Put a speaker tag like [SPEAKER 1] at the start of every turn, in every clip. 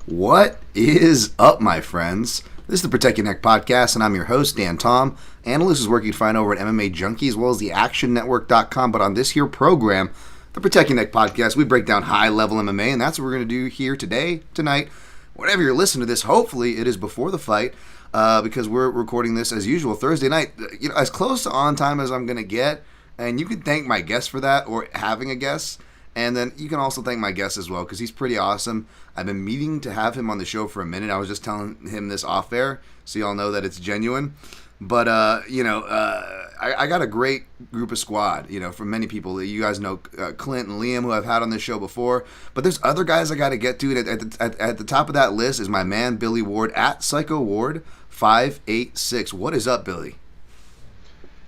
[SPEAKER 1] What is up, my friends? This is the Protect Your Neck podcast, and I'm your host, Dan Tom. Analyst is work you can find over at MMA Junkie as well as the ActionNetwork.com. But on this here program, the Protect Your Neck podcast, we break down high-level MMA, and that's what we're going to do here today, tonight. Whenever you're listening to this, hopefully it is before the fight, because we're recording this, as usual, Thursday night. You know, as close to on time as I'm going to get, and you can thank my guest for that, or having a guest. And then you can also thank my guest as well, because he's pretty awesome. I've been meaning to have him on the show for a minute. I was just telling him this off air, so y'all know that it's genuine. But, I got a great group of squad, from many people that you guys know, Clint and Liam, who I've had on this show before. But there's other guys I got to get to. At the top of that list is my man, Billy Ward, at Psycho Ward 586. What is up, Billy?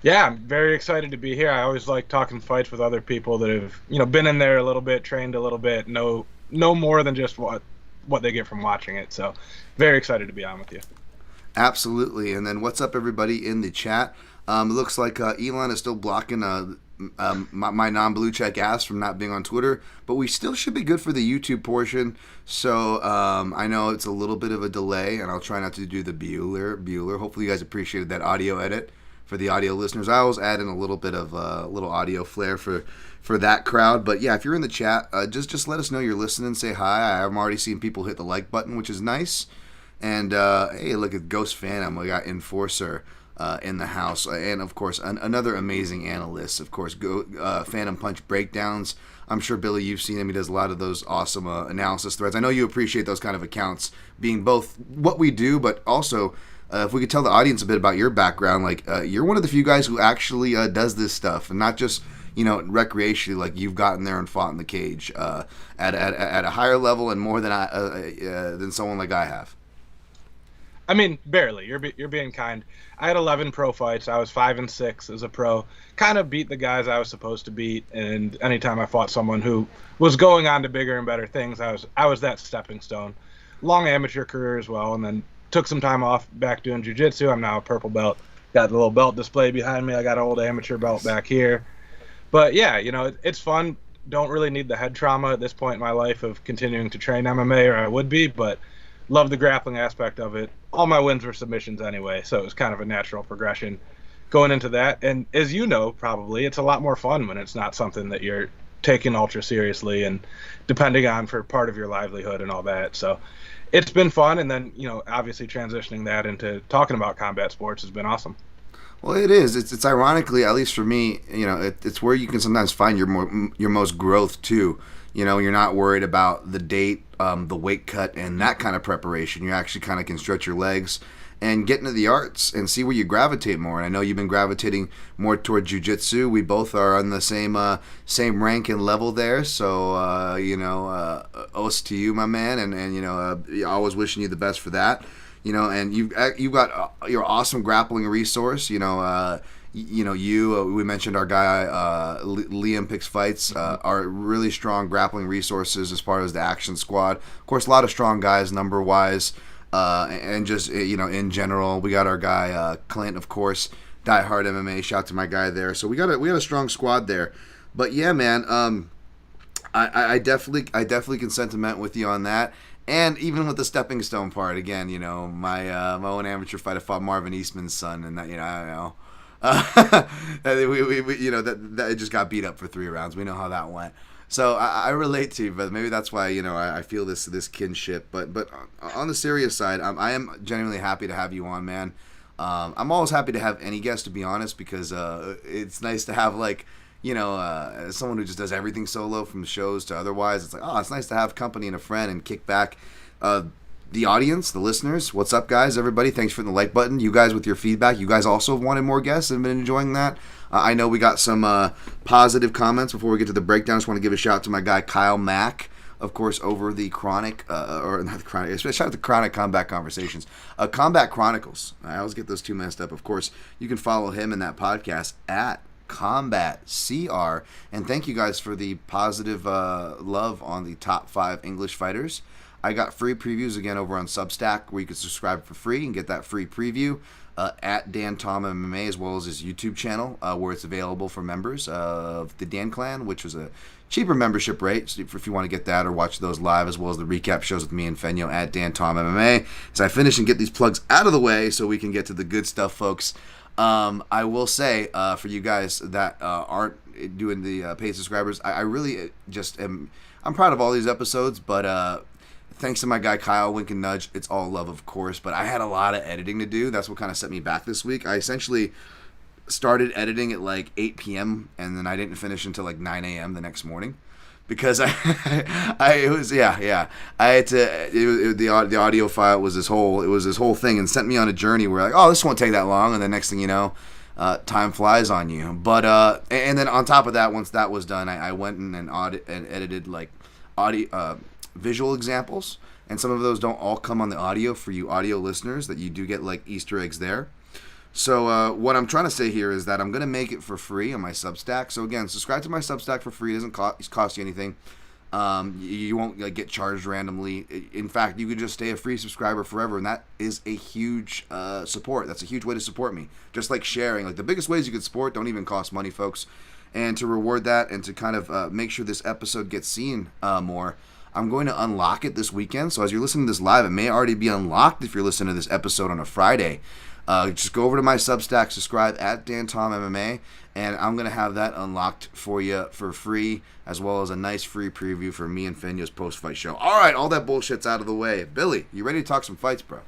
[SPEAKER 2] Yeah, I'm very excited to be here. I always like talking fights with other people that have, been in there a little bit, trained a little bit, know more than just what they get from watching it. So, very excited to be on with you.
[SPEAKER 1] Absolutely. And then what's up, everybody in the chat? It looks like Elon is still blocking my non-blue check ass from not being on Twitter, but we still should be good for the YouTube portion. So I know it's a little bit of a delay, and I'll try not to do the Bueller. Hopefully you guys appreciated that audio edit. For the audio listeners, I always add in a little bit of little audio flair for that crowd. But yeah, if you're in the chat, just let us know you're listening. Say hi. I'm already seeing people hit the like button, which is nice. And hey, look at Ghost Phantom. We got Enforcer in the house, and of course another amazing analyst. Of course, Phantom Punch breakdowns. I'm sure Billy, you've seen him. He does a lot of those awesome analysis threads. I know you appreciate those kind of accounts, being both what we do, but also. If we could tell the audience a bit about your background, you're one of the few guys who actually does this stuff, and not just recreationally. Like you've gotten there and fought in the cage at a higher level and more than someone like I have.
[SPEAKER 2] I mean, barely. You're being kind. I had 11 pro fights. I was 5-6 as a pro. Kind of beat the guys I was supposed to beat, and anytime I fought someone who was going on to bigger and better things, I was that stepping stone. Long amateur career as well, and then. Took some time off back doing jiu-jitsu. I'm now a purple belt. Got the little belt display behind me. I got an old amateur belt back here. But yeah, it's fun. Don't really need the head trauma at this point in my life of continuing to train MMA, or I would be, but love the grappling aspect of it. All my wins were submissions anyway, so it was kind of a natural progression going into that. And as you know, probably, it's a lot more fun when it's not something that you're taking ultra seriously and depending on for part of your livelihood and all that. So it's been fun, and then, obviously transitioning that into talking about combat sports has been awesome.
[SPEAKER 1] Well, it is. It's ironically, at least for me, it's where you can sometimes find your most growth too. You're not worried about the date, the weight cut, and that kind of preparation. You actually kind of can stretch your legs and get into the arts and see where you gravitate more. And I know you've been gravitating more toward jiu-jitsu. We both are on the same rank and level there. So, os to you, my man. And always wishing you the best for that. And you've got your awesome grappling resource. We mentioned our guy, Liam Picks Fights, are really strong grappling resources as far as the Action Squad. Of course, a lot of strong guys number-wise. And just, in general, we got our guy, Clint, of course, Die Hard MMA. Shout out to my guy there. So we got a strong squad there. But yeah, man, I definitely can sentiment with you on that. And even with the stepping stone part, again, my own amateur fight, I fought Marvin Eastman's son, and that, I don't know. That it just got beat up for 3 rounds. We know how that went. So I relate to you, but maybe that's why I feel this kinship. But on the serious side, I am genuinely happy to have you on, man. I'm always happy to have any guest, to be honest, because it's nice to have someone who just does everything solo, from shows to otherwise. It's like, it's nice to have company and a friend and kick back. The audience, the listeners, what's up, guys? Everybody, thanks for the like button. You guys with your feedback, you guys also have wanted more guests and been enjoying that. I know we got some positive comments before we get to the breakdown. I just want to give a shout out to my guy Kyle Mack, of course, over the Chronic, or not the Chronic, shout out to Chronic Combat Conversations, Combat Chronicles. I always get those two messed up. Of course, you can follow him in that podcast at Combat CR. And thank you guys for the positive love on the top 5 English fighters. I got free previews again over on Substack where you can subscribe for free and get that free preview at Dan Tom MMA, as well as his YouTube channel where it's available for members of the Dan Clan, which was a cheaper membership rate so if you want to get that or watch those live, as well as the recap shows with me and Fenyo at Dan Tom MMA. As I finish and get these plugs out of the way so we can get to the good stuff, folks. I will say for you guys that aren't doing the paid subscribers, I really just am. I'm proud of all these episodes, but thanks to my guy Kyle, Wink and Nudge, it's all love, of course. But I had a lot of editing to do. That's what kind of set me back this week. I essentially started editing at like 8 p.m. and then I didn't finish until like 9 a.m. the next morning because I had to. The audio file was this whole thing and sent me on a journey where like, oh, this won't take that long, and the next thing you know, time flies on you. But and then on top of that, once that was done, I went and edited like audio. Visual examples, and some of those don't all come on the audio for you audio listeners, that you do get like Easter eggs there. So what I'm trying to say here is that I'm going to make it for free on my Substack. So again, subscribe to my Substack for free. It doesn't cost you anything. You won't like, get charged randomly. In fact, you could just stay a free subscriber forever, and that is a huge support. That's a huge way to support me. Just like sharing. Like the biggest ways you can support don't even cost money, folks. And to reward that and to kind of make sure this episode gets seen more, I'm going to unlock it this weekend. So as you're listening to this live, it may already be unlocked if you're listening to this episode on a Friday. Just go over to my Substack, subscribe at Dan Tom MMA, and I'm going to have that unlocked for you for free, as well as a nice free preview for me and Fenyo's post-fight show. All right, all that bullshit's out of the way. Billy, you ready to talk some fights, bro?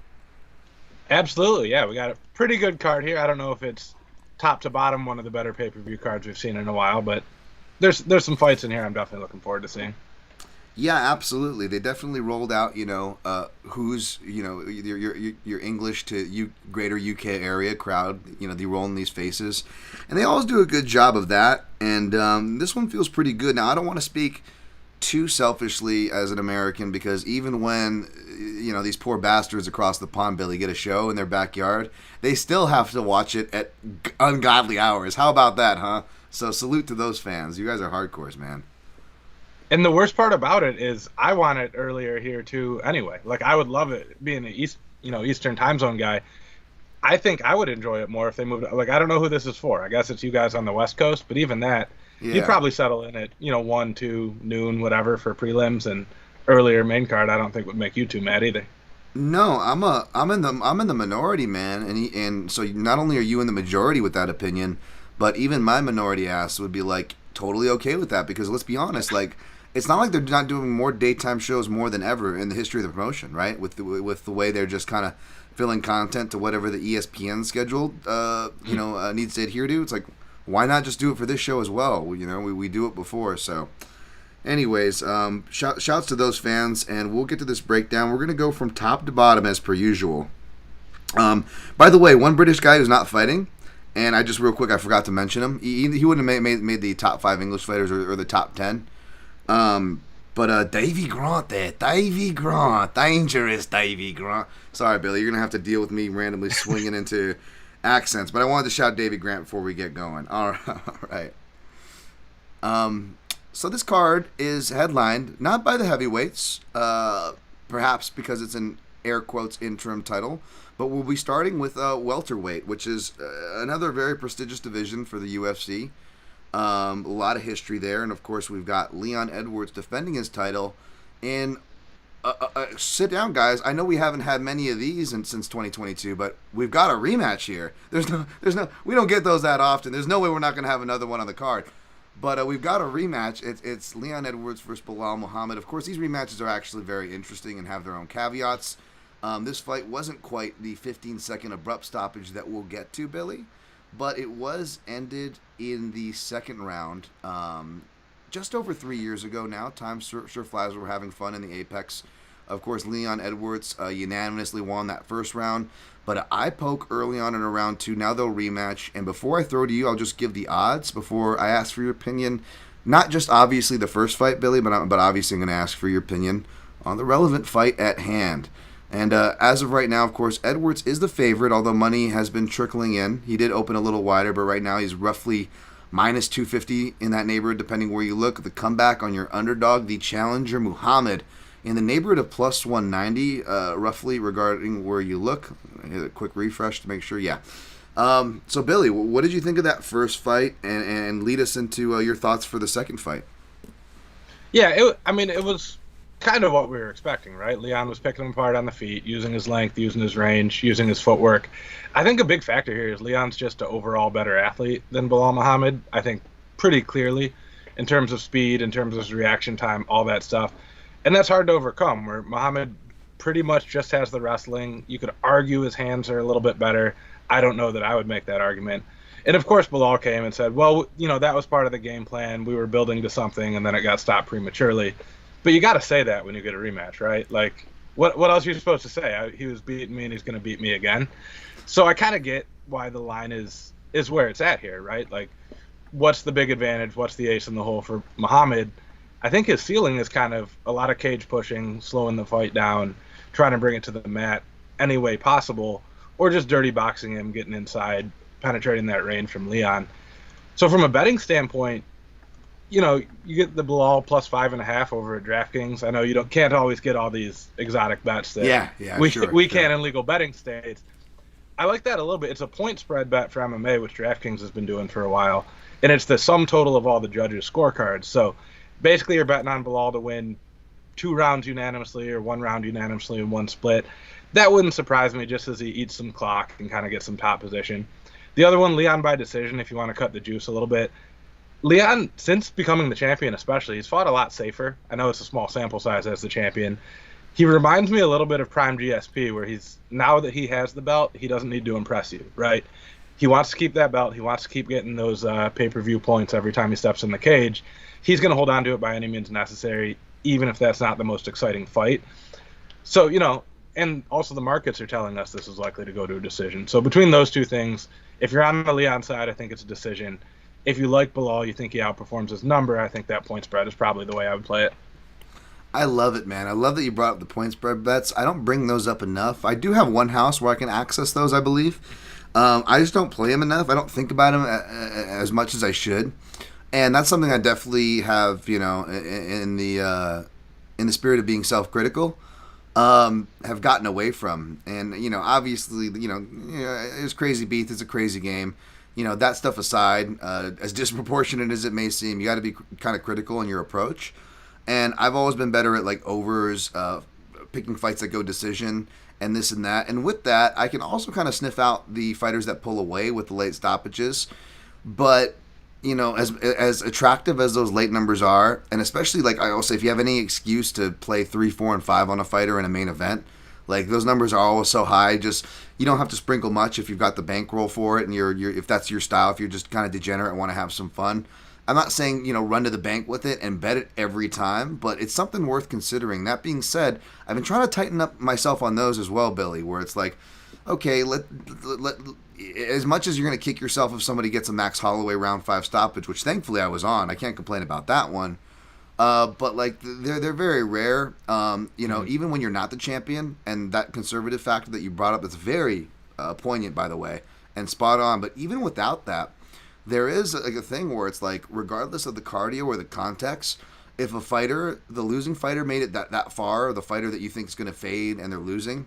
[SPEAKER 2] Absolutely, yeah. We got a pretty good card here. I don't know if it's top to bottom one of the better pay-per-view cards we've seen in a while, but there's some fights in here I'm definitely looking forward to seeing.
[SPEAKER 1] Yeah, absolutely. They definitely rolled out, who's, your English to greater UK area crowd, they roll in these faces. And they always do a good job of that. And this one feels pretty good. Now, I don't want to speak too selfishly as an American, because even when, these poor bastards across the pond, Billy, get a show in their backyard, they still have to watch it at ungodly hours. How about that, huh? So salute to those fans. You guys are hardcores, man.
[SPEAKER 2] And the worst part about it is I want it earlier here too anyway. Like I would love it being an Eastern time zone guy. I think I would enjoy it more if they moved. Like I don't know who this is for. I guess it's you guys on the West Coast, but even that, you'd probably settle in at 1, 2, noon, whatever for prelims, and earlier main card. I don't think would make you too mad either.
[SPEAKER 1] No, I'm in the minority, man, and so not only are you in the majority with that opinion, but even my minority ass would be like totally okay with that, because let's be honest, like. It's not like they're not doing more daytime shows more than ever in the history of the promotion, right? With the way they're just kind of filling content to whatever the ESPN schedule, needs to adhere to. It's like, why not just do it for this show as well? We do it before. So, anyways, shouts to those fans, and we'll get to this breakdown. We're gonna go from top to bottom as per usual. By the way, one British guy who's not fighting, and I just real quick I forgot to mention him. He wouldn't have made the top 5 English fighters or the top 10. But Davy Grant there. Davy Grant. Dangerous Davy Grant. Sorry, Billy. You're going to have to deal with me randomly swinging into accents. But I wanted to shout Davy Grant before we get going. All right. So this card is headlined not by the heavyweights, perhaps because it's an air quotes interim title, but we'll be starting with welterweight, which is another very prestigious division for the UFC. A lot of history there, and of course we've got Leon Edwards defending his title. And sit down, guys. I know we haven't had many of these since 2022, but we've got a rematch here. We don't get those that often. There's no way we're not going to have another one on the card. But we've got a rematch. It's Leon Edwards versus Bilal Muhammad. Of course, these rematches are actually very interesting and have their own caveats. This fight wasn't quite the 15-second abrupt stoppage that we'll get to, Billy. But it was ended in the second round just over 3 years ago now. Time sure flies. We're having fun in the Apex. Of course, Leon Edwards unanimously won that first round. But an eye poke early on in round 2. Now they'll rematch. And before I throw to you, I'll just give the odds before I ask for your opinion. Not just obviously the first fight, Billy, but obviously I'm going to ask for your opinion on the relevant fight at hand. And as of right now, of course, Edwards is the favorite, although money has been trickling in. He did open a little wider, but right now he's roughly minus 250 in that neighborhood, depending where you look. The comeback on your underdog, the challenger Muhammad, in the neighborhood of plus 190, roughly, regarding where you look. Hit a quick refresh to make sure. Yeah. So, Billy, what did you think of that first fight? And lead us into your thoughts for the second fight.
[SPEAKER 2] Yeah, it was kind of what we were expecting, right? Leon was picking him apart on the feet, using his length, using his range, using his footwork. I think a big factor here is Leon's just an overall better athlete than Belal Muhammad, I think pretty clearly, in terms of speed, in terms of his reaction time, all that stuff. And that's hard to overcome, where Muhammad pretty much just has the wrestling. You could argue his hands are a little bit better. I don't know that I would make that argument. And, of course, Belal came and said, well, that was part of the game plan. We were building to something, and then it got stopped prematurely. But you got to say that when you get a rematch, right? Like, what else are you supposed to say? He was beating me, and he's going to beat me again. So I kind of get why the line is where it's at here, right? Like, what's the big advantage? What's the ace in the hole for Muhammad? I think his ceiling is kind of a lot of cage pushing, slowing the fight down, trying to bring it to the mat any way possible, or just dirty boxing him, getting inside, penetrating that range from Leon. So from a betting standpoint, you get the Belal plus 5.5 over at DraftKings. I know you can't always get all these exotic bets that we can in legal betting states. I like that a little bit. It's a point spread bet for MMA, which DraftKings has been doing for a while, and it's the sum total of all the judges' scorecards. So basically, you're betting on Belal to win 2 rounds unanimously or 1 round unanimously in 1 split. That wouldn't surprise me, just as he eats some clock and kind of gets some top position. The other one, Leon by decision, if you want to cut the juice a little bit. Leon, since becoming the champion especially, he's fought a lot safer. I know it's a small sample size as the champion. He reminds me a little bit of Prime GSP, where now that he has the belt, he doesn't need to impress you, right? He wants to keep that belt. He wants to keep getting those pay-per-view points every time he steps in the cage. He's going to hold on to it by any means necessary, even if that's not the most exciting fight. So, and also the markets are telling us this is likely to go to a decision. So between those two things, if you're on the Leon side, I think it's a decision. If you like Belal, you think he outperforms his number, I think that point spread is probably the way I would play it.
[SPEAKER 1] I love it, man. I love that you brought up the point spread bets. I don't bring those up enough. I do have one house where I can access those, I believe. I just don't play them enough. I don't think about them as much as I should. And that's something I definitely have, in the spirit of being self-critical, have gotten away from. And, obviously, it's crazy beat. It's a crazy game. That stuff aside, as disproportionate as it may seem, you got to be kind of critical in your approach. And I've always been better at, like, overs, picking fights that go decision, and this and that. And with that, I can also kind of sniff out the fighters that pull away with the late stoppages. But, as attractive as those late numbers are, and especially, like, I will say, if you have any excuse to play 3, 4, and 5 on a fighter in a main event, like, those numbers are always so high. Just, you don't have to sprinkle much if you've got the bankroll for it, and you're if that's your style, if you're just kind of degenerate and want to have some fun. I'm not saying, run to the bank with it and bet it every time, but it's something worth considering. That being said, I've been trying to tighten up myself on those as well, Billy, where it's like, okay, let as much as you're going to kick yourself if somebody gets a Max Holloway round 5 stoppage, which thankfully I was on. I can't complain about that one. But like they're very rare. Even when you're not the champion, and that conservative factor that you brought up, that's very poignant, by the way, and spot on. But even without that, there is like a thing where it's like, regardless of the cardio or the context, if a fighter, the losing fighter, made it that far, or the fighter that you think is going to fade and they're losing,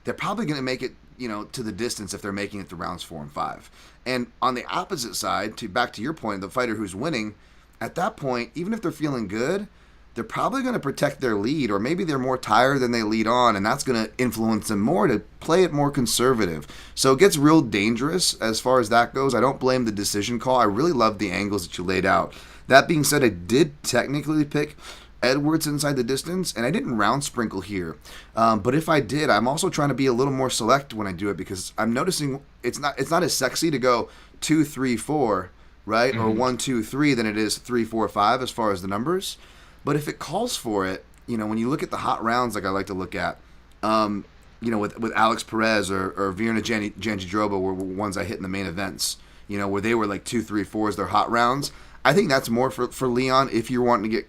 [SPEAKER 1] they're probably going to make it, to the distance if they're making it to rounds 4 and 5. And on the opposite side, back to your point, the fighter who's winning, at that point, even if they're feeling good, they're probably going to protect their lead, or maybe they're more tired than they lead on, and that's going to influence them more to play it more conservative. So it gets real dangerous as far as that goes. I don't blame the decision call. I really love the angles that you laid out. That being said, I did technically pick Edwards inside the distance, and I didn't round sprinkle here. But if I did, I'm also trying to be a little more select when I do it, because I'm noticing it's not as sexy to go 2, 3, 4, right? Mm-hmm. Or 1, 2, 3 than it is 3, 4, 5 as far as the numbers. But if it calls for it, when you look at the hot rounds like I like to look at, with Alex Perez or Virna Jandiroba were ones I hit in the main events, where they were like 2, 3, 4s, their hot rounds. I think that's more for Leon if you're wanting to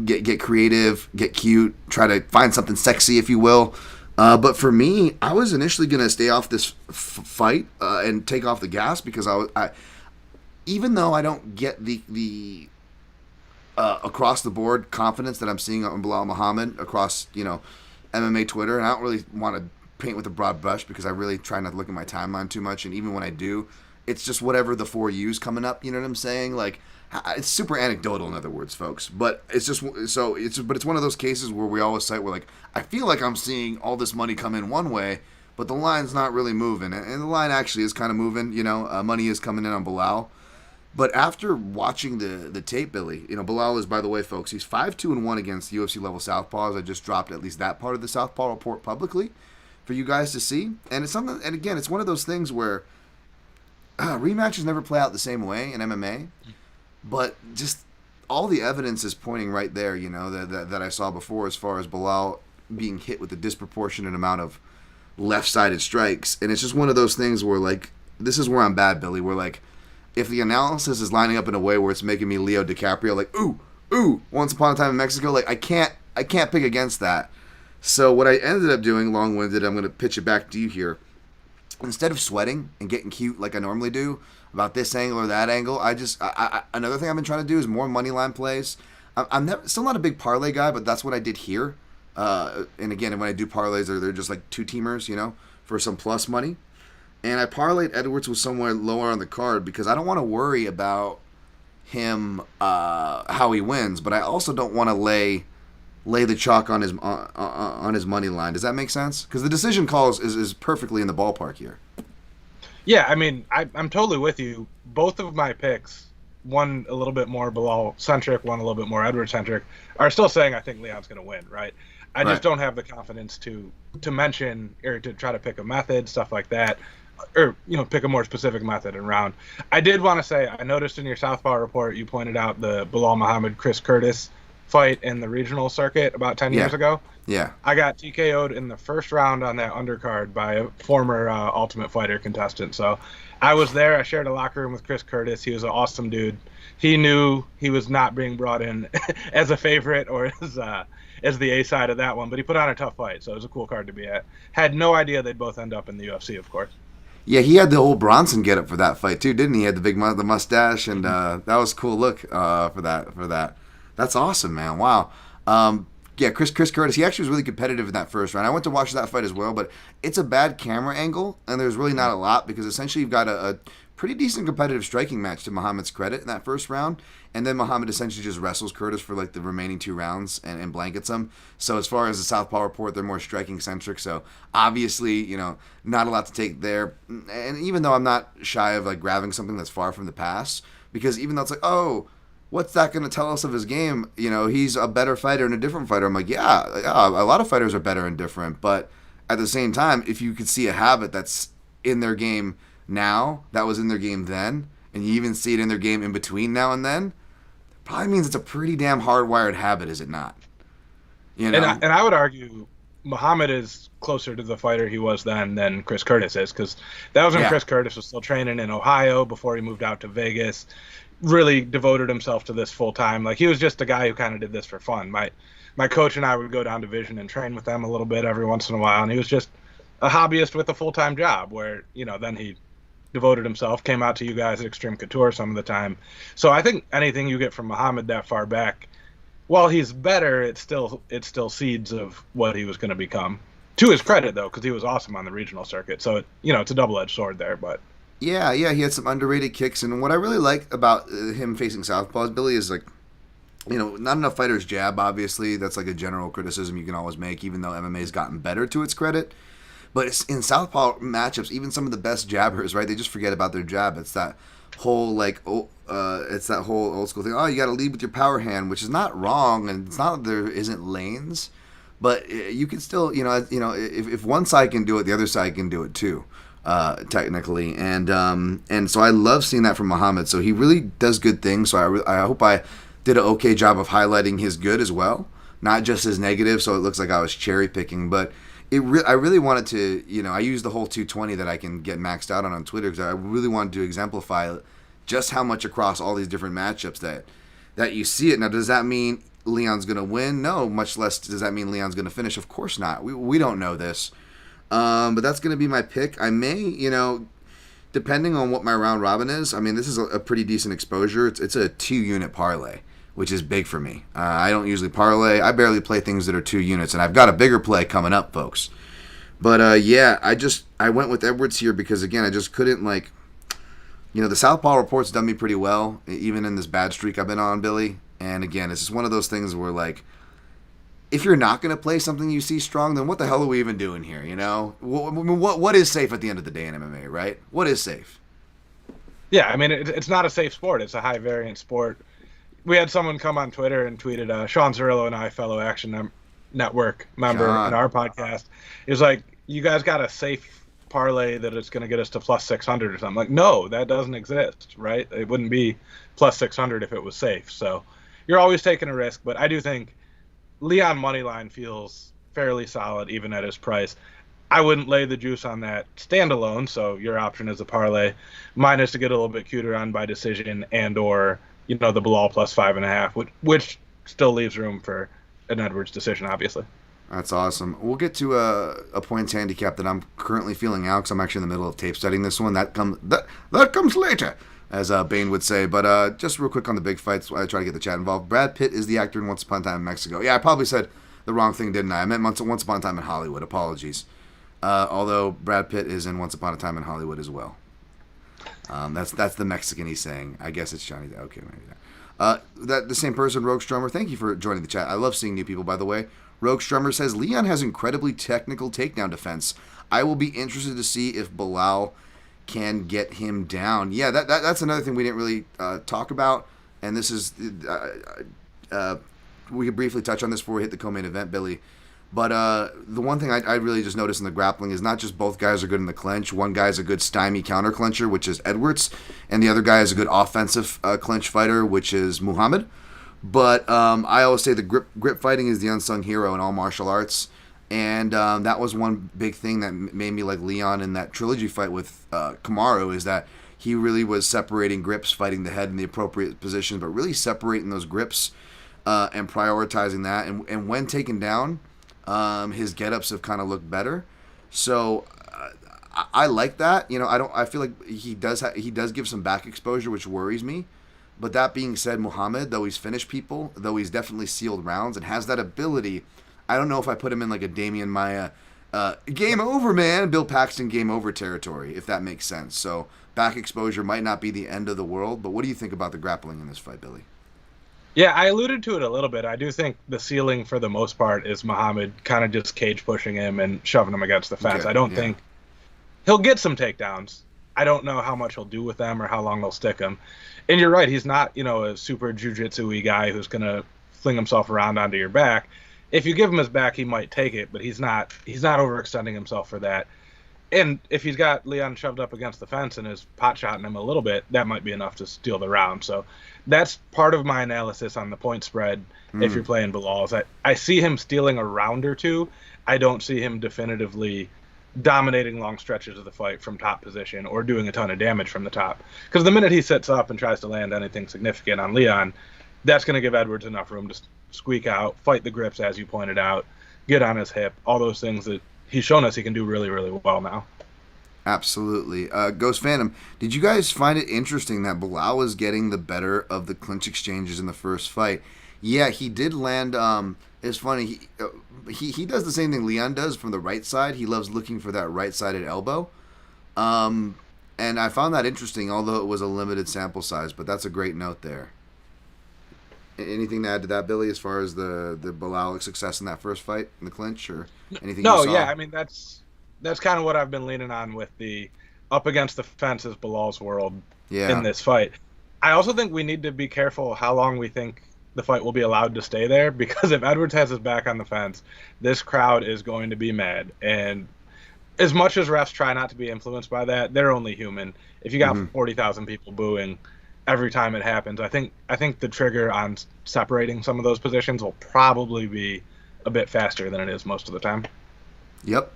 [SPEAKER 1] get creative, get cute, try to find something sexy, if you will. But for me, I was initially going to stay off this fight and take off the gas because even though I don't get the across the board confidence that I'm seeing on Belal Muhammad across MMA Twitter, and I don't really want to paint with a broad brush because I really try not to look at my timeline too much, and even when I do, it's just whatever the 4U's coming up. You know what I'm saying? Like, it's super anecdotal, in other words, folks. But it's just but it's one of those cases where we always cite where, like, I feel like I'm seeing all this money come in one way, but the line's not really moving, and the line actually is kind of moving. Money is coming in on Belal. But after watching the tape, Billy, Belal is, by the way, folks, he's 5-2-1 against UFC level southpaws. I just dropped at least that part of the southpaw report publicly for you guys to see, and it's something. And again, it's one of those things where rematches never play out the same way in MMA, but just all the evidence is pointing right there. That I saw before, as far as Belal being hit with a disproportionate amount of left-sided strikes, and it's just one of those things where, like, this is where I'm bad, Billy. Where, like, if the analysis is lining up in a way where it's making me Leo DiCaprio, like, ooh, Once Upon a Time in Mexico, like, I can't pick against that. So what I ended up doing, long-winded, I'm going to pitch it back to you here. Instead of sweating and getting cute like I normally do about this angle or that angle, another thing I've been trying to do is more money line plays. I'm still not a big parlay guy, but that's what I did here. And again, when I do parlays, they're just like two-teamers, for some plus money. And I parlayed Edwards with somewhere lower on the card because I don't want to worry about him, how he wins, but I also don't want to lay the chalk on his money line. Does that make sense? Because the decision call is perfectly in the ballpark here.
[SPEAKER 2] Yeah, I mean, I'm totally with you. Both of my picks, one a little bit more Belal-centric, one a little bit more Edwards-centric, are still saying I think Leon's going to win, right? I just don't have the confidence to mention or to try to pick a method, stuff like that, or pick a more specific method and round. I did want to say, I noticed in your Southpaw report you pointed out the Belal Muhammad Chris Curtis fight in the regional circuit about 10 years ago.
[SPEAKER 1] Yeah.
[SPEAKER 2] I got TKO'd in the first round on that undercard by a former Ultimate Fighter contestant. So I was there. I shared a locker room with Chris Curtis. He was an awesome dude. He knew he was not being brought in as a favorite or as the A side of that one, but he put on a tough fight, so it was a cool card to be at. Had no idea they'd both end up in the UFC, of course.
[SPEAKER 1] Yeah, he had the whole Bronson getup for that fight too, didn't he? He had the the mustache, and that was a cool look for that. That's awesome, man. Wow. Yeah, Chris Curtis, he actually was really competitive in that first round. I went to watch that fight as well, but it's a bad camera angle, and there's really not a lot because essentially you've got a pretty decent competitive striking match to Muhammad's credit in that first round, and then Muhammad essentially just wrestles Curtis for like the remaining 2 rounds and blankets him. So as far as the Southpaw report, they're more striking centric. So obviously, not a lot to take there. And even though I'm not shy of like grabbing something that's far from the past, because even though it's like, oh, what's that going to tell us of his game? He's a better fighter and a different fighter. I'm like, yeah, a lot of fighters are better and different, but at the same time, if you could see a habit that's in their game now, that was in their game then, and you even see it in their game in between now and then, it probably means it's a pretty damn hardwired habit, is it not?
[SPEAKER 2] And I would argue Muhammad is closer to the fighter he was then than Chris Curtis is, because that was when Chris Curtis was still training in Ohio before he moved out to Vegas, really devoted himself to this full time. Like, he was just a guy who kind of did this for fun. My coach and I would go down to Vision and train with them a little bit every once in a while, and he was just a hobbyist with a full-time job where, then he devoted himself, came out to you guys at Extreme Couture some of the time. So I think anything you get from Muhammad that far back, while he's better, it's still seeds of what he was going to become. To his credit, though, because he was awesome on the regional circuit. So, it's a double-edged sword there, but...
[SPEAKER 1] Yeah, he had some underrated kicks, and what I really like about him facing southpaws, Billy, is like, not enough fighters jab, obviously. That's like a general criticism you can always make, even though MMA's gotten better to its credit. But it's in southpaw matchups, even some of the best jabbers, right, they just forget about their jab. It's that whole, it's that whole old school thing, oh, you got to lead with your power hand, which is not wrong, and it's not that there isn't lanes, but you can still, if one side can do it, the other side can do it too. Technically, and so I love seeing that from Muhammad. So he really does good things. So I hope I did an okay job of highlighting his good as well, not just his negative. So it looks like I was cherry picking, but I really wanted to, I used the whole 220 that I can get maxed out on Twitter because I really wanted to exemplify just how much across all these different matchups that you see it. Now, does that mean Leon's going to win? No, much less does that mean Leon's going to finish. Of course not. We don't know this. But that's going to be my pick. I may, depending on what my round robin is, I mean, this is a pretty decent exposure. It's a 2-unit parlay, which is big for me. I don't usually parlay. I barely play things that are 2 units, and I've got a bigger play coming up, folks. But, I went with Edwards here because, again, I just couldn't, the Southpaw report's done me pretty well, even in this bad streak I've been on, Billy. And, again, it's just one of those things where, if you're not going to play something you see strong, then what the hell are we even doing here, What is safe at the end of the day in MMA, right? What is safe?
[SPEAKER 2] Yeah, I mean, it's not a safe sport. It's a high-variance sport. We had someone come on Twitter and tweeted, Sean Zerillo and I, fellow Action Network member in our podcast, is like, you guys got a safe parlay that it's going to get us to plus 600 or something. Like, no, that doesn't exist, right? It wouldn't be plus 600 if it was safe. So you're always taking a risk, but I do think Leon moneyline feels fairly solid even at his price. I wouldn't lay the juice on that standalone, so your option is a parlay. Mine is to get a little bit cuter on by decision and or, the Bilal plus 5.5, which still leaves room for an Edwards decision, obviously.
[SPEAKER 1] That's awesome. We'll get to a points handicap that I'm currently feeling out because I'm actually in the middle of tape studying this one. That comes later, as Bane would say. But just real quick on the big fights, I try to get the chat involved. Brad Pitt is the actor in Once Upon a Time in Mexico. Yeah, I probably said the wrong thing, didn't I? I meant Once Upon a Time in Hollywood. Apologies. Although Brad Pitt is in Once Upon a Time in Hollywood as well. That's the Mexican he's saying. I guess it's Johnny. Okay, maybe not. The same person, Rogue Strummer. Thank you for joining the chat. I love seeing new people, by the way. Rogue Strummer says, Leon has incredibly technical takedown defense. I will be interested to see if Bilal can get him down. Yeah, that's another thing we didn't really talk about. And this is, we could briefly touch on this before we hit the co-main event, Billy. But the one thing I really just noticed in the grappling is not just both guys are good in the clinch. One guy is a good stymie counter clincher, which is Edwards. And the other guy is a good offensive clinch fighter, which is Muhammad. But I always say the grip fighting is the unsung hero in all martial arts. And that was one big thing that made me like Leon in that trilogy fight with Kamaru, is that he really was separating grips, fighting the head in the appropriate positions, but really separating those grips and prioritizing that. And when taken down, his get-ups have kind of looked better. So I like that. I feel like he does give some back exposure, which worries me. But that being said, Muhammad, though he's finished people, though he's definitely sealed rounds and has that ability, I don't know if I put him in like a Damian Maia, game over, man, Bill Paxton game over territory, if that makes sense. So back exposure might not be the end of the world, but what do you think about the grappling in this fight, Billy?
[SPEAKER 2] Yeah, I alluded to it a little bit. I do think the ceiling for the most part is Muhammad kind of just cage pushing him and shoving him against the fence.
[SPEAKER 1] Okay,
[SPEAKER 2] I don't think he'll get some takedowns. I don't know how much he'll do with them or how long they'll stick him. And you're right, he's not, a super jiu-jitsu-y guy who's going to fling himself around onto your back. If you give him his back, he might take it, but he's not overextending himself for that. And if he's got Leon shoved up against the fence and is pot-shotting him a little bit, that might be enough to steal the round. So that's part of my analysis on the point spread if you're playing Bilal. Is I see him stealing a round or two. I don't see him definitively dominating long stretches of the fight from top position or doing a ton of damage from the top. Because the minute he sits up and tries to land anything significant on Leon, that's going to give Edwards enough room to squeak out, fight the grips, as you pointed out, get on his hip, all those things that he's shown us he can do really, really well now.
[SPEAKER 1] Absolutely. Ghost Phantom, did you guys find it interesting that Bilal was getting the better of the clinch exchanges in the first fight? Yeah, he did land. It's funny. He does the same thing Leon does from the right side. He loves looking for that right-sided elbow. And I found that interesting, although it was a limited sample size. But that's a great note there. Anything to add to that, Billy, as far as the Bilal success in that first fight in the clinch, or anything you saw?
[SPEAKER 2] No, yeah. I mean, that's kind of what I've been leaning on with the up against the fence is Bilal's world in this fight. I also think we need to be careful how long we think the fight will be allowed to stay there, because if Edwards has his back on the fence, this crowd is going to be mad. And as much as refs try not to be influenced by that, they're only human. If you got 40,000 people booing every time it happens, I think the trigger on separating some of those positions will probably be a bit faster than it is most of the time.
[SPEAKER 1] Yep.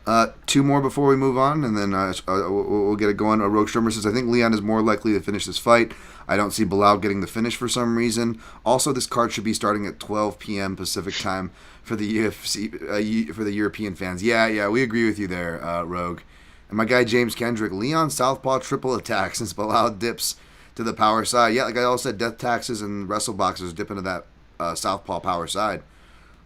[SPEAKER 1] Two more before we move on, and then we'll get it going. Rogue Strimmer says, I think Leon is more likely to finish this fight. I don't see Bilal getting the finish for some reason. Also, this card should be starting at 12 p.m. Pacific time for the UFC, for the European fans. Yeah, we agree with you there, Rogue. And my guy James Kendrick, Leon southpaw triple attack since Bilal dips to the power side. Yeah, like I also said, death taxes and wrestle boxers dip into that southpaw power side.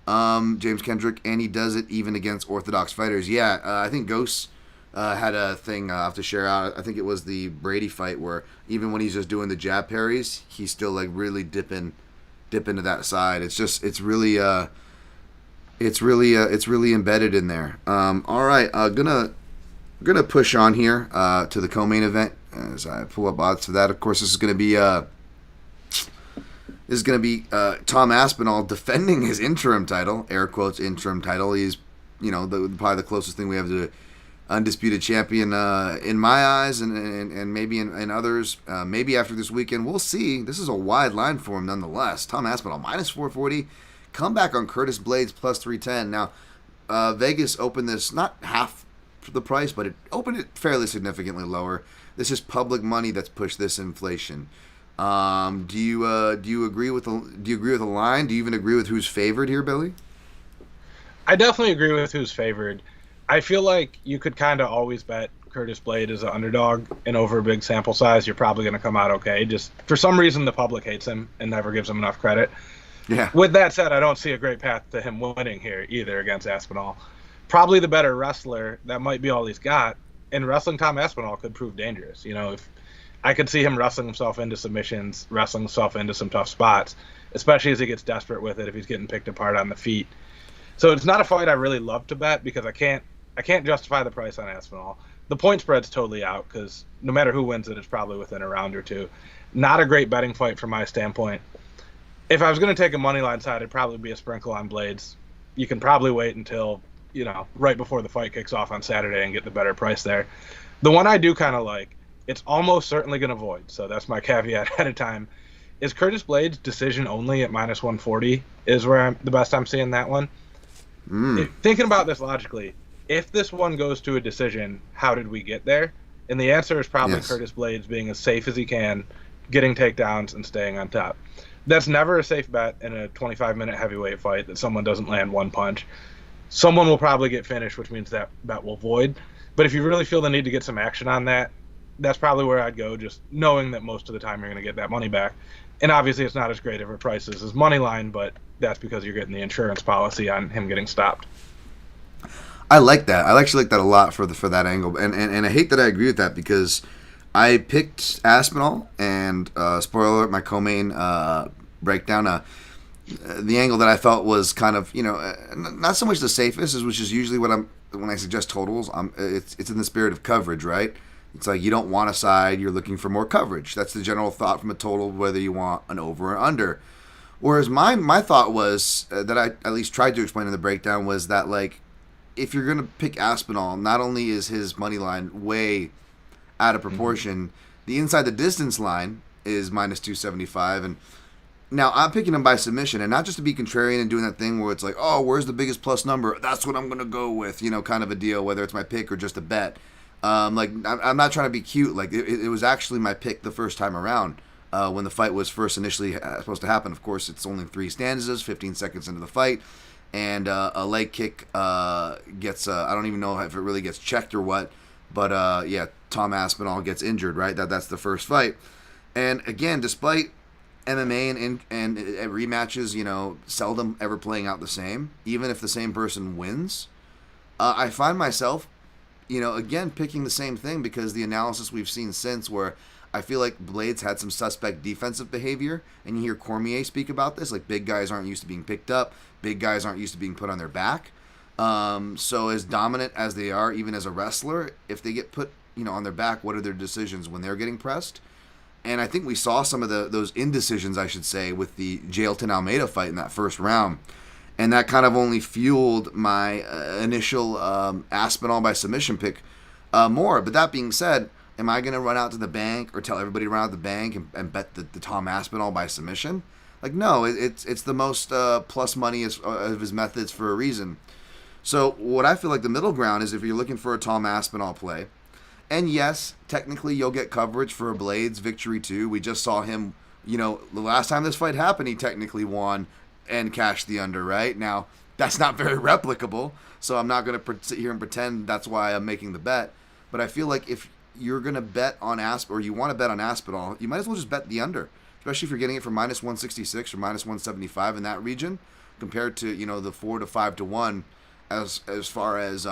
[SPEAKER 1] James Kendrick, and he does it even against orthodox fighters. Yeah, I think Ghost had a thing I have to share out. I think it was the Brady fight where even when he's just doing the jab parries, he's still like really dip into that side. It's really embedded in there. All right, gonna push on here to the co-main event as I pull up odds for that. Of course, this is gonna be Tom Aspinall defending his interim title, air quotes interim title. He's, probably the closest thing we have to undisputed champion in my eyes, and maybe in others. Maybe after this weekend, we'll see. This is a wide line for him nonetheless. Tom Aspinall minus 440, comeback on Curtis Blaydes plus 310. Now, Vegas opened this not half the price, but it opened it fairly significantly lower. This is public money that's pushed this inflation. Do you agree with the line? Do you even agree with who's favored here, Billy?
[SPEAKER 2] I definitely agree with who's favored. I feel like you could kind of always bet Curtis Blaydes as an underdog, and over a big sample size, you're probably going to come out okay. Just for some reason, the public hates him and never gives him enough credit.
[SPEAKER 1] Yeah.
[SPEAKER 2] With that said, I don't see a great path to him winning here either against Aspinall. Probably the better wrestler. That might be all he's got. And wrestling Tom Aspinall could prove dangerous. If I could see him wrestling himself into submissions, wrestling himself into some tough spots, especially as he gets desperate with it if he's getting picked apart on the feet. So it's not a fight I really love to bet because I can't justify the price on Aspinall. The point spread's totally out because no matter who wins it, it's probably within a round or two. Not a great betting fight from my standpoint. If I was going to take a money line side, it'd probably be a sprinkle on Blaydes. You can probably wait until, right before the fight kicks off on Saturday and get the better price there. The one I do kind of like, it's almost certainly going to void, so that's my caveat ahead of time, is Curtis Blaydes decision only at minus 140 is where the best I'm seeing that one. Thinking about this logically, if this one goes to a decision, how did we get there? And the answer is probably yes. Curtis Blaydes being as safe as he can, getting takedowns and staying on top. That's never a safe bet in a 25-minute heavyweight fight that someone doesn't land one punch. Someone will probably get finished, which means that bet will void. But if you really feel the need to get some action on that, that's probably where I'd go, just knowing that most of the time you're going to get that money back. And obviously it's not as great of a price as his money line, but that's because you're getting the insurance policy on him getting stopped.
[SPEAKER 1] I like that. I actually like that a lot for that angle. And I hate that I agree with that because I picked Aspinall and, spoiler alert, my co-main breakdown, the angle that I felt was kind of, not so much the safest, which is usually when I suggest totals, it's in the spirit of coverage, right? It's like you don't want a side, you're looking for more coverage. That's the general thought from a total, whether you want an over or under. Whereas my thought was, that I at least tried to explain in the breakdown, was that, like, if you're going to pick Aspinall, not only is his money line way out of proportion, the inside the distance line is minus 275. And now I'm picking him by submission, and not just to be contrarian and doing that thing where it's like, oh, where's the biggest plus number? That's what I'm going to go with, kind of a deal, whether it's my pick or just a bet. I'm not trying to be cute. Like, it was actually my pick the first time around when the fight was first initially supposed to happen. Of course, it's only 3 stanzas, 15 seconds into the fight, and a leg kick gets, I don't even know if it really gets checked or what, but Tom Aspinall gets injured, right? That's the first fight. And again, despite MMA and rematches, seldom ever playing out the same, even if the same person wins, I find myself again, picking the same thing because the analysis we've seen since, where I feel like Blaydes had some suspect defensive behavior, and you hear Cormier speak about this, like big guys aren't used to being picked up, big guys aren't used to being put on their back. So as dominant as they are, even as a wrestler, if they get put, on their back, what are their decisions when they're getting pressed? And I think we saw some of those indecisions, I should say, with the Jailton Almeida fight in that first round. And that kind of only fueled my initial Aspinall by submission pick more. But that being said, am I going to run out to the bank or tell everybody to run out to the bank and bet the Tom Aspinall by submission? Like, no, it's the most plus money of his methods for a reason. So what I feel like the middle ground is if you're looking for a Tom Aspinall play, and yes, technically you'll get coverage for a Blaydes victory too. We just saw him, the last time this fight happened, he technically won and cashed the under, right? Now, that's not very replicable, so I'm not going to sit here and pretend that's why I'm making the bet. But I feel like if you're going to bet on or you want to bet on Aspinall, you might as well just bet the under, especially if you're getting it for minus 166 or minus 175 in that region compared to, the 4 to 5 to 1 as far as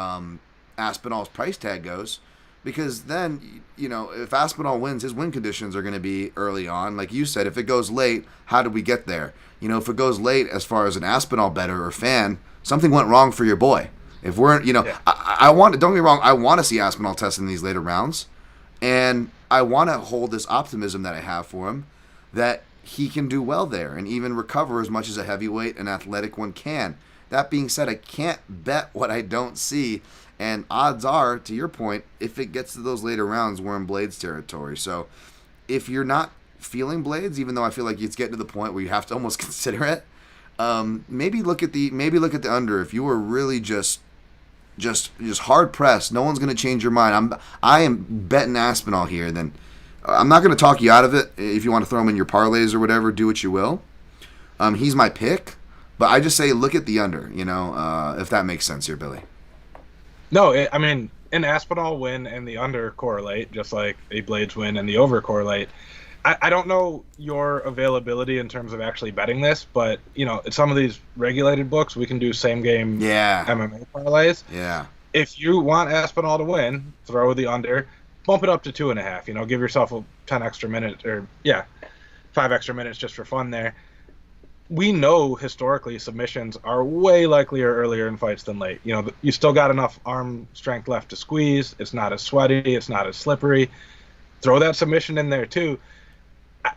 [SPEAKER 1] Aspinall's price tag goes. Because then, if Aspinall wins, his win conditions are going to be early on. Like you said, if it goes late, how did we get there? If it goes late as far as an Aspinall bettor or fan, something went wrong for your boy. If we're,
[SPEAKER 2] Yeah.
[SPEAKER 1] I want, don't get me wrong, I want to see Aspinall test in these later rounds. And I want to hold this optimism that I have for him that he can do well there and even recover as much as a heavyweight and athletic one can. That being said, I can't bet what I don't see. And odds are, to your point, if it gets to those later rounds, we're in Blaydes territory. So if you're not feeling Blaydes, even though I feel like it's getting to the point where you have to almost consider it, maybe look at the under. If you were really just hard pressed, no one's going to change your mind. I am betting Aspinall here. Then I'm not going to talk you out of it. If you want to throw him in your parlays or whatever, do what you will. He's my pick, but I just say look at the under. If that makes sense here, Billy.
[SPEAKER 2] No, an Aspinall win and the under correlate, just like a Blaydes win and the over correlate. I don't know your availability in terms of actually betting this, but, at some of these regulated books, we can do same-game MMA parlays.
[SPEAKER 1] Yeah.
[SPEAKER 2] If you want Aspinall to win, throw the under, bump it up to 2.5. Give yourself 10 extra minutes, or, 5 extra minutes just for fun there. We know historically submissions are way likelier earlier in fights than late. You still got enough arm strength left to squeeze. It's not as sweaty. It's not as slippery. Throw that submission in there too.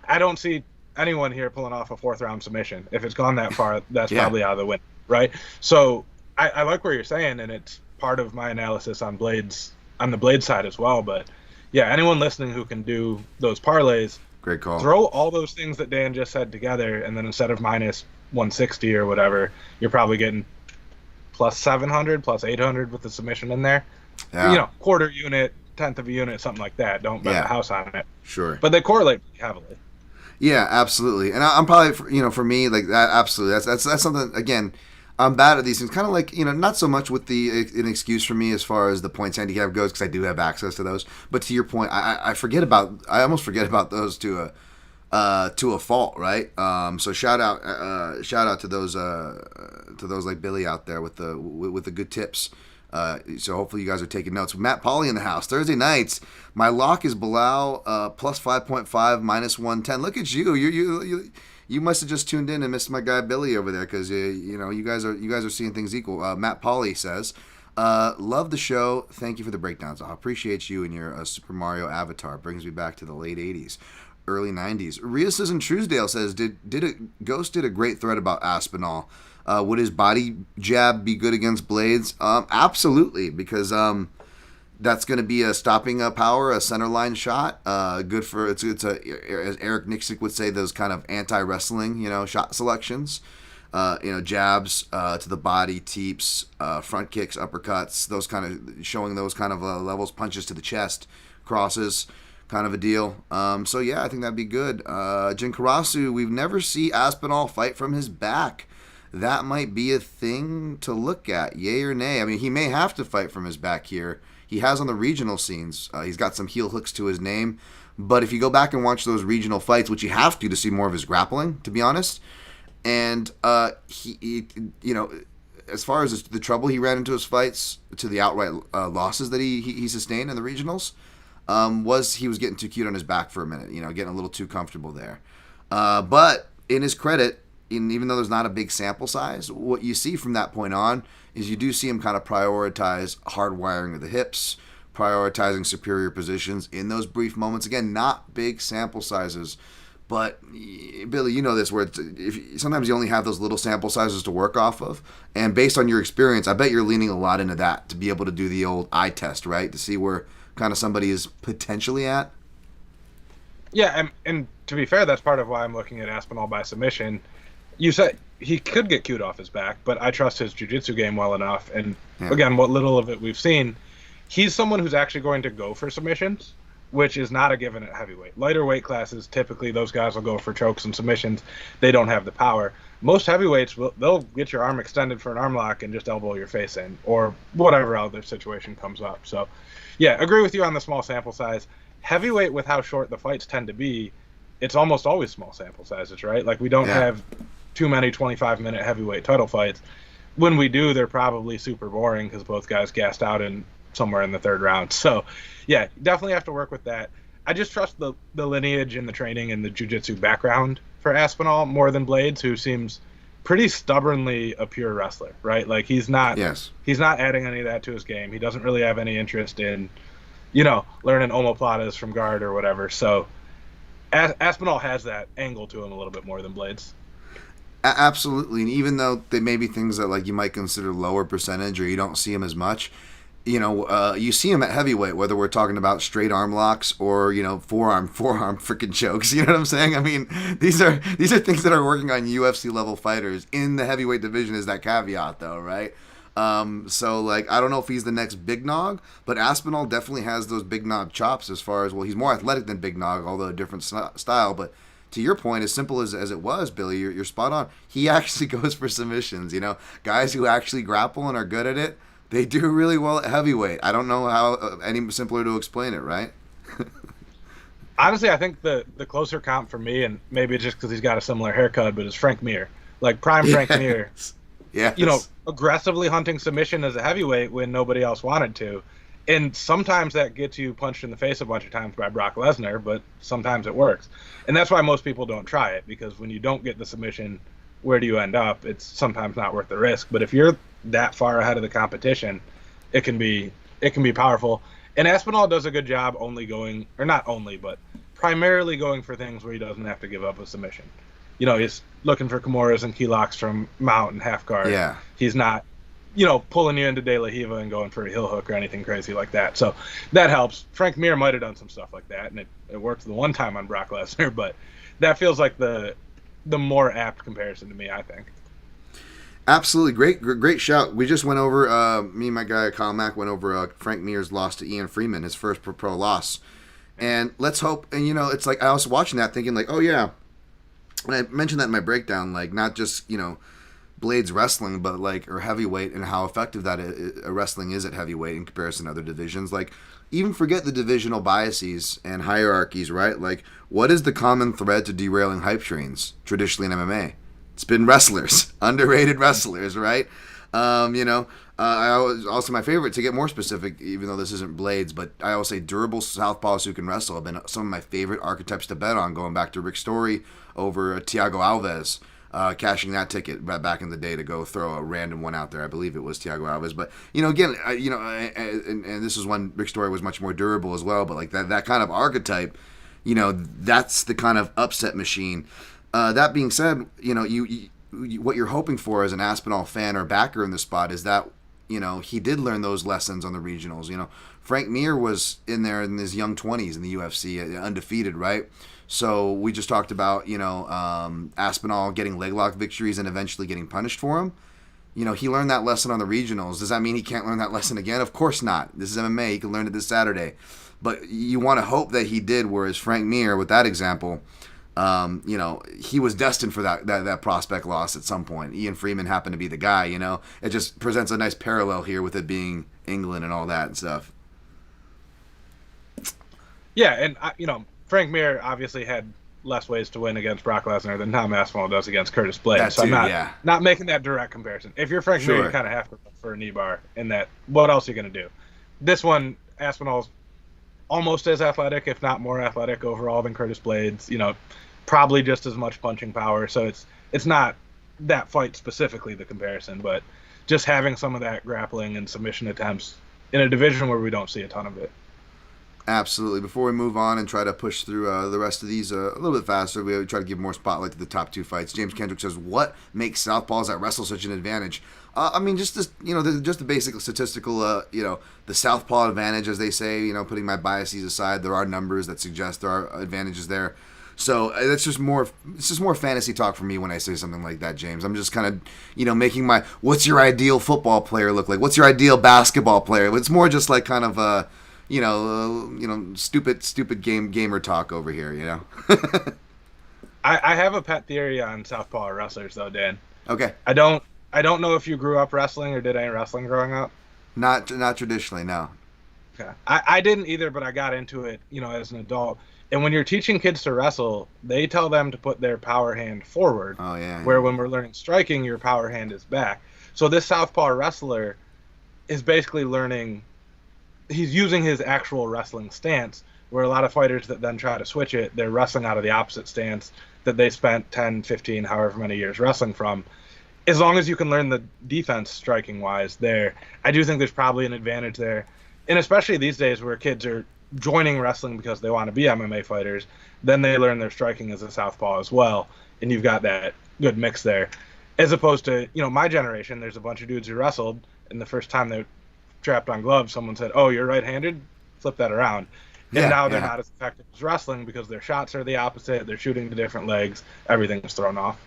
[SPEAKER 2] I don't see anyone here pulling off a 4th-round submission. If it's gone that far, that's probably out of the window, right? So I like what you're saying, and it's part of my analysis on Blaydes, on the Blaydes side as well. But yeah, anyone listening who can do those parlays,
[SPEAKER 1] great call.
[SPEAKER 2] Throw all those things that Dan just said together, and then instead of minus 160 or whatever, you're probably getting plus 700, plus 800 with the submission in there.
[SPEAKER 1] Yeah.
[SPEAKER 2] Quarter unit, 10th of a unit, something like that. Don't bet the house on it.
[SPEAKER 1] Sure.
[SPEAKER 2] But they correlate heavily.
[SPEAKER 1] Yeah, absolutely. And I'm probably, for me, like that, absolutely. That's something, again, I'm bad at these things. Kind of like, not so much with an excuse for me as far as the points handicap goes, because I do have access to those. But to your point, I almost forget about those to a fault, right? So shout out to those like Billy out there with the good tips. So hopefully you guys are taking notes. Matt Pauly in the house. Thursday nights, my lock is Bilal plus 5.5, minus 110. Look at you. You must have just tuned in and missed my guy Billy over there because you guys are seeing things equal. Matt Pauly says, love the show. Thank you for the breakdowns. I appreciate you and your Super Mario avatar. Brings me back to the late 80s, early 90s. Rios in Truesdale says, Ghost did a great thread about Aspinall. Would his body jab be good against Blaydes? Absolutely, because that's going to be a stopping power, a center line shot. Good for it's as Eric Nixick would say, those kind of anti-wrestling shot selections. Jabs to the body, teeps, front kicks, uppercuts, those kind of showing those kind of levels, punches to the chest, crosses, kind of a deal. So yeah, I think that'd be good. Jin Karasu, we've never see Aspinall fight from his back. That might be a thing to look at. Yay or nay? I mean, he may have to fight from his back here. He has on the regional scenes. He's got some heel hooks to his name. But if you go back and watch those regional fights, which you have to see more of his grappling, to be honest, and he as far as the trouble he ran into his fights, to the outright losses that he sustained in the regionals, he was getting too cute on his back for a minute, getting a little too comfortable there. But in his credit, even though there's not a big sample size, what you see from that point on is you do see him kind of prioritize hard wiring of the hips, prioritizing superior positions in those brief moments. Again, not big sample sizes, but Billy, you know this, where sometimes you only have those little sample sizes to work off of, and based on your experience, I bet you're leaning a lot into that to be able to do the old eye test, right, to see where kind of somebody is potentially at.
[SPEAKER 2] Yeah, and to be fair, that's part of why I'm looking at Aspinall by submission. You said he could get cued off his back, but I trust his jiu-jitsu game well enough. And
[SPEAKER 1] Yeah.
[SPEAKER 2] again, what little of it we've seen, he's someone who's actually going to go for submissions, which is not a given at heavyweight. Lighter weight classes, typically those guys will go for chokes and submissions. They don't have the power. Most heavyweights, they'll get your arm extended for an arm lock and just elbow your face in, or whatever other situation comes up. So, yeah, agree with you on the small sample size. Heavyweight, with how short the fights tend to be, it's almost always small sample sizes, right? Like, we don't have too many 25-minute heavyweight title fights. When we do, they're probably super boring because both guys gassed out in somewhere in the third round. So, yeah, definitely have to work with that. I just trust the lineage and the training and the jiu-jitsu background for Aspinall more than Blaydes, who seems pretty stubbornly a pure wrestler, right? Like, he's not adding any of that to his game. He doesn't really have any interest in, learning omoplatas from guard or whatever. So Aspinall has that angle to him a little bit more than Blaydes.
[SPEAKER 1] Absolutely, and even though they may be things that like you might consider lower percentage or you don't see him as much, you see him at heavyweight, whether we're talking about straight arm locks or forearm freaking chokes. You know what I'm saying? I mean, these are things that are working on UFC level fighters in the heavyweight division. Is that caveat though, right? So like I don't know if he's the next Big Nog, but Aspinall definitely has those Big Nog chops. As far as he's more athletic than Big Nog, although a different style, but. To your point, as simple as it was, Billy, you're spot on. He actually goes for submissions. Guys who actually grapple and are good at it, they do really well at heavyweight. I don't know how any simpler to explain it, right?
[SPEAKER 2] Honestly, I think the closer comp for me, and maybe just because he's got a similar haircut, but is Frank Mir. Like prime Frank Mir.
[SPEAKER 1] Yeah.
[SPEAKER 2] Aggressively hunting submission as a heavyweight when nobody else wanted to. And sometimes that gets you punched in the face a bunch of times by Brock Lesnar, but sometimes it works. And that's why most people don't try it, because when you don't get the submission, where do you end up? It's sometimes not worth the risk. But if you're that far ahead of the competition, it can be powerful. And Aspinall does a good job but primarily going for things where he doesn't have to give up a submission. He's looking for Kimuras and key locks from mount and half guard.
[SPEAKER 1] Yeah.
[SPEAKER 2] He's not pulling you into De La Riva and going for a heel hook or anything crazy like that. So that helps. Frank Mir might have done some stuff like that, and it worked the one time on Brock Lesnar, but that feels like the more apt comparison to me, I think.
[SPEAKER 1] Absolutely. Great shout. We just went over, me and my guy Kyle Mack went over Frank Mir's loss to Ian Freeman, his first pro loss. And let's hope, and it's like I was watching that thinking like, oh yeah, and I mentioned that in my breakdown, like not just, Blaydes wrestling, but or heavyweight, and how effective that wrestling is at heavyweight in comparison to other divisions. Like, even forget the divisional biases and hierarchies, right? Like, what is the common thread to derailing hype trains traditionally in MMA? It's been wrestlers, underrated wrestlers, right? I always, also my favorite, to get more specific, even though this isn't Blaydes, but I always say durable southpaws who can wrestle have been some of my favorite archetypes to bet on, going back to Rick Story over Thiago Alves. Cashing that ticket back in the day to go throw a random one out there. I believe it was Thiago Alves. But, again, and this is when Rick Story was much more durable as well. But, like, that kind of archetype, that's the kind of upset machine. That being said, you what you're hoping for as an Aspinall fan or backer in the spot is that, he did learn those lessons on the regionals. Frank Mir was in there in his young 20s in the UFC, undefeated, right? So we just talked about, Aspinall getting leg lock victories and eventually getting punished for him. He learned that lesson on the regionals. Does that mean he can't learn that lesson again? Of course not. This is MMA. He can learn it this Saturday. But you want to hope that he did, whereas Frank Mir, with that example, he was destined for that prospect loss at some point. Ian Freeman happened to be the guy, It just presents a nice parallel here with it being England and all that and stuff.
[SPEAKER 2] Yeah, and, Frank Mir obviously had less ways to win against Brock Lesnar than Tom Aspinall does against Curtis Blaydes. So I'm not making that direct comparison. If you're Frank Mir, you kind of have to look for a knee bar in that. What else are you going to do? This one, Aspinall's almost as athletic, if not more athletic overall than Curtis Blaydes. Probably just as much punching power. So it's not that fight specifically the comparison, but just having some of that grappling and submission attempts in a division where we don't see a ton of it.
[SPEAKER 1] Absolutely. Before we move on and try to push through the rest of these a little bit faster, we try to give more spotlight to the top two fights. James Kendrick says, "What makes southpaws that wrestle such an advantage?" Just this, just the basic statistical, the southpaw advantage, as they say. Putting my biases aside, there are numbers that suggest there are advantages there. So that's just more. It's just more fantasy talk for me when I say something like that, James. I'm just kind of, making my what's your ideal football player look like? What's your ideal basketball player? It's more just like kind of stupid gamer talk over here.
[SPEAKER 2] I have a pet theory on southpaw wrestlers though, Dan.
[SPEAKER 1] Okay.
[SPEAKER 2] I don't know if you grew up wrestling or did any wrestling growing up.
[SPEAKER 1] Not traditionally, no.
[SPEAKER 2] Okay. I didn't either, but I got into it, as an adult. And when you're teaching kids to wrestle, they tell them to put their power hand forward.
[SPEAKER 1] Oh, yeah.
[SPEAKER 2] Where when we're learning striking, your power hand is back. So this southpaw wrestler is basically learning. He's using his actual wrestling stance, where a lot of fighters that then try to switch it, they're wrestling out of the opposite stance that they spent 10, 15, however many years wrestling from. As long as you can learn the defense striking-wise there, I do think there's probably an advantage there. And especially these days where kids are joining wrestling because they want to be MMA fighters, then they learn their striking as a southpaw as well, and you've got that good mix there. As opposed to, my generation, there's a bunch of dudes who wrestled, and the first time they strapped on gloves, someone said, "Oh, you're right-handed? Flip that around." And now they're not as effective as wrestling because their shots are the opposite. They're shooting to different legs. Everything's thrown off.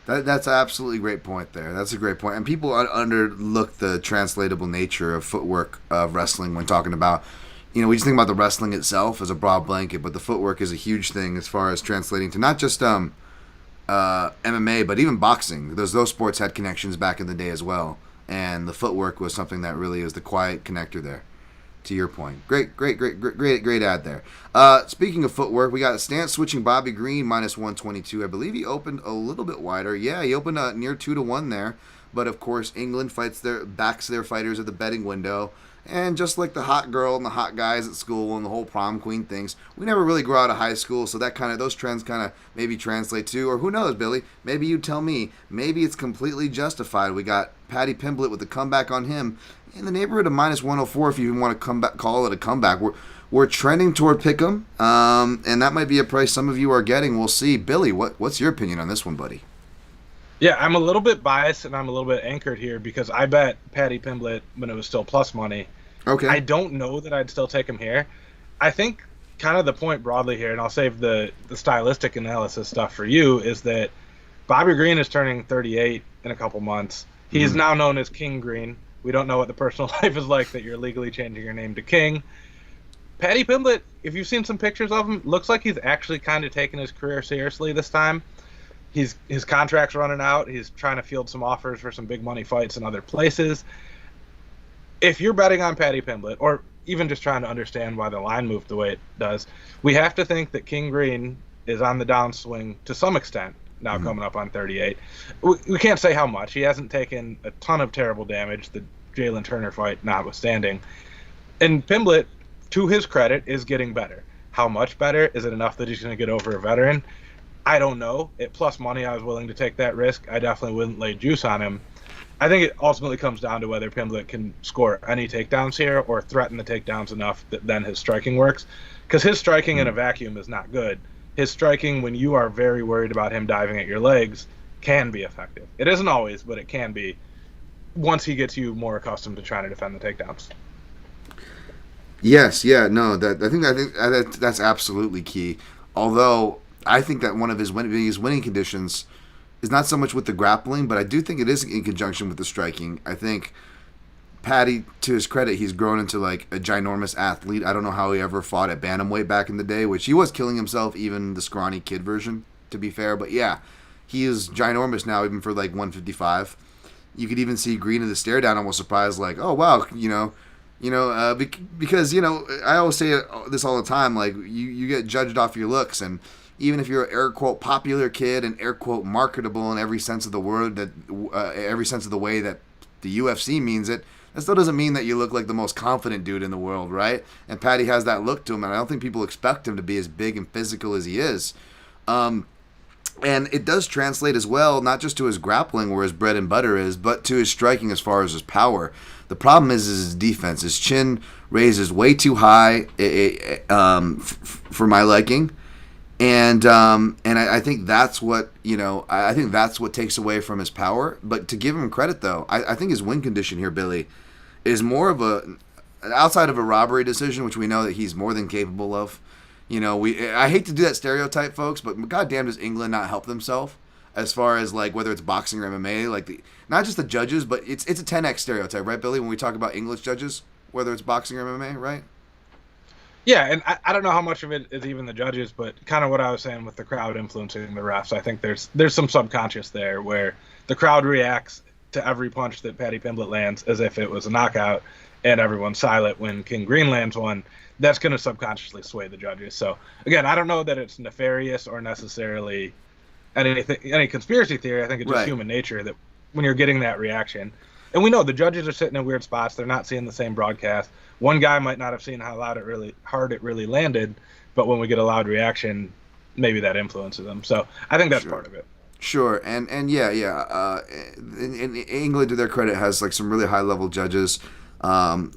[SPEAKER 1] That's an absolutely great point there. That's a great point. And people underlook the translatable nature of footwork of wrestling when talking about, we just think about the wrestling itself as a broad blanket, but the footwork is a huge thing as far as translating to not just MMA, but even boxing. Those sports had connections back in the day as well. And the footwork was something that really is the quiet connector there. To your point. Great ad there. Speaking of footwork, we got a stance switching Bobby Green -122. I believe he opened a little bit wider. Yeah, he opened near 2-1 there. But of course, England backs their fighters at the betting window. And just like the hot girl and the hot guys at school and the whole prom queen things, we never really grow out of high school, so those trends kind of maybe translate to, or who knows, Billy? Maybe you tell me. Maybe it's completely justified. We got Patty-Pimblett with the comeback on him in the neighborhood of -104 if you even want to call it a comeback. We're trending toward Pick'em, and that might be a price some of you are getting. We'll see. Billy, what's your opinion on this one, buddy?
[SPEAKER 2] Yeah, I'm a little bit biased and I'm a little bit anchored here because I bet Patty-Pimblett when it was still plus money.
[SPEAKER 1] Okay.
[SPEAKER 2] I don't know that I'd still take him here. I think kind of the point broadly here, and I'll save the stylistic analysis stuff for you, is that Bobby Green is turning 38 in a couple months. He's now known as King Green. We don't know what the personal life is like that you're legally changing your name to King. Patty-Pimblett, if you've seen some pictures of him, looks like he's actually kind of taking his career seriously this time. His contract's running out. He's trying to field some offers for some big money fights in other places. If you're betting on Patty-Pimblett, or even just trying to understand why the line moved the way it does, we have to think that King Green is on the downswing to some extent now coming up on 38. We can't say how much. He hasn't taken a ton of terrible damage, the Jalen Turner fight notwithstanding. And Pimblett, to his credit, is getting better. How much better? Is it enough that he's going to get over a veteran? I don't know. At plus money, I was willing to take that risk. I definitely wouldn't lay juice on him. I think it ultimately comes down to whether Pimblett can score any takedowns here or threaten the takedowns enough that then his striking works. Because his striking in a vacuum is not good. His striking, when you are very worried about him diving at your legs, can be effective. It isn't always, but it can be once he gets you more accustomed to trying to defend the takedowns.
[SPEAKER 1] Yes, yeah, no, I think that's absolutely key. Although I think that one of his winning conditions is not so much with the grappling, but I do think it is in conjunction with the striking. I think Patty, to his credit, he's grown into like a ginormous athlete. I don't know how he ever fought at bantamweight back in the day, which he was killing himself, even the scrawny kid version, to be fair. But yeah, he is ginormous now, even for like 155. You could even see Green in the stare down, almost surprised, like, oh wow, because I always say this all the time, like you get judged off your looks, and even if you're an air quote popular kid and air quote marketable in every sense of the word, that every sense of the way that the UFC means it, that still doesn't mean that you look like the most confident dude in the world, right? And Patty has that look to him, and I don't think people expect him to be as big and physical as he is. And it does translate as well, not just to his grappling, where his bread and butter is, but to his striking as far as his power. The problem is his defense. His chin raises way too high for my liking. And I think that's what I think that's what takes away from his power. But to give him credit, though, I think his win condition here, Billy, is more of outside of a robbery decision, which we know that he's more than capable of. I hate to do that stereotype, folks, but goddamn, does England not help themselves as far as like whether it's boxing or MMA, like not just the judges, but it's a 10x stereotype, right, Billy? When we talk about English judges, whether it's boxing or MMA, right?
[SPEAKER 2] Yeah, and I don't know how much of it is even the judges, but kind of what I was saying with the crowd influencing the refs. I think there's some subconscious there where the crowd reacts to every punch that Patty-Pimblett lands as if it was a knockout, and everyone's silent when King Green lands one. That's going to subconsciously sway the judges. So again, I don't know that it's nefarious or necessarily any conspiracy theory. I think it's just human nature that when you're getting that reaction, and we know the judges are sitting in weird spots, they're not seeing the same broadcast. One guy might not have seen how hard it really landed, but when we get a loud reaction, maybe that influences them. So I think that's part of it.
[SPEAKER 1] Sure, and yeah. In England, to their credit, has like some really high level judges. I've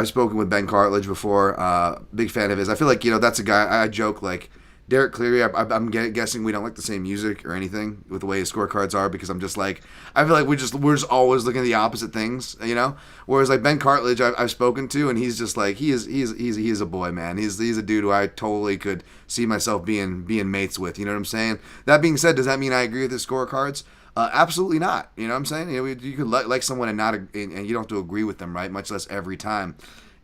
[SPEAKER 1] spoken with Ben Cartledge before. Big fan of his. I feel like that's a guy. I joke like Derek Cleary. I'm guessing we don't like the same music or anything with the way his scorecards are, because I'm just like, I feel like we're just always looking at the opposite things, Whereas like Ben Cartledge, I've spoken to, and he's just like he is a boy, man. He's a dude who I totally could see myself being mates with. You know what I'm saying? That being said, does that mean I agree with his scorecards? Absolutely not. You know what I'm saying? You could like someone and you don't have to agree with them, right? Much less every time.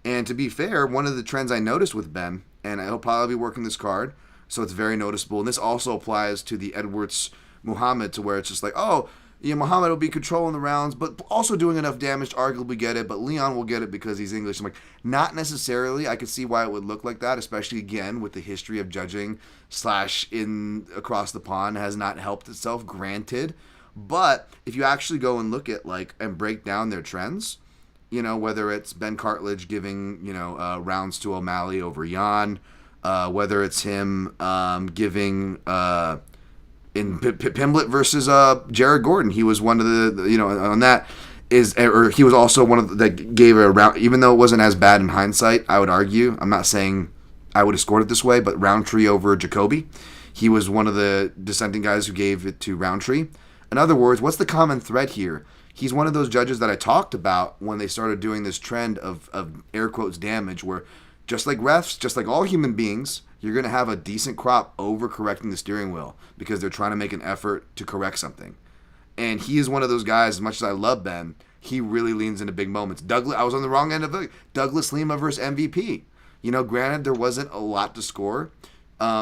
[SPEAKER 1] And to be fair, one of the trends I noticed with Ben, and he'll probably be working this card, so it's very noticeable. And this also applies to the Edwards Muhammad, to where it's just like, Muhammad will be controlling the rounds, but also doing enough damage to arguably get it. But Leon will get it because he's English. I'm like, not necessarily. I could see why it would look like that, especially again with the history of judging / in across the pond has not helped itself. Granted. But if you actually go and look at and break down their trends, whether it's Ben Cartledge giving rounds to O'Malley over Jan, whether it's him giving in Pimblett versus Jared Gordon, he was one of the on that or he was also one of that gave a round, even though it wasn't as bad in hindsight. I would argue, I'm not saying I would have scored it this way, but Roundtree over Jacoby, he was one of the dissenting guys who gave it to Roundtree. In other words, what's the common thread here? He's one of those judges that I talked about when they started doing this trend of air quotes damage, where just like refs, just like all human beings, you're going to have a decent crop overcorrecting the steering wheel because they're trying to make an effort to correct something. And he is one of those guys, as much as I love Ben, he really leans into big moments. I was on the wrong end of it. Douglas Lima versus MVP. Granted, there wasn't a lot to score.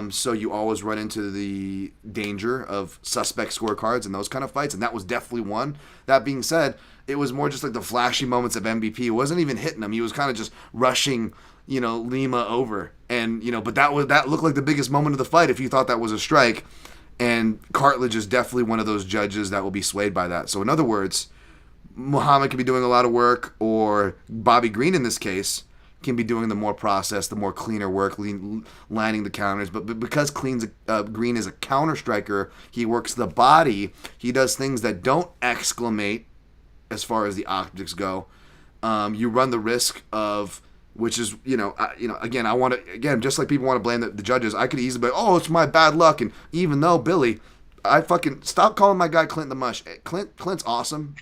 [SPEAKER 1] So you always run into the danger of suspect scorecards in those kind of fights, and that was definitely one. That being said, it was more just like the flashy moments of MVP. It wasn't even hitting him. He was kind of just rushing, Lima over. And, but that looked like the biggest moment of the fight if you thought that was a strike. And Cartledge is definitely one of those judges that will be swayed by that. So in other words, Muhammad could be doing a lot of work, or Bobby Green in this case can be doing the more processed, the more cleaner work, landing the counters. But because Green is a counter striker, he works the body. He does things that don't exclamate as far as the optics go. You run the risk of, which is, again, just like people want to blame the judges, I could easily be, it's my bad luck. And even though, Billy, I fucking stop calling my guy Clint the Mush. Clint's awesome,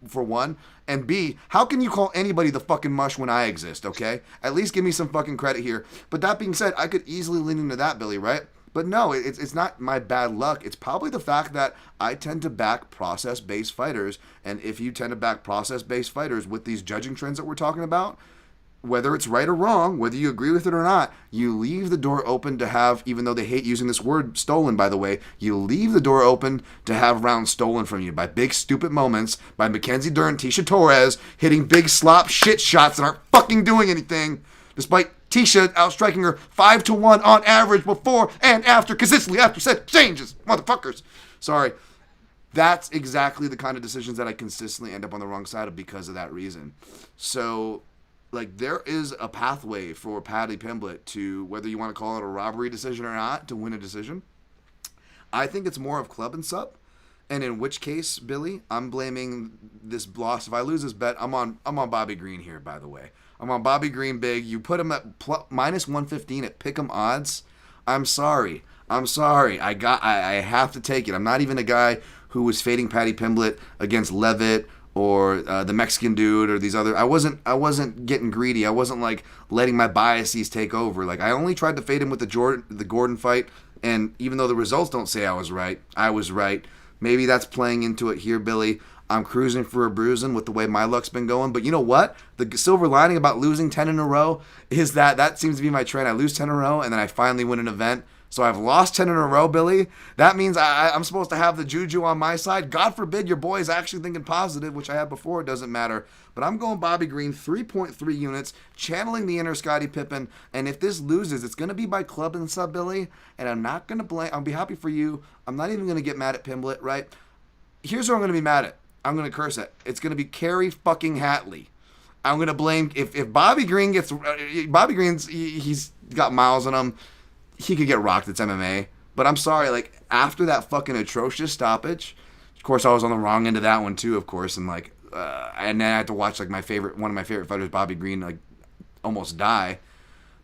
[SPEAKER 1] for one. And B, how can you call anybody the fucking mush when I exist, okay? At least give me some fucking credit here. But that being said, I could easily lean into that, Billy, right? But no, it's not my bad luck. It's probably the fact that I tend to back process-based fighters. And if you tend to back process-based fighters with these judging trends that we're talking about, whether it's right or wrong, whether you agree with it or not, you leave the door open to have, even though they hate using this word stolen, by the way, you leave the door open to have rounds stolen from you by big stupid moments, by Mackenzie Dern, Tisha Torres hitting big slop shit shots that aren't fucking doing anything, despite Tisha outstriking her 5-1 on average before and after, consistently after said exchanges. Motherfuckers. Sorry. That's exactly the kind of decisions that I consistently end up on the wrong side of because of that reason. So, there is a pathway for Patty-Pimblett to, whether you want to call it a robbery decision or not, to win a decision. I think it's more of club and sub. And in which case, Billy, I'm blaming this loss. If I lose this bet, I'm on Bobby Green here, by the way. I'm on Bobby Green big. You put him at minus 115 at pick'em odds. I'm sorry. I have to take it. I'm not even a guy who was fading Patty-Pimblett against Levitt or the Mexican dude or these other. I wasn't getting greedy. I wasn't like letting my biases take over. Like I only tried to fade him with the Gordon fight, and even though the results don't say I was right, I was right. Maybe that's playing into it here, Billy. I'm cruising for a bruising with the way my luck's been going. But you know what? The silver lining about losing 10 in a row is that seems to be my trend. I lose 10 in a row, and then I finally win an event. So I've lost 10 in a row, Billy. That means I'm supposed to have the juju on my side. God forbid your boy is actually thinking positive, which I had before. It doesn't matter. But I'm going Bobby Green, 3.3 units, channeling the inner Scottie Pippen. And if this loses, it's going to be by club and sub, Billy. And I'm not going to blame. I'll be happy for you. I'm not even going to get mad at Pimblett, right? Here's what I'm going to be mad at. I'm going to curse it. It's going to be Kerry fucking Hadley. I'm going to blame if Bobby Green gets Bobby Green's he's got miles on him. He could get rocked. It's MMA. But I'm sorry, like after that fucking atrocious stoppage, of course I was on the wrong end of that one too, of course, and like and then I had to watch like one of my favorite fighters, Bobby Green, like almost die.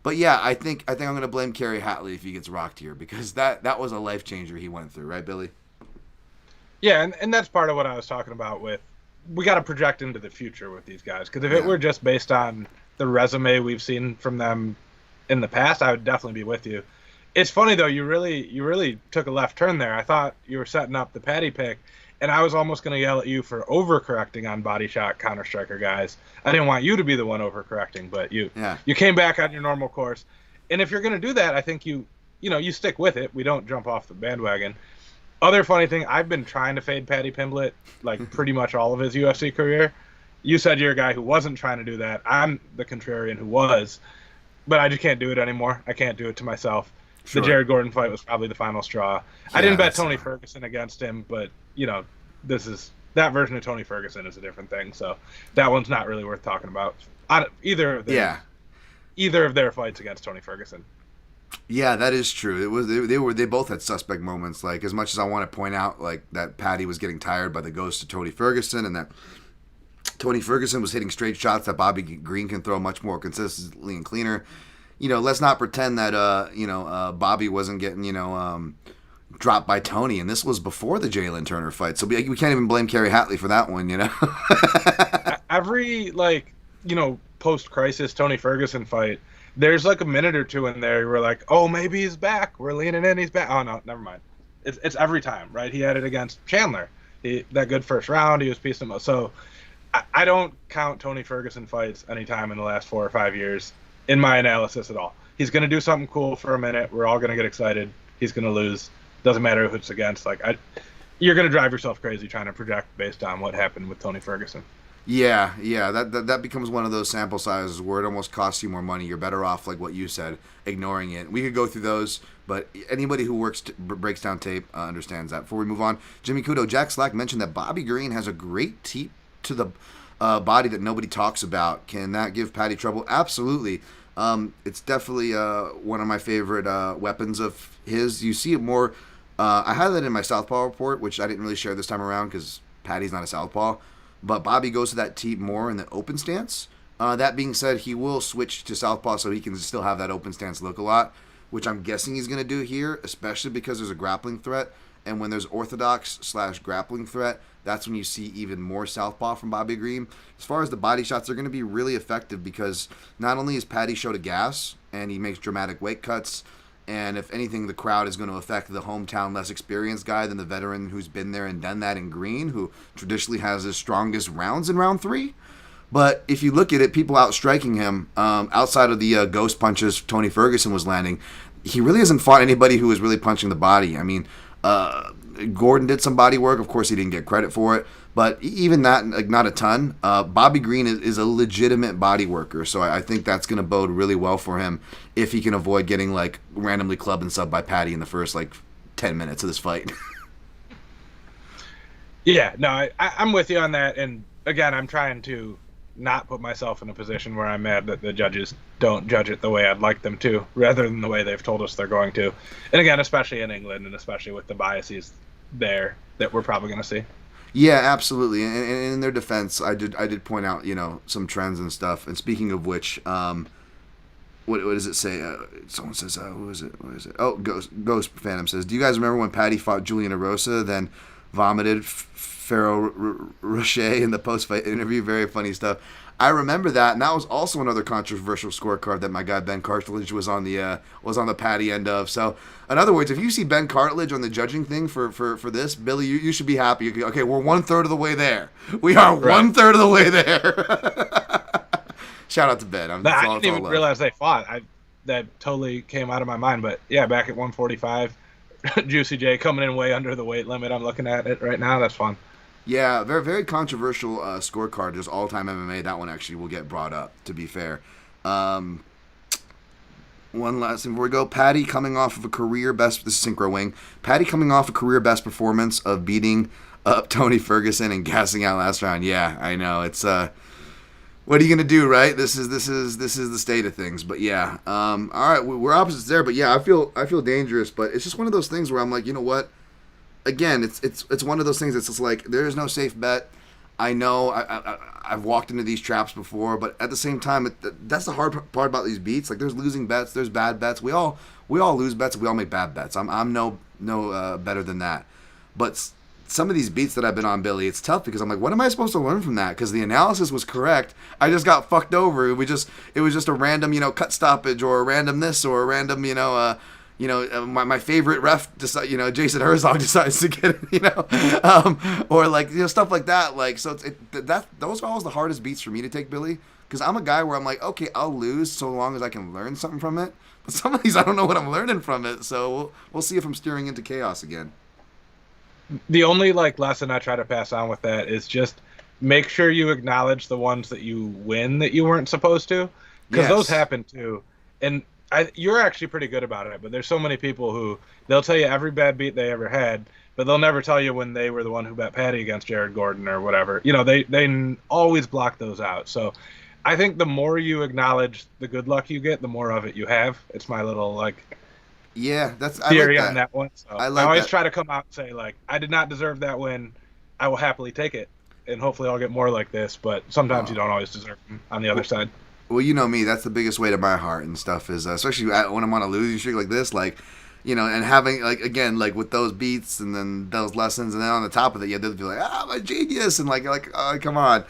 [SPEAKER 1] But yeah, I think I'm going to blame Kerry Hadley if he gets rocked here because that was a life changer he went through, right, Billy?
[SPEAKER 2] Yeah, and that's part of what I was talking about with we got to project into the future with these guys because if it were just based on the resume we've seen from them in the past, I would definitely be with you. It's funny though, you really took a left turn there. I thought you were setting up the Patty pick, and I was almost going to yell at you for overcorrecting on body shot counter striker guys. I didn't want you to be the one overcorrecting, but you came back on your normal course. And if you're going to do that, I think you stick with it. We don't jump off the bandwagon. Other funny thing, I've been trying to fade Paddy Pimblett like pretty much all of his UFC career. You said you're a guy who wasn't trying to do that. I'm the contrarian who was, but I just can't do it anymore. I can't do it to myself. Sure. The Jared Gordon fight was probably the final straw. Yeah, I didn't bet Tony Ferguson against him, but that version of Tony Ferguson is a different thing. So that one's not really worth talking about. Either of their fights against Tony Ferguson.
[SPEAKER 1] Yeah, that is true. It was they both had suspect moments. Like as much as I want to point out, like that Patty was getting tired by the ghost of Tony Ferguson, and that Tony Ferguson was hitting straight shots that Bobby Green can throw much more consistently and cleaner. Let's not pretend that Bobby wasn't getting dropped by Tony, and this was before the Jalen Turner fight, so we can't even blame Kerry Hadley for that one.
[SPEAKER 2] Every post-crisis Tony Ferguson fight. There's like a minute or two in there where we're like, oh, maybe he's back. We're leaning in, he's back. Oh, no, never mind. It's every time, right? He had it against Chandler. That good first round, he was piecing him up. So I don't count Tony Ferguson fights anytime in the last 4 or 5 years in my analysis at all. He's going to do something cool for a minute. We're all going to get excited. He's going to lose. Doesn't matter who it's against. You're going to drive yourself crazy trying to project based on what happened with Tony Ferguson.
[SPEAKER 1] Yeah, that becomes one of those sample sizes where it almost costs you more money. You're better off, like what you said, ignoring it. We could go through those, but anybody who breaks down tape understands that. Before we move on, Jimmy Kudo, Jack Slack mentioned that Bobby Green has a great teep to the body that nobody talks about. Can that give Patty trouble? Absolutely. It's definitely one of my favorite weapons of his. You see it more. I had that in my Southpaw report, which I didn't really share this time around because Patty's not a Southpaw. But Bobby goes to that teep more in the open stance. That being said, he will switch to southpaw so he can still have that open stance look a lot, which I'm guessing he's going to do here, especially because there's a grappling threat. And when there's orthodox/grappling threat, that's when you see even more southpaw from Bobby Green. As far as the body shots, they're going to be really effective because not only is Patty show to gas, and he makes dramatic weight cuts, and if anything, the crowd is going to affect the hometown less experienced guy than the veteran who's been there and done that in Green, who traditionally has his strongest rounds in round 3. But if you look at it, people outstriking him, outside of the ghost punches Tony Ferguson was landing, he really hasn't fought anybody who was really punching the body. I mean, Gordon did some body work. Of course, he didn't get credit for it. But even that, like, not a ton. Bobby Green is a legitimate body worker, so I think that's going to bode really well for him if he can avoid getting like randomly clubbed and subbed by Patty in the first 10 minutes of this fight.
[SPEAKER 2] Yeah, no, I'm with you on that. And again, I'm trying to not put myself in a position where I'm mad that the judges don't judge it the way I'd like them to, rather than the way they've told us they're going to. And again, especially in England, and especially with the biases there that we're probably going to see.
[SPEAKER 1] Yeah, absolutely. And in their defense, I did point out, some trends and stuff. And speaking of which, what does it say? Someone says, who is it? What is it? Oh, Ghost Phantom says, do you guys remember when Patty fought Julian Erosa? Then vomited Pharaoh Rocher in the post-fight interview. Very funny stuff. I remember that, and that was also another controversial scorecard that my guy Ben Cartledge was on the patty end of. So, in other words, if you see Ben Cartledge on the judging thing for this, Billy, you should be happy. Okay, we're 1/3 of the way there. We are 1/3 of the way there. Shout out to Ben.
[SPEAKER 2] I didn't even realize they fought. That totally came out of my mind. But yeah, back at 145, Juicy J coming in way under the weight limit. I'm looking at it right now. That's fun.
[SPEAKER 1] Yeah, very, very controversial scorecard. Just all-time MMA. That one actually will get brought up, to be fair. One last thing before we go. Patty coming off of a career best. This is Synchro Wing. Patty coming off a career best performance of beating up Tony Ferguson and gassing out last round. Yeah, I know. It's what are you gonna do, right? This is the state of things. But yeah, all right, we're opposites there. But yeah, I feel dangerous. But it's just one of those things where I'm like, you know what? Again, it's one of those things that's just like, there is no safe bet. I know I've walked into these traps before, but at the same time, that's the hard part about these beats. Like, there's losing bets, there's bad bets. We all lose bets, we all make bad bets. I'm no better than that. But some of these beats that I've been on, Billy, it's tough because I'm like, what am I supposed to learn from that? Because the analysis was correct. I just got fucked over. It was just a random, cut stoppage, or a random this, or a random, my favorite ref, Jason Herzog decides to get it, or like, stuff like that. Like, so those are always the hardest beats for me to take, Billy, because I'm a guy where I'm like, okay, I'll lose so long as I can learn something from it. But some of these, I don't know what I'm learning from it. So we'll see if I'm steering into chaos again.
[SPEAKER 2] The only lesson I try to pass on with that is just make sure you acknowledge the ones that you win that you weren't supposed to, because those happen too. And you're actually pretty good about it, but there's so many people who they'll tell you every bad beat they ever had, but they'll never tell you when they were the one who bet Patty against Jared Gordon or whatever. They always block those out. So I think the more you acknowledge the good luck you get, the more of it you have. It's my little theory on that one. So I always try to come out and say, I did not deserve that win. I will happily take it, and hopefully I'll get more like this. But sometimes you don't always deserve them on the other side.
[SPEAKER 1] Well, you know me, that's the biggest weight of my heart and stuff is, especially when I'm on a losing streak like this, and having, again, with those beats and then those lessons, and then on the top of it, you have to be like, my genius, and oh, come on.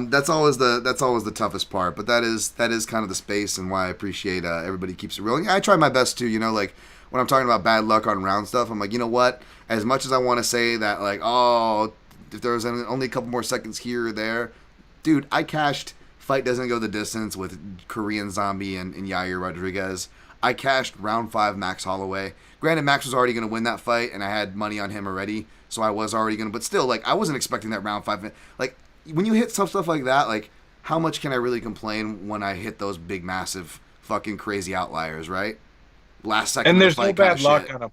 [SPEAKER 1] That's always the toughest part, but that is kind of the space and why I appreciate everybody keeps it rolling. I try my best too, when I'm talking about bad luck on round stuff, I'm like, you know what, as much as I want to say that, if there was only a couple more seconds here or there, dude, I cashed Fight Doesn't Go the Distance with Korean Zombie and Yair Rodriguez. I cashed round 5 Max Holloway. Granted, Max was already going to win that fight, and I had money on him already, so I was already going to. But still, I wasn't expecting that round 5. When you hit some stuff like that, how much can I really complain when I hit those big, massive, fucking crazy outliers, right? Last second.
[SPEAKER 2] And there's no bad luck on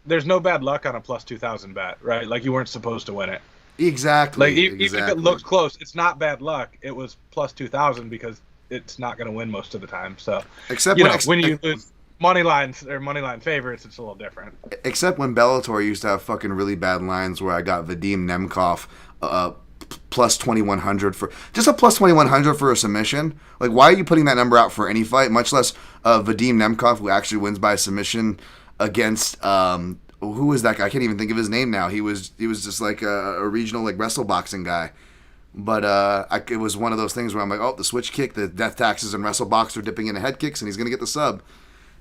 [SPEAKER 2] there's no bad luck on a plus 2,000 bet, right? You weren't supposed to win it.
[SPEAKER 1] Exactly.
[SPEAKER 2] Even if it looks close, it's not bad luck. It was plus 2,000 because it's not going to win most of the time. So,
[SPEAKER 1] except
[SPEAKER 2] when you lose money lines or money line favorites, it's a little different.
[SPEAKER 1] Except when Bellator used to have fucking really bad lines where I got Vadim Nemkov plus 2,100 for just a plus 2,100 for a submission. Why are you putting that number out for any fight? Much less Vadim Nemkov, who actually wins by submission against who was that guy? I can't even think of his name now. He was just a regional wrestle boxing guy. But it was one of those things where I'm like, oh, the switch kick, the death taxes and wrestle box are dipping into head kicks, and he's gonna get the sub.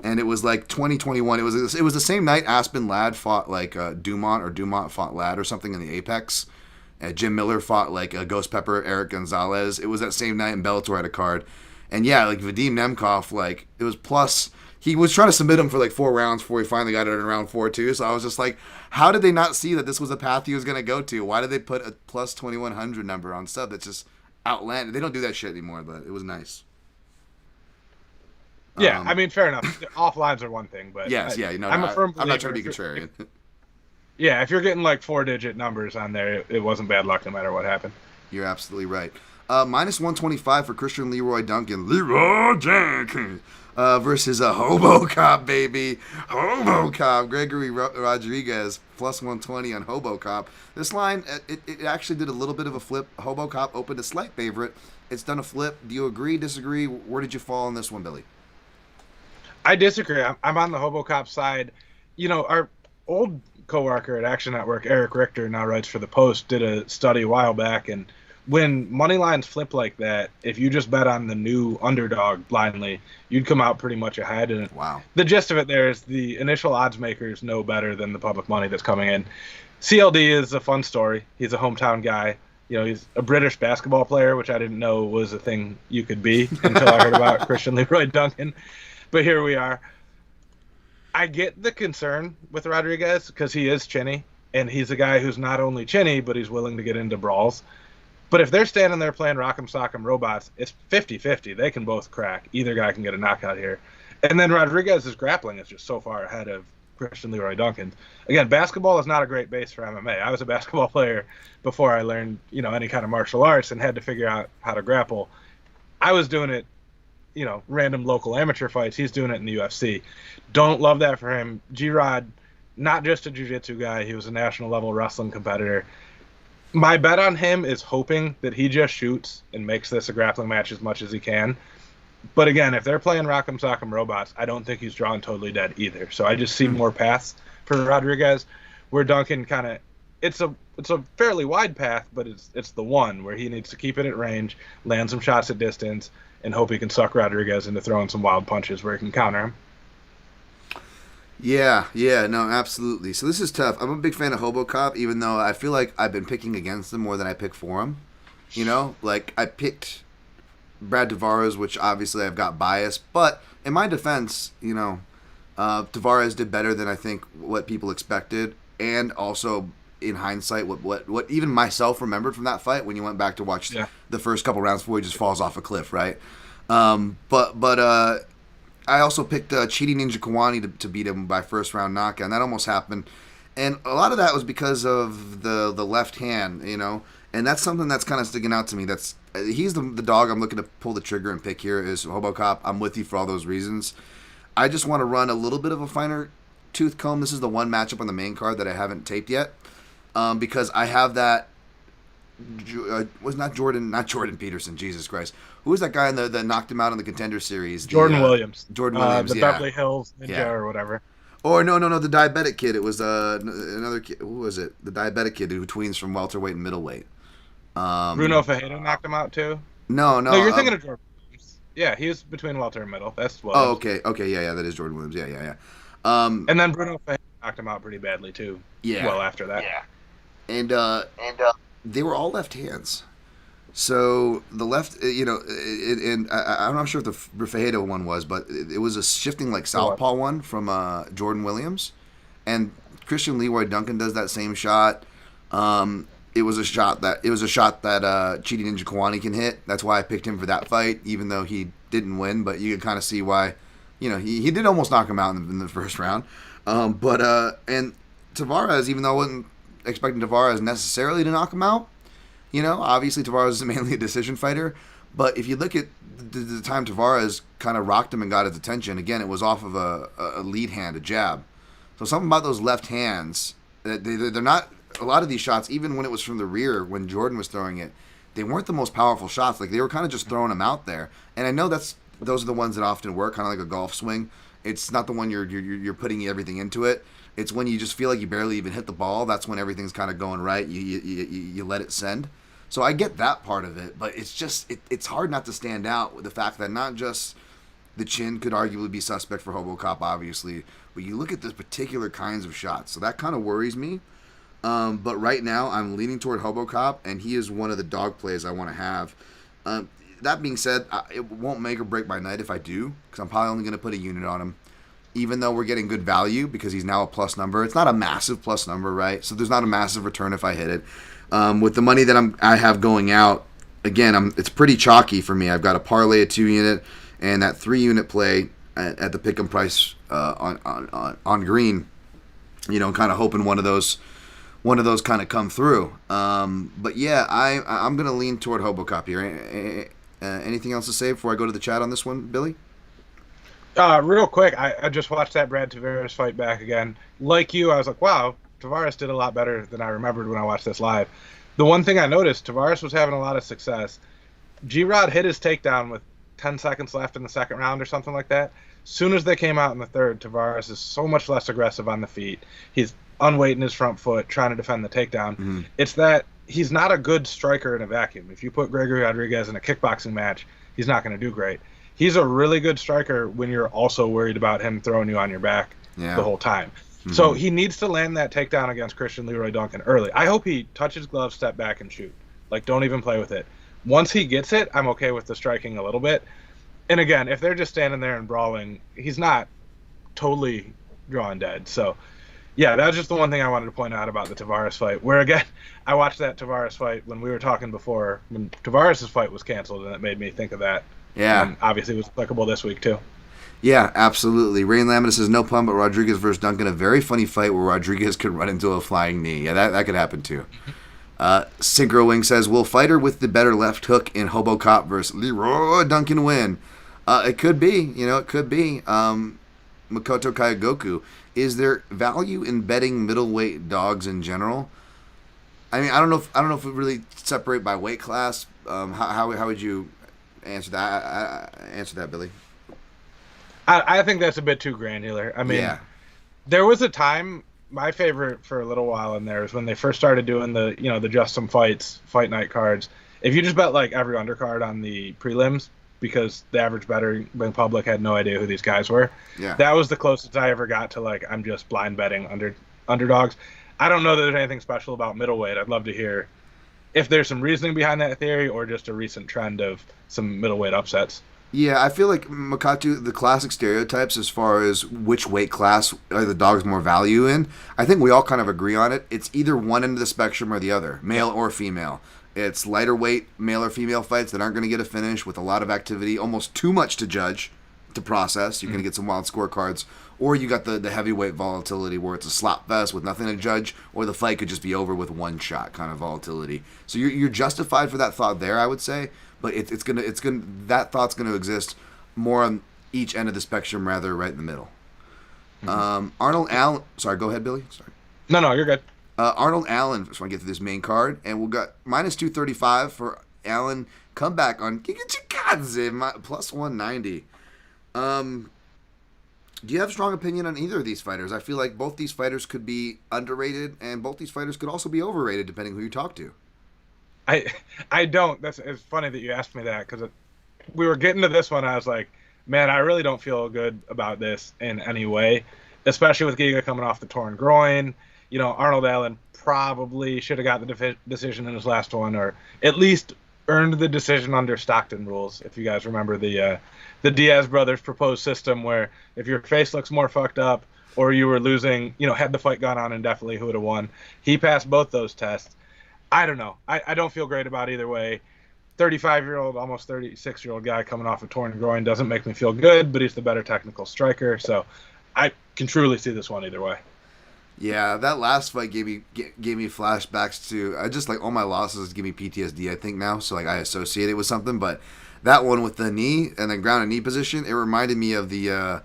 [SPEAKER 1] And it was 2021. It was the same night Aspen Ladd fought Dumont, or Dumont fought Ladd or something in the Apex. Jim Miller fought Ghost Pepper, Eric Gonzalez. It was that same night, and Bellator had a card. And yeah, Vadim Nemkov, it was plus. He was trying to submit him for 4 rounds before he finally got it in round 4 too. So I was just like, how did they not see that this was a path he was going to go to? Why did they put a plus 2,100 number on sub? That's just outlandish. They don't do that shit anymore, but it was nice.
[SPEAKER 2] Yeah, fair enough. Offlines are one thing, but
[SPEAKER 1] yes, I'm not trying to be contrarian.
[SPEAKER 2] Yeah, if you're getting 4-digit numbers on there, it wasn't bad luck no matter what happened.
[SPEAKER 1] You're absolutely right. Minus 125 for Christian Leroy Duncan. Leroy Duncan versus a HOBOCOP, baby. HOBOCOP. Gregory Rodriguez plus 120 on HOBOCOP. This line, it actually did a little bit of a flip. HOBOCOP opened a slight favorite. It's done a flip. Do you agree, disagree? Where did you fall on this one, Billy?
[SPEAKER 2] I disagree. I'm on the HOBOCOP side. Our old coworker at Action Network, Eric Richter, now writes for the Post, did a study a while back, and when money lines flip like that, if you just bet on the new underdog blindly, you'd come out pretty much ahead. And
[SPEAKER 1] wow.
[SPEAKER 2] The gist of it there is the initial odds makers know better than the public money that's coming in. CLD is a fun story. He's a hometown guy. You know, he's a British basketball player, which I didn't know was a thing you could be until I heard about Christian Leroy Duncan. But here we are. I get the concern with Rodriguez because he is chinny, and he's a guy who's not only chinny, but he's willing to get into brawls. But if they're standing there playing Rock'em Sock'em Robots, it's 50-50. They can both crack. Either guy can get a knockout here. And then Rodriguez's grappling is just so far ahead of Christian Leroy Duncan. Again, basketball is not a great base for MMA. I was a basketball player before I learned, you know, any kind of martial arts and had to figure out how to grapple. I was doing it, you know, random local amateur fights. He's doing it in the UFC. Don't love that for him. G-Rod, not just a jiu-jitsu guy. He was a national level wrestling competitor. My bet on him is hoping that he just shoots and makes this a grappling match as much as he can. But again, if they're playing Rock'em Sock'em Robots, I don't think he's drawn totally dead either. So I just see more paths for Rodriguez, where Duncan kind of it's a fairly wide path, but it's the one where he needs to keep it at range, land some shots at distance, and hope he can suck Rodriguez into throwing some wild punches where he can counter him.
[SPEAKER 1] Yeah, no, absolutely. So this is tough. I'm a big fan of HOBOCOP, even though I feel like I've been picking against him more than I pick for him. You know, like I picked Brad Tavares, which obviously I've got bias, but in my defense, you know, Tavares did better than I think what people expected, and also in hindsight, what even myself remembered from that fight when you went back to watch the first couple rounds before he just falls off a cliff, right? But I also picked Chidi Ninja Kawani to beat him by first round knockout, and that almost happened. And a lot of that was because of the left hand, you know, and that's something that's kind of sticking out to me. He's the dog I'm looking to pull the trigger and pick here is HOBOCOP. I'm with you for all those reasons. I just want to run a little bit of a finer tooth comb. This is the one matchup on the main card that I haven't taped yet, because I have that. Not Jordan Peterson. Jesus Christ, who was that guy that knocked him out in the Contender Series?
[SPEAKER 2] Jordan Williams.
[SPEAKER 1] Jordan Williams,
[SPEAKER 2] the Beverly Hills Ninja or whatever.
[SPEAKER 1] Or no, the diabetic kid. It was another kid. Who was it? The diabetic kid who tweens from welterweight and middleweight.
[SPEAKER 2] Bruno Fajardo knocked him out too.
[SPEAKER 1] No,
[SPEAKER 2] you're thinking of Jordan Williams. Yeah, he was between welter and middle. That's Williams.
[SPEAKER 1] Oh, okay, yeah, that is Jordan Williams. Yeah.
[SPEAKER 2] And then Bruno Fajardo knocked him out pretty badly too.
[SPEAKER 1] Yeah.
[SPEAKER 2] Well, after that.
[SPEAKER 1] Yeah. And they were all left hands. So the left, you know, and I'm not sure if the Fajardo one was, but it was a shifting like southpaw one from Jordan Williams, and Christian Leroy Duncan does that same shot. It was a shot that Chidi Ninja Kawani can hit. That's why I picked him for that fight, even though he didn't win. But you can kind of see why, you know, he did almost knock him out in the first round. And Tavares, even though I wasn't expecting Tavares necessarily to knock him out, you know, obviously Tavares is mainly a decision fighter. But if you look at the time Tavares kind of rocked him and got his attention, again, it was off of a lead hand, a jab. So something about those left hands, they're not. A lot of these shots, even when it was from the rear, when Jordan was throwing it, they weren't the most powerful shots. Like, they were kind of just throwing them out there. And I know those are the ones that often work, kind of like a golf swing. It's not the one you're putting everything into it. It's when you just feel like you barely even hit the ball. That's when everything's kind of going right. You let it send. So I get that part of it, but it's just it's hard not to stand out with the fact that not just the chin could arguably be suspect for HOBOCOP, obviously, but you look at the particular kinds of shots. So that kind of worries me. But right now, I'm leaning toward HOBOCOP, and he is one of the dog plays I want to have. That being said, it won't make or break my night if I do, because I'm probably only going to put a unit on him, even though we're getting good value because he's now a plus number. It's not a massive plus number, right? So there's not a massive return if I hit it. With the money that I have going out, again, it's pretty chalky for me. I've got a parlay, a 2-unit, and that 3-unit play at the pick'em price on green. You know, kind of hoping one of those kind of come through. But yeah, I'm going to lean toward HOBOCOP here. Anything else to say before I go to the chat on this one, Billy?
[SPEAKER 2] Real quick, I just watched that Brad Tavares fight back again. Like you, I was like, wow, Tavares did a lot better than I remembered when I watched this live. The one thing I noticed, Tavares was having a lot of success. G-Rod hit his takedown with 10 seconds left in the second round or something like that. Soon as they came out in the third, Tavares is so much less aggressive on the feet. He's unweighting his front foot, trying to defend the takedown. It's that he's not a good striker in a vacuum. If you put Gregory Rodriguez in a kickboxing match, he's not going to do great. He's a really good striker when you're also worried about him throwing you on your back the whole time. So he needs to land that takedown against Christian Leroy Duncan early. I hope he touches gloves, step back, and shoot. Like, don't even play with it. Once he gets it, I'm okay with the striking a little bit. And again, if they're just standing there and brawling, he's not totally drawing dead. So, yeah, that was just the one thing I wanted to point out about the Tavares fight. Where, again, I watched that Tavares fight when we were talking before, when Tavares' fight was canceled, and it made me think of that.
[SPEAKER 1] Yeah.
[SPEAKER 2] And obviously it was applicable this week, too.
[SPEAKER 1] Yeah, absolutely. Rain Lamina says, no pun, but Rodriguez versus Duncan, a very funny fight where Rodriguez could run into a flying knee. Yeah, that could happen, too. Synchro Wing says, will fighter with the better left hook in HOBOCOP versus Leroy Duncan win? It could be. It could be. Makoto Kyogoku, is there value in betting middleweight dogs in general? I mean, I don't know if we really separate by weight class. How would you answer that? Answer that, Billy.
[SPEAKER 2] I think that's a bit too granular. I mean, there was a time, my favorite for a little while in there was when they first started doing the Just Some Fights fight night cards. If you just bet like every undercard on the prelims, because the average betting public had no idea who these guys were, that was the closest I ever got to like, I'm just blind betting underdogs. I don't know that there's anything special about middleweight. I'd love to hear if there's some reasoning behind that theory or just a recent trend of some middleweight upsets.
[SPEAKER 1] Yeah, I feel like Makatu, the classic stereotypes as far as which weight class are the dogs more value in, I think we all kind of agree on it. It's either one end of the spectrum or the other, male or female. It's lighter weight male or female fights that aren't going to get a finish with a lot of activity, almost too much to judge, to process. You're going to get some wild scorecards. Or you got the heavyweight volatility where it's a slop fest with nothing to judge, or the fight could just be over with one shot kind of volatility. So you're justified for that thought there, I would say. But that thought's gonna exist more on each end of the spectrum rather right in the middle. Arnold Allen, sorry, go ahead, Billy. Sorry.
[SPEAKER 2] No, you're good.
[SPEAKER 1] Arnold Allen, just want to get through this main card, and we'll got minus 235 for Allen. Comeback on Giga-Chikadze, plus 190. Do you have a strong opinion on either of these fighters? I feel like both these fighters could be underrated, and both these fighters could also be overrated, depending who you talk to.
[SPEAKER 2] I don't. It's funny that you asked me that, because we were getting to this one. I was like, man, I really don't feel good about this in any way, especially with Giga coming off the torn groin. Arnold Allen probably should have got the decision in his last one, or at least earned the decision under Stockton rules. If you guys remember the Diaz brothers proposed system, where if your face looks more fucked up or you were losing, had the fight gone on indefinitely, who would have won? He passed both those tests. I don't know. I don't feel great about either way. 35-year-old, almost 36-year-old guy coming off a torn groin doesn't make me feel good, but he's the better technical striker. So I can truly see this one either way.
[SPEAKER 1] Yeah, that last fight gave me flashbacks to, I just like all my losses give me PTSD, I think now. So like I associate it with something, but that one with the knee and the ground and knee position, it reminded me of the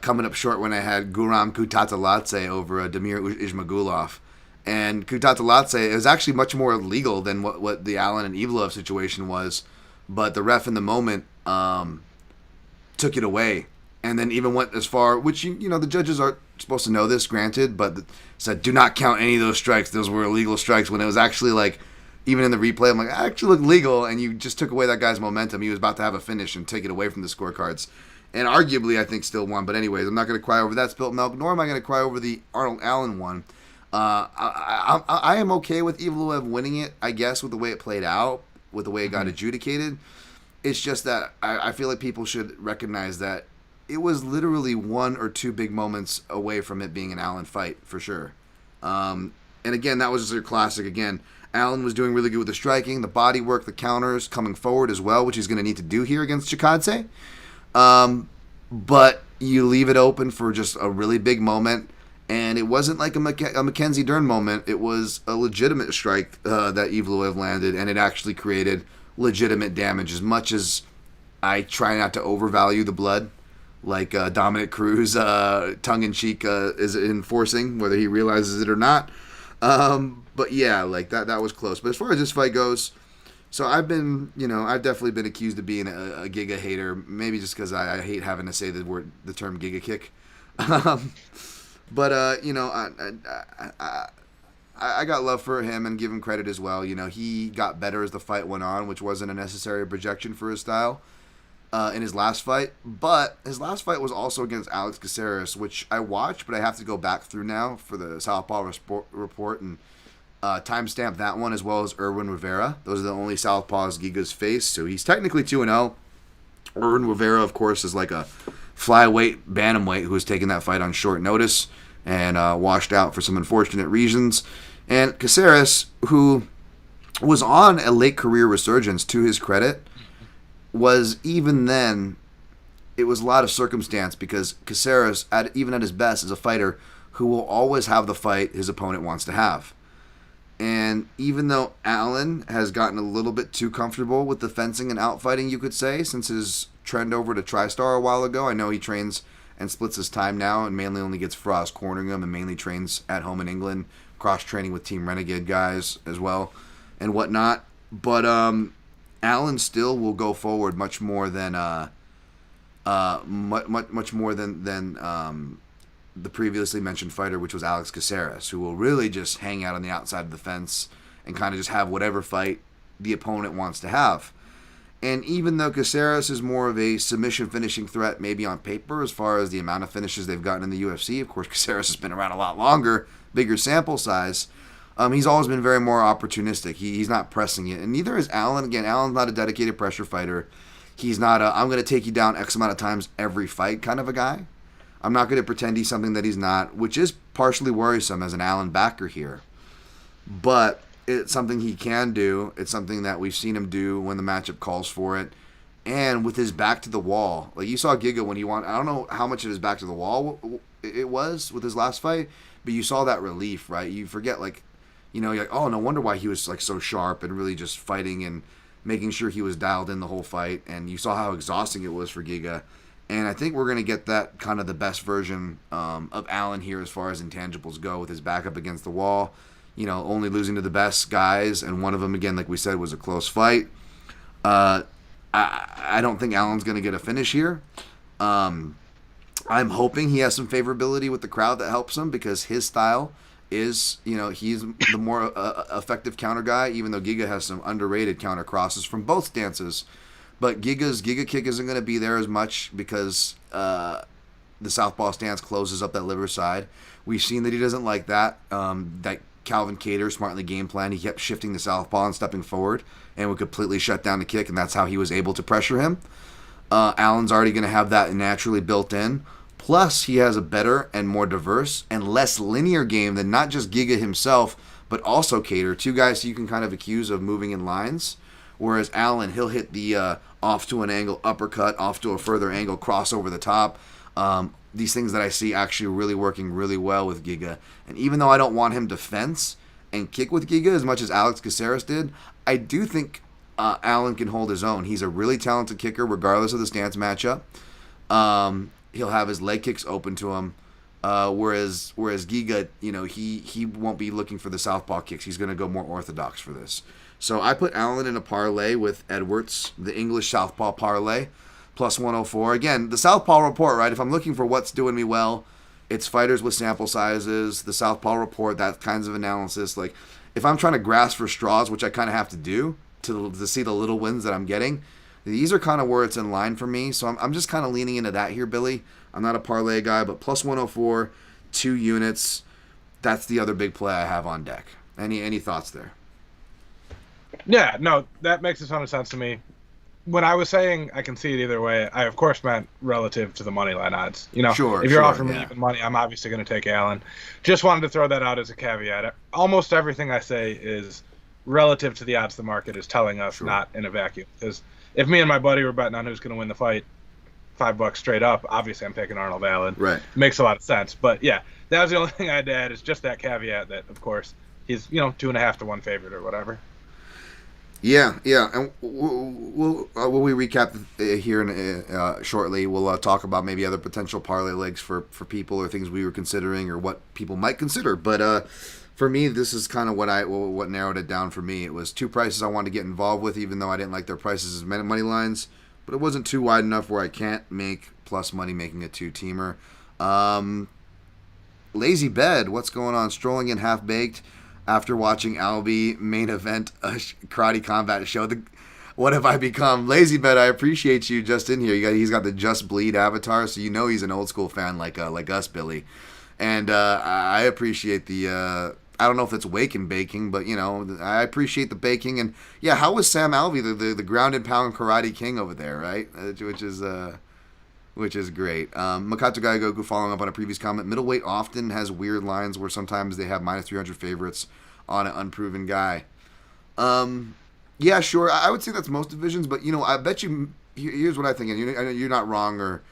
[SPEAKER 1] coming up short when I had Guram Kutateladze over Damir Ismagulov. And Kutateladze is actually much more legal than what the Allen and Evlov situation was, but the ref in the moment took it away, and then even went as far, which the judges are supposed to know this, granted, but said do not count any of those strikes. Those were illegal strikes. When it was actually like, even in the replay, I'm like, I actually look legal, and you just took away that guy's momentum. He was about to have a finish and take it away from the scorecards, and arguably I think still won. But anyways, I'm not going to cry over that spilt milk, nor am I going to cry over the Arnold Allen one. I am okay with Evloev winning it, I guess, with the way it played out, with the way it got adjudicated. It's just that I feel like people should recognize that it was literally one or two big moments away from it being an Allen fight, for sure. And again, that was just a classic. Again, Allen was doing really good with the striking, the body work, the counters, coming forward as well, which he's going to need to do here against Chikadze. But you leave it open for just a really big moment. And it wasn't like a Mackenzie Dern moment. It was a legitimate strike that Evloev landed, and it actually created legitimate damage. As much as I try not to overvalue the blood, like Dominic Cruz, tongue-in-cheek, is enforcing, whether he realizes it or not. But yeah, like that was close. But as far as this fight goes, so I've definitely been accused of being a Giga hater, maybe just because I hate having to say the term Giga kick. But I got love for him and give him credit as well. He got better as the fight went on, which wasn't a necessary projection for his style in his last fight. But his last fight was also against Alex Caceres, which I watched, but I have to go back through now for the Southpaw report and timestamp that one, as well as Irwin Rivera. Those are the only Southpaws Giga's faced, so he's technically 2-0. Irwin Rivera, of course, is like a flyweight, bantamweight who was taking that fight on short notice and washed out for some unfortunate reasons. And Caceres, who was on a late career resurgence, to his credit, was even then, it was a lot of circumstance, because Caceres, even at his best, is a fighter who will always have the fight his opponent wants to have. And even though Allen has gotten a little bit too comfortable with the fencing and outfighting, you could say, since his trend over to TriStar a while ago, I know he trains and splits his time now and mainly only gets Frost cornering him and mainly trains at home in England, cross-training with Team Renegade guys as well and whatnot. But Allen still will go forward much more than much more than the previously mentioned fighter, which was Alex Caceres, who will really just hang out on the outside of the fence and kind of just have whatever fight the opponent wants to have. And even though Caceres is more of a submission finishing threat maybe on paper as far as the amount of finishes they've gotten in the UFC, of course Caceres has been around a lot longer, bigger sample size, he's always been very more opportunistic. He's not pressing it. And neither is Allen. Again, Allen's not a dedicated pressure fighter. He's not a, I'm going to take you down X amount of times every fight kind of a guy. I'm not going to pretend he's something that he's not, which is partially worrisome as an Allen backer here. But it's something he can do. It's something that we've seen him do when the matchup calls for it. And with his back to the wall. Like you saw Giga when he won. I don't know how much of his back to the wall it was with his last fight, but you saw that relief, right? You forget, you're like, oh, no wonder why he was so sharp and really just fighting and making sure he was dialed in the whole fight. And you saw how exhausting it was for Giga. And I think we're going to get that kind of the best version of Allen here as far as intangibles go, with his back up against the wall, only losing to the best guys. And one of them, again, like we said, was a close fight. I don't think Allen's going to get a finish here. I'm hoping he has some favorability with the crowd that helps him, because his style is, he's the more effective counter guy, even though Giga has some underrated counter crosses from both stances. But Giga kick isn't going to be there as much because the southpaw stance closes up that liver side. We've seen that he doesn't like that. That Calvin Kattar smartly game plan. He kept shifting the southpaw and stepping forward and would completely shut down the kick, and that's how he was able to pressure him. Allen's already going to have that naturally built in. Plus, he has a better and more diverse and less linear game than not just Giga himself, but also Kattar. Two guys you can kind of accuse of moving in lines. Whereas Allen, he'll hit the off to an angle uppercut, off to a further angle, cross over the top. These things that I see actually really working really well with Giga. And even though I don't want him to fence and kick with Giga as much as Alex Caceres did, I do think Allen can hold his own. He's a really talented kicker regardless of the stance matchup. He'll have his leg kicks open to him. Whereas Giga, he won't be looking for the southpaw kicks. He's going to go more orthodox for this. So I put Allen in a parlay with Edwards, the English southpaw parlay, plus 104. Again, the southpaw report, right? If I'm looking for what's doing me well, it's fighters with sample sizes, the southpaw report, that kinds of analysis. Like, if I'm trying to grasp for straws, which I kind of have to do to see the little wins that I'm getting, these are kind of where it's in line for me. So I'm just kind of leaning into that here, Billy. I'm not a parlay guy, but plus 104, 2 units. That's the other big play I have on deck. Any thoughts there?
[SPEAKER 2] Yeah, no, that makes a ton of sense to me. When I was saying I can see it either way, I of course meant relative to the money line odds. If you're offering me even money, I'm obviously going to take Allen. Just wanted to throw that out as a caveat. Almost everything I say is relative to the odds the market is telling us, not in a vacuum. Because if me and my buddy were betting on who's going to win the fight, $5 straight up, obviously I'm picking Arnold Allen.
[SPEAKER 1] Right. Makes
[SPEAKER 2] a lot of sense. But yeah, that was the only thing I had to add, is just that caveat that, of course, he's 2.5 to 1 favorite or whatever.
[SPEAKER 1] Yeah, and we'll we recap here shortly. We'll talk about maybe other potential parlay legs for people, or things we were considering, or what people might consider. But for me, this is kind of what narrowed it down for me. It was 2 prices I wanted to get involved with, even though I didn't like their prices as money lines. But it wasn't too wide enough where I can't make plus money making a 2-teamer. Lazy Bed, what's going on? Strolling in half baked after watching Albie main event a karate combat show. What have I become? Lazy Bed, I appreciate you just in here. He's got the Just Bleed avatar, so you know he's an old school fan like us, Billy. And I appreciate the. I don't know if it's wake and baking, but I appreciate the baking. And yeah, how was Sam Alvey, the ground and pound karate king over there, right? Which is great. Makato Gai Goku following up on a previous comment. Middleweight often has weird lines where sometimes they have minus 300 favorites on an unproven guy. Yeah, sure. I would say that's most divisions, but I bet you. Here's what I think, and you're not wrong, or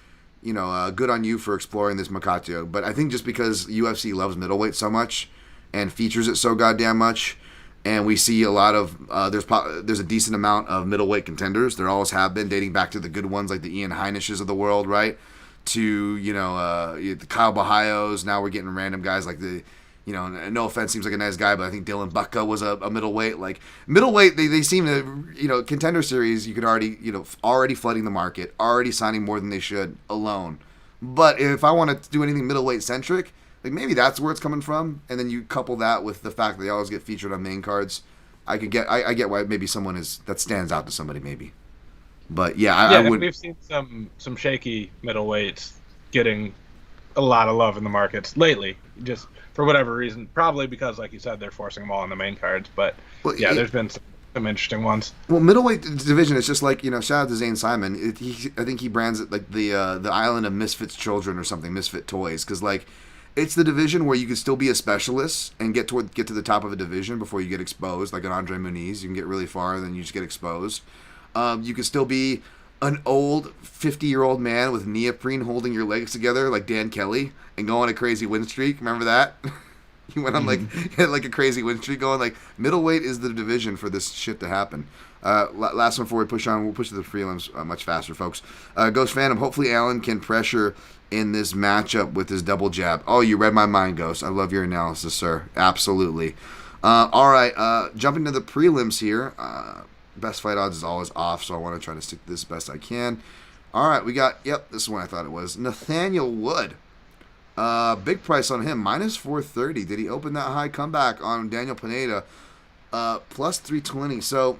[SPEAKER 1] good on you for exploring this Makato. But I think just because UFC loves middleweight so much and features it so goddamn much, and we see a lot of there's a decent amount of middleweight contenders. There always have been, dating back to the good ones like the Ian Heinishes of the world, right? To the Kyle Bahayos. Now we're getting random guys like the. No offense, seems like a nice guy, but I think Dylan Bucka was a middleweight. Like middleweight, they seem to, contender series. You could already flooding the market, already signing more than they should alone. But if I want to do anything middleweight centric, like maybe that's where it's coming from, and then you couple that with the fact that they always get featured on main cards. I get why maybe someone that stands out to somebody maybe. But yeah, I would.
[SPEAKER 2] We've seen some shaky middleweights getting a lot of love in the markets lately, just for whatever reason. Probably because, like you said, they're forcing them all on the main cards. But there's been some interesting ones.
[SPEAKER 1] Well, middleweight division is just like shout out to Zane Simon. I think he brands it like the island of misfits children or something, misfit toys, because like it's the division where you can still be a specialist and get to the top of a division before you get exposed, like an Andre Muniz. You can get really far, and then you just get exposed. You can still be an old 50-year-old man with neoprene holding your legs together like Dan Kelly and go on a crazy win streak. Remember that? He went on like a crazy win streak going. Like middleweight is the division for this shit to happen. Last one before we push on. We'll push to the prelims much faster, folks. Ghost Phantom. Hopefully Allen can pressure in this matchup with his double jab. Oh, you read my mind, Ghost. I love your analysis, sir. Absolutely. All right. Jumping to the prelims here. Best fight odds is always off, so I want to try to stick to this best I can. All right, we got, this is one I thought it was. Nathaniel Wood. Big price on him, minus 430. Did he open that high comeback on Daniel Pineda? Plus 320. So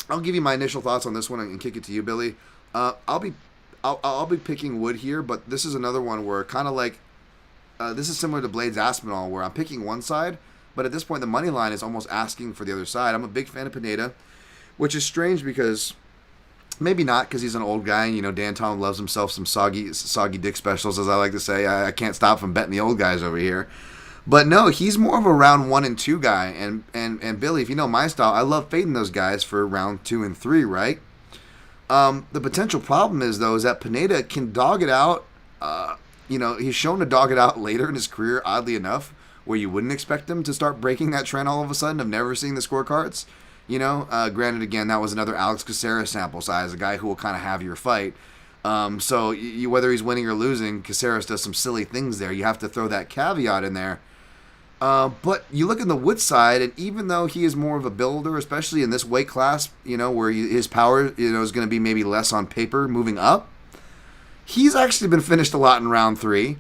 [SPEAKER 1] I'll give you my initial thoughts on this one and kick it to you, Billy. I'll be picking Wood here, but this is another one where kind of like this is similar to Blaydes Aspinall, where I'm picking one side, but at this point the money line is almost asking for the other side. I'm a big fan of Pineda, which is strange because maybe not, because he's an old guy and Dan Tom loves himself some soggy dick specials, as I like to say. I can't stop from betting the old guys over here. But no, he's more of a round 1 and 2 guy. And Billy, if you know my style, I love fading those guys for round 2 and 3, right? The potential problem is that Pineda can dog it out. He's shown to dog it out later in his career, oddly enough, where you wouldn't expect him to start breaking that trend all of a sudden of never seeing the scorecards. Granted, again, that was another Alex Caceres sample size, a guy who will kind of have your fight. So whether he's winning or losing, Caceres does some silly things there. You have to throw that caveat in there. But you look in the Wood side, and even though he is more of a builder, especially in this weight class, where his power, is going to be maybe less on paper moving up, he's actually been finished a lot in round 3.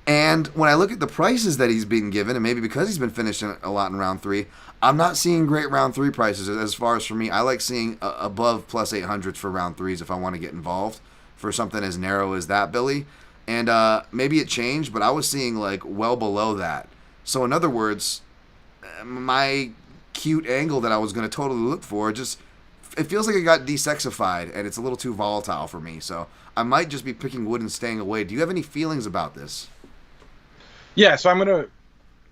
[SPEAKER 1] And when I look at the prices that he's being given, and maybe because he's been finished a lot in round 3, I'm not seeing great round 3 prices. As far as for me, I like seeing above plus 800s for round 3s if I want to get involved for something as narrow as that, Billy. And maybe it changed, but I was seeing like well below that. So in other words, my cute angle that I was going to totally look for, it feels like it got desexified, and it's a little too volatile for me. So I might just be picking Wood and staying away. Do you have any feelings about this?
[SPEAKER 2] Yeah, so I'm going to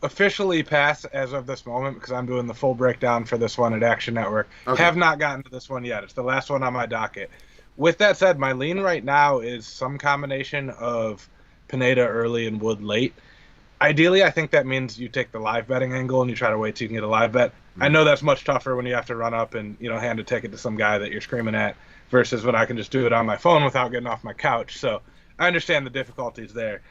[SPEAKER 2] officially pass as of this moment because I'm doing the full breakdown for this one at Action Network. Okay. Have not gotten to this one yet. It's the last one on my docket. With that said, my lean right now is some combination of Pineda early and Wood late. Ideally, I think that means you take the live betting angle and you try to wait till you can get a live bet. Mm-hmm. I know that's much tougher when you have to run up and hand a ticket to some guy that you're screaming at versus when I can just do it on my phone without getting off my couch. So I understand the difficulties there.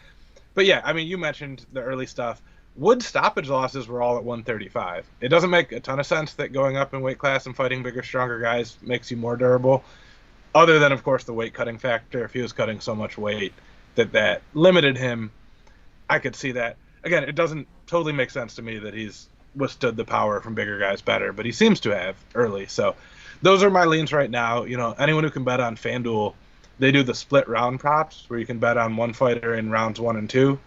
[SPEAKER 2] But yeah, I mean, you mentioned the early stuff. Wood's stoppage losses were all at 135. It doesn't make a ton of sense that going up in weight class and fighting bigger, stronger guys makes you more durable, other than, of course, the weight cutting factor. If he was cutting so much weight that limited him, I could see that. again, it doesn't totally make sense to me that he's withstood the power from bigger guys better, but he seems to have early. So those are my leans right now. Anyone who can bet on FanDuel, they do the split round props where you can bet on one fighter in rounds 1 and 2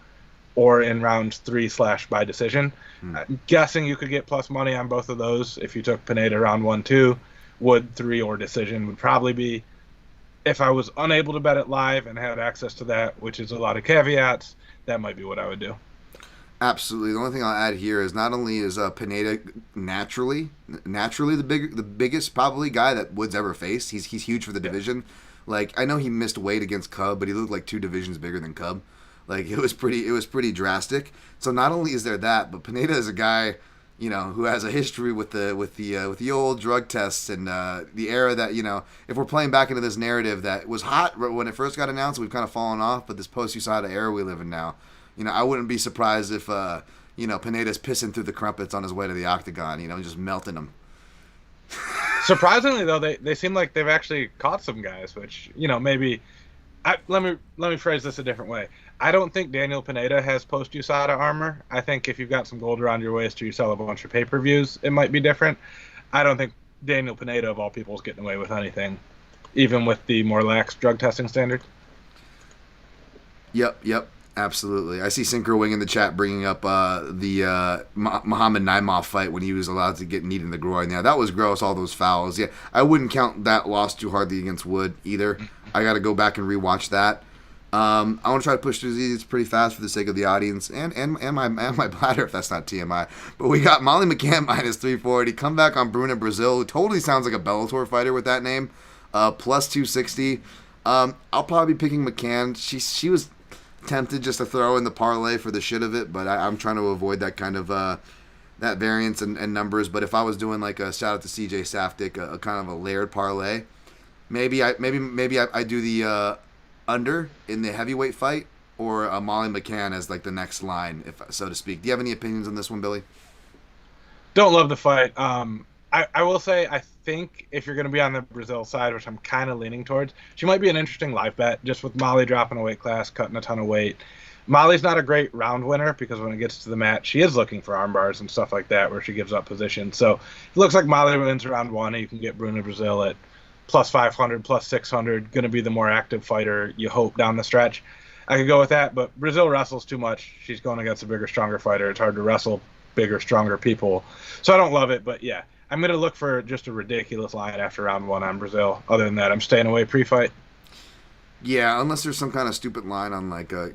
[SPEAKER 2] or in rounds 3 / by decision. I'm guessing you could get plus money on both of those if you took Pineda round 1, 2. Wood 3 or decision would probably be, if I was unable to bet it live and had access to that, which is a lot of caveats, that might be what I would do.
[SPEAKER 1] Absolutely. The only thing I'll add here is not only is Pineda naturally the biggest probably guy that Wood's ever faced. He's huge for the division. Like, I know he missed weight against Cub, but he looked like 2 divisions bigger than Cub. Like, it was pretty drastic. So not only is there that, but Pineda is a guy, who has a history with the old drug tests and the era that, if we're playing back into this narrative that was hot when it first got announced, we've kind of fallen off, but this post-USADA era we live in now, I wouldn't be surprised if Pineda's pissing through the crumpets on his way to the octagon, just melting them.
[SPEAKER 2] Surprisingly, though, they seem like they've actually caught some guys, which, maybe... let me phrase this a different way. I don't think Daniel Pineda has post-USADA armor. I think if you've got some gold around your waist or you sell a bunch of pay-per-views, it might be different. I don't think Daniel Pineda, of all people, is getting away with anything, even with the more lax drug testing standards.
[SPEAKER 1] Yep. Absolutely. I see Synchro Wing in the chat bringing up the Muhammad Naimov fight when he was allowed to get kneed in the groin. Yeah, that was gross, all those fouls. Yeah, I wouldn't count that loss too hardly against Wood either. I got to go back and rewatch that. I want to try to push through these pretty fast for the sake of the audience and my bladder, if that's not TMI. But we got Molly McCann minus 340. Come back on Bruna-Brasil, who totally sounds like a Bellator fighter with that name. Plus 260. I'll probably be picking McCann. She was tempted just to throw in the parlay for the shit of it, but I'm trying to avoid that kind of that variance and numbers. But if I was doing like a shout out to CJ Safdie, a kind of a layered parlay, maybe I do the under in the heavyweight fight or a Molly McCann as like the next line, if so to speak. Do you have any opinions on this one, Billy?
[SPEAKER 2] Don't love the fight. I will say I think if you're going to be on the Brazil side, which I'm kind of leaning towards, she might be an interesting live bet, just with Molly dropping a weight class, cutting a ton of weight. Molly's not a great round winner because when it gets to the mat, she is looking for arm bars and stuff like that where she gives up position. So it looks like Molly wins round 1, and you can get Bruna-Brasil at plus 500, plus 600, going to be the more active fighter, you hope, down the stretch. I could go with that, but Brazil wrestles too much. She's going against a bigger, stronger fighter. It's hard to wrestle bigger, stronger people. So I don't love it, but yeah. I'm going to look for just a ridiculous line after round 1 on Brazil. Other than that, I'm staying away pre-fight.
[SPEAKER 1] Yeah, unless there's some kind of stupid line on like a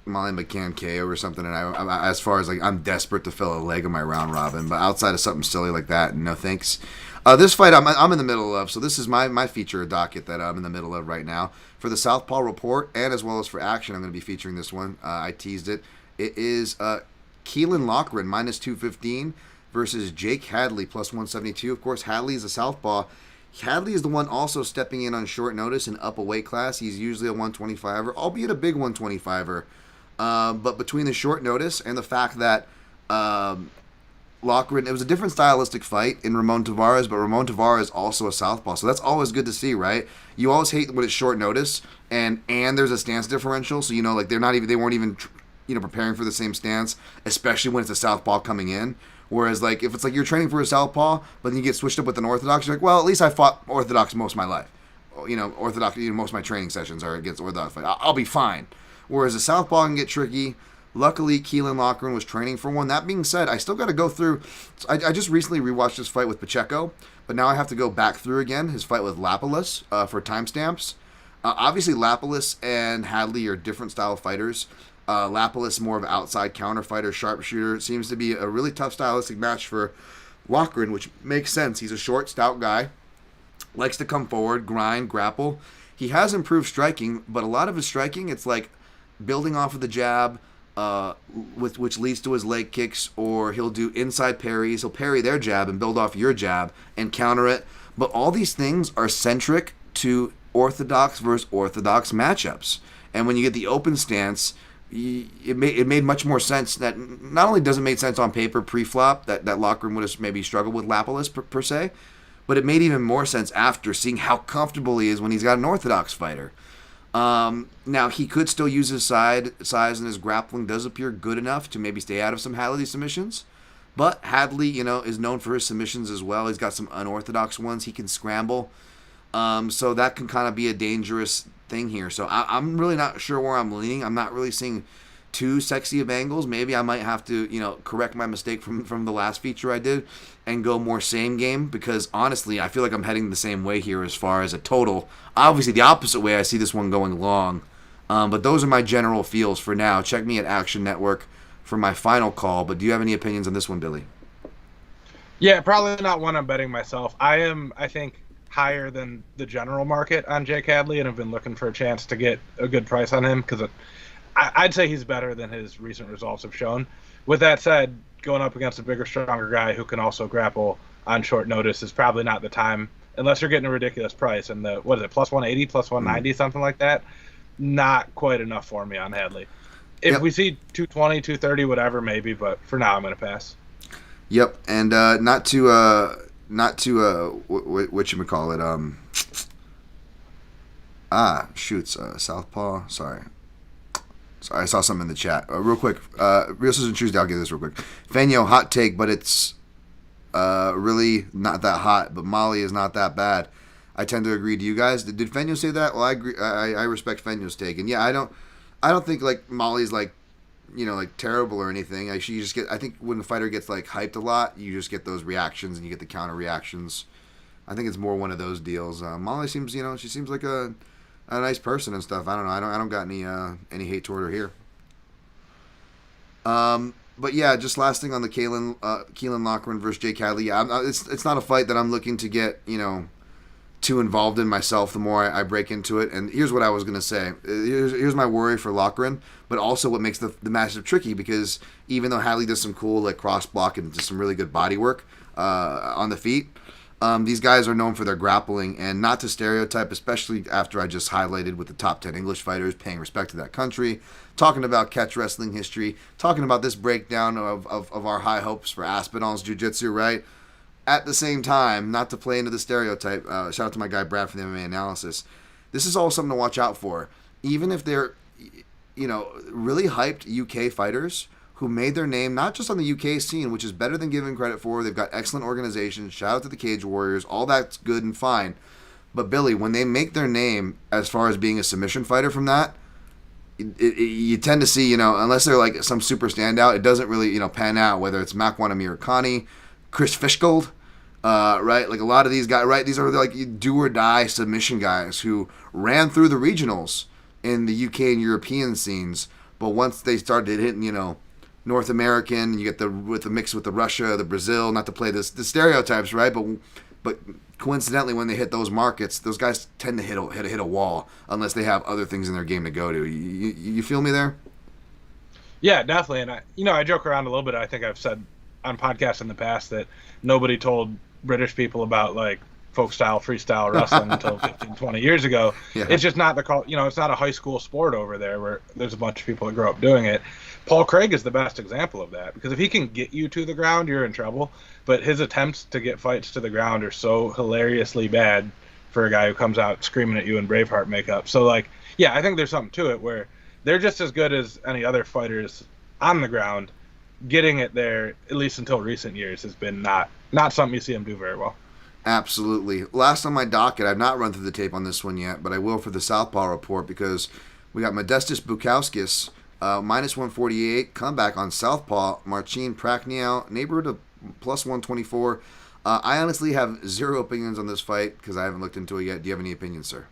[SPEAKER 1] Molly McCann KO or something. And I as far as like I'm desperate to fill a leg of my round robin, but outside of something silly like that, no thanks. This fight I'm in the middle of, so this is my feature docket that I'm in the middle of right now. For the Southpaw Report and as well as for Action, I'm going to be featuring this one. I teased it. It is Keelan Loughran minus 215 versus Jake Hadley plus 172. Of course, Hadley is a southpaw. Hadley is the one also stepping in on short notice and up a weight class. He's usually a 125er, albeit a big 125er. But between the short notice and the fact that Loughran, it was a different stylistic fight in Ramon Tavares, but Ramon Tavares is also a southpaw, so that's always good to see, right? You always hate when it's short notice and there's a stance differential, so like they weren't even preparing for the same stance, especially when it's a southpaw coming in. Whereas, like, if it's like you're training for a southpaw, but then you get switched up with an orthodox, you're like, well, at least I fought orthodox most of my life. Orthodox, most of my training sessions are against orthodox fight. I'll be fine. Whereas a southpaw can get tricky. Luckily, Keelan Loughran was training for one. That being said, I still got to go through. I just recently rewatched his fight with Pacheco, but now I have to go back through again his fight with Lapalus for timestamps. Obviously, Lapalus and Hadley are different style fighters. Lapalus, more of an outside counter fighter, sharpshooter. Seems to be a really tough stylistic match for Loughran, which makes sense. He's a short, stout guy. Likes to come forward, grind, grapple. He has improved striking, but a lot of his striking, it's like building off of the jab, which leads to his leg kicks, or he'll do inside parries. He'll parry their jab and build off your jab and counter it. But all these things are centric to orthodox versus orthodox matchups. And when you get the open stance, it made much more sense. That not only does it make sense on paper pre-flop that Loughran would have maybe struggled with Lapalus per se, but it made even more sense after seeing how comfortable he is when he's got an orthodox fighter. Now, he could still use his size, and his grappling does appear good enough to maybe stay out of some Hadley submissions. But Hadley, is known for his submissions as well. He's got some unorthodox ones. He can scramble. So that can kind of be a dangerous thing here. So I'm really not sure where I'm leaning. I'm not really seeing too sexy of angles. Maybe I might have to, correct my mistake from the last feature I did and go more same game, because honestly, I feel like I'm heading the same way here as far as a total. Obviously, the opposite way, I see this one going long. But those are my general feels for now. Check me at Action Network for my final call. But do you have any opinions on this one, Billy?
[SPEAKER 2] Yeah, probably not one I'm betting myself. I think, higher than the general market on Jake Hadley, and have been looking for a chance to get a good price on him, because I'd say he's better than his recent results have shown. With that said, going up against a bigger, stronger guy who can also grapple on short notice is probably not the time, unless you're getting a ridiculous price. And what is it, plus 180, plus 190, something like that? Not quite enough for me on Hadley. If we see 220, 230, whatever, maybe, but for now I'm going to pass.
[SPEAKER 1] Yep, and not to whatchamacallit, Southpaw, sorry, I saw something in the chat. Real quick, Real Scissors Tuesday, I'll get this real quick. Fanyo, hot take, but it's really not that hot, but Molly is not that bad. I tend to agree. Do you guys? Did Fanyo say that? Well, I agree. I respect Fanyo's take, and yeah, I don't think like Molly's like terrible or anything. You just get, I think when the fighter gets like hyped a lot, you just get those reactions and you get the counter reactions. I think it's more one of those deals. Molly seems, she seems like a nice person and stuff. I don't know. I don't got any hate toward her here. But yeah, just last thing on the Keelan Loughran versus Jake Hadley. Yeah, it's not a fight that I'm looking to get too involved in myself the more I break into it. And here's what I was going to say. Here's my worry for Loughran, but also what makes the matchup tricky, because even though Hadley does some cool like cross block and just some really good body work on the feet, these guys are known for their grappling, and not to stereotype, especially after I just highlighted with the top 10 English fighters, paying respect to that country, talking about catch wrestling history, talking about this breakdown of our high hopes for Aspinall's jiu-jitsu, right? At the same time, not to play into the stereotype, shout out to my guy Brad from the MMA Analysis, this is all something to watch out for. Even if they're, really hyped UK fighters who made their name not just on the UK scene, which is better than given credit for. They've got excellent organizations. Shout out to the Cage Warriors. All that's good and fine. But Billy, when they make their name as far as being a submission fighter from that, you tend to see, unless they're like some super standout, it doesn't really, pan out, whether it's Makwan Amirkhani, Chris Fishgold, right? Like a lot of these guys, right? These are like do or die submission guys who ran through the regionals in the UK and European scenes. But once they started hitting, North American, you get the mix with the Russia, the Brazil, not to play the stereotypes, right? But coincidentally, when they hit those markets, those guys tend to hit a wall unless they have other things in their game to go to. You feel me there?
[SPEAKER 2] Yeah, definitely. And I joke around a little bit. I think I've said on podcasts in the past that nobody told British people about like folk style freestyle wrestling until 15, 20 years ago. Yeah. It's just not it's not a high school sport over there where there's a bunch of people that grow up doing it. Paul Craig is the best example of that, because if he can get you to the ground, you're in trouble. But his attempts to get fights to the ground are so hilariously bad for a guy who comes out screaming at you in Braveheart makeup. So, I think there's something to it where they're just as good as any other fighters on the ground. Getting it there, at least until recent years, has been not something you see them do very well.
[SPEAKER 1] Absolutely. Last on my docket, I've not run through the tape on this one yet, but I will for the Southpaw report, because we got Modestas Bukauskas, minus 148, comeback on Southpaw, Bukake-Prachnio, neighborhood of plus 124. I honestly have zero opinions on this fight because I haven't looked into it yet. Do you have any opinions, sir?